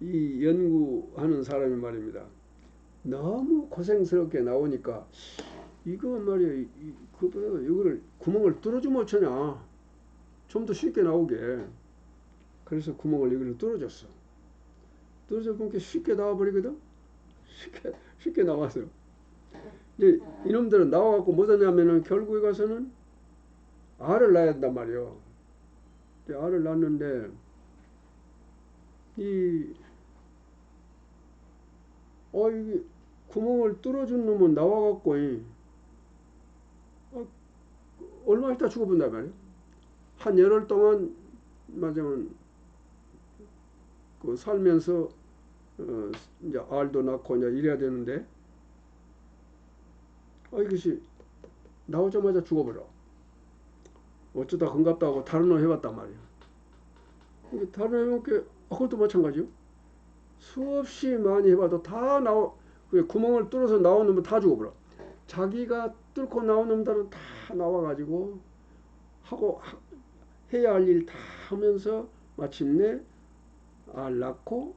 이 연구하는 사람이 말입니다. 너무 고생스럽게 나오니까 이거 말이야, 이거를 구멍을 뚫어주면 어쩌냐? 좀 더 쉽게 나오게. 그래서 구멍을 여기를 뚫어줬어. 뚫어줘 보니까 쉽게 나와버리거든. 쉽게 나왔어요. 이제 이놈들은 나와갖고 뭐하냐면은 결국에 가서는 알을 낳아야 된단 말이에요. 알을 낳는데 이게 구멍을 뚫어준 놈은 나와갖고 얼마 있다 죽어본단 말이에요. 한 열흘 동안 맞으면 그 살면서 이제 알도 낳고 이제 이래야 되는데 이것이 나오자마자 죽어버려. 어쩌다 건갑다 하고 다른 놈 해봤단 말이에요. 다른 놈 해볼게 그것도 마찬가지요. 수없이 많이 해봐도 다 구멍을 뚫어서 나오는 놈은 다 죽어버려. 자기가 뚫고 나온 놈들은 다 나와가지고 하고 해야 할 일 다 하면서 마침내 알 낳고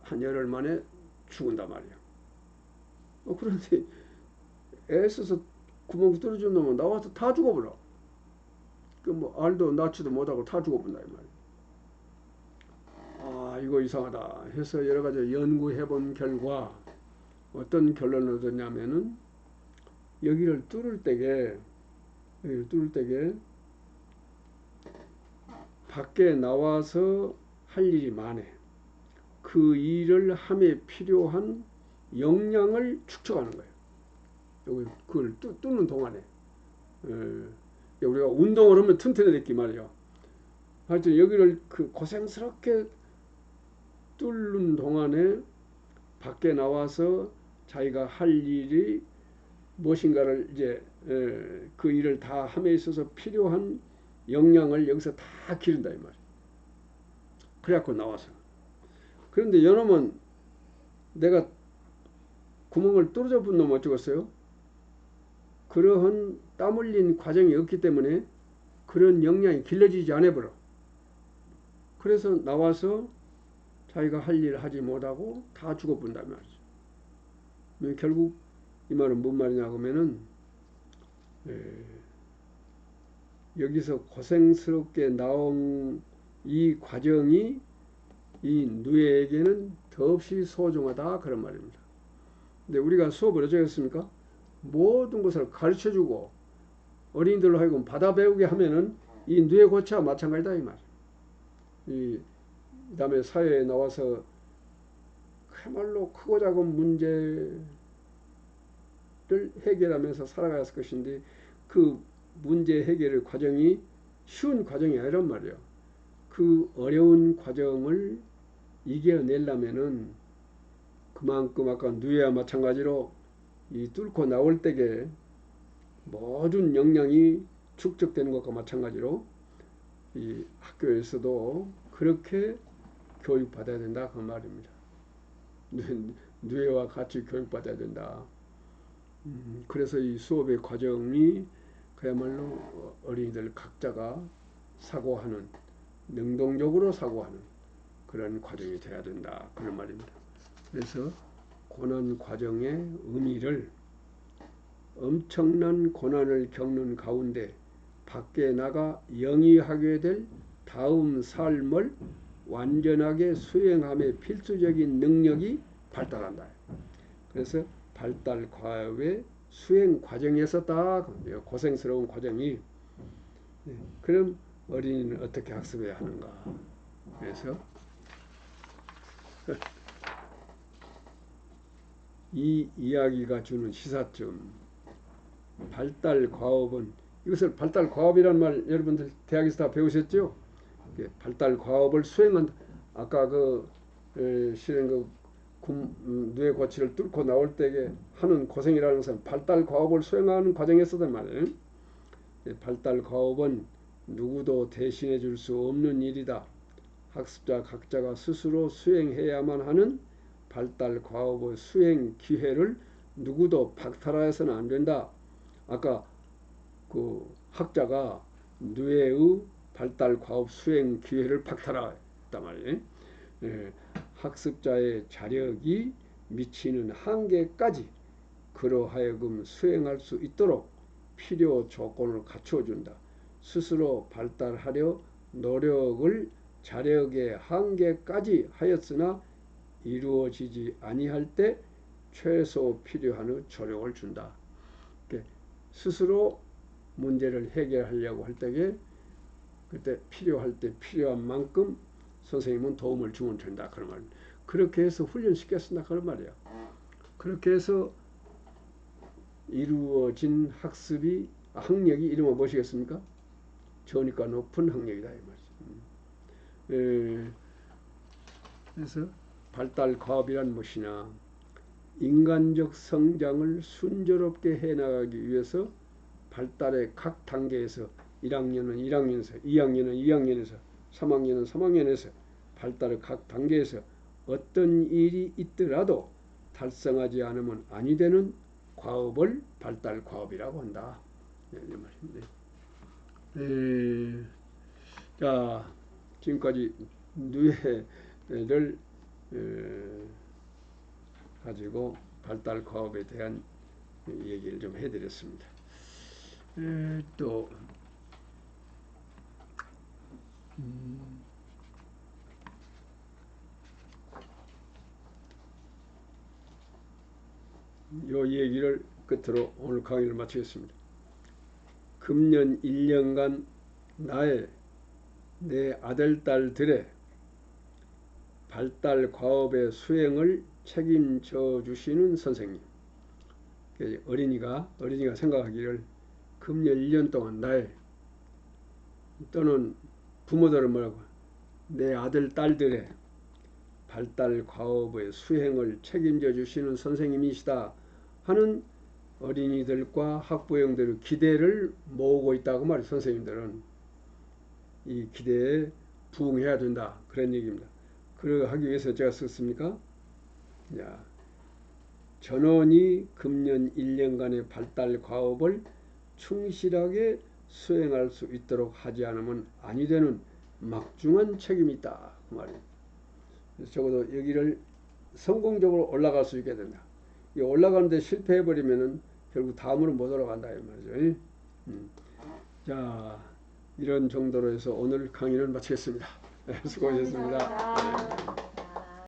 한 열흘 만에 죽은단 말이야. 그런데 애써서 구멍 뚫어준 놈은 나와서 다 죽어버려. 알도 낳지도 못하고 다 죽어본다 이 말이야. 이거 이상하다 해서 여러 가지 연구해본 결과 어떤 결론을 얻었냐면은 여기를 뚫을 때게 밖에 나와서 할 일이 많아. 그 일을 함에 필요한 역량을 축적하는 거예요. 그걸 뚫는 동안에 우리가 운동을 하면 튼튼해졌기 말이야. 하여튼 여기를 그 고생스럽게 뚫는 동안에 밖에 나와서 자기가 할 일이 무엇인가를 이제 그 일을 다 함에 있어서 필요한 역량을 여기서 다 기른다 이 말이야. 그래갖고 나와서. 그런데 요놈은 내가 구멍을 뚫어져 본 놈 어쩌겠어요? 그러한 땀 흘린 과정이 없기 때문에 그런 역량이 길러지지 않아 버려. 그래서 나와서 자기가 할 일을 하지 못하고 다 죽어본단 말이죠. 결국 이 말은 뭔 말이냐 하면은 여기서 고생스럽게 나온 이 과정이 이 누에에게는 더없이 소중하다 그런 말입니다. 근데 우리가 수업을 어쩌 했습니까? 모든 것을 가르쳐주고 어린이들로 하여금 받아 배우게 하면은 이 누에 고치와 마찬가지다 이 말. 이 다음에 사회에 나와서 그야말로 크고 작은 문제를 해결하면서 살아갈 것인데 그 문제 해결의 과정이 쉬운 과정이 아니란 말이에요. 그 어려운 과정을 이겨내려면은 그만큼 아까 누에와 마찬가지로 이 뚫고 나올 때에 모든 역량이 축적되는 것과 마찬가지로 이 학교에서도 그렇게 교육받아야 된다 그 말입니다. 누에와 같이 교육받아야 된다. 그래서 이 수업의 과정이 그야말로 어린이들 각자가 사고하는 능동적으로 사고하는 그런 과정이 돼야 된다 그런 말입니다. 그래서 고난 과정의 의미를 엄청난 고난을 겪는 가운데 밖에 나가 영위하게 될 다음 삶을 완전하게 수행함의 필수적인 능력이 발달한다. 그래서 발달 과외 수행 과정에서 딱 고생스러운 과정이 그럼 어린이는 어떻게 학습해야 하는가. 그래서 이 이야기가 주는 시사점, 발달 과업은, 이것을 발달 과업이라는 말 여러분들 대학에서 다 배우셨죠? 발달 과업을 수행한다. 아까 실은 뇌 고치를 뚫고 나올 때에 하는 고생이라는 것은 발달 과업을 수행하는 과정에서단 말이에요. 발달 과업은 누구도 대신해 줄 수 없는 일이다. 학습자 각자가 스스로 수행해야만 하는 발달 과업의 수행 기회를 누구도 박탈하여서는 안 된다. 아까 학자가 뇌의 발달 과업 수행 기회를 박탈했단 말이에요. 학습자의 자력이 미치는 한계까지 그러하여금 수행할 수 있도록 필요 조건을 갖춰준다. 스스로 발달하려 노력을 자력의 한계까지 하였으나 이루어지지 아니할 때 최소 필요한 조력을 준다. 스스로 문제를 해결하려고 할 때에 그때 필요할 때 필요한 만큼 선생님은 도움을 주면 된다. 그런 말. 그렇게 해서 훈련시켰습니다. 그런 말이에요. 그렇게 해서 이루어진 학력이 이름은 무엇이겠습니까? 저니까 높은 학력이다. 이 말이죠. 그래서 발달 과업이란 무엇이냐? 인간적 성장을 순조롭게 해나가기 위해서 발달의 각 단계에서 1학년은 1학년에서 2학년은 2학년에서 3학년은 3학년에서 발달의 각 단계에서 어떤 일이 있더라도 달성하지 않으면 아니 되는 과업을 발달 과업이라고 한다. 이 말입니다. 자, 지금까지 뇌를 가지고 발달 과업에 대한 얘기를 좀 해드렸습니다. 또 요 얘기를 끝으로 오늘 강의를 마치겠습니다. 금년 1년간 내 아들, 딸들의 발달 과업의 수행을 책임져 주시는 선생님. 어린이가 생각하기를 금년 1년 동안 또는 부모들은 뭐라고, 내 아들, 딸들의 발달 과업의 수행을 책임져 주시는 선생님이시다 하는 어린이들과 학부형들의 기대를 모으고 있다고 말이에요. 선생님들은 이 기대에 부응해야 된다. 그런 얘기입니다. 그러하기 위해서 제가 썼습니까? 전원이 금년 1년간의 발달 과업을 충실하게 수행할 수 있도록 하지 않으면 아니 되는 막중한 책임이 있다. 그 말이에요. 그래서 적어도 여기를 성공적으로 올라갈 수 있게 된다. 이 올라가는데 실패해버리면은 결국 다음으로 못 올라간다. 이 말이죠. 자, 이런 정도로 해서 오늘 강의를 마치겠습니다. 수고하셨습니다.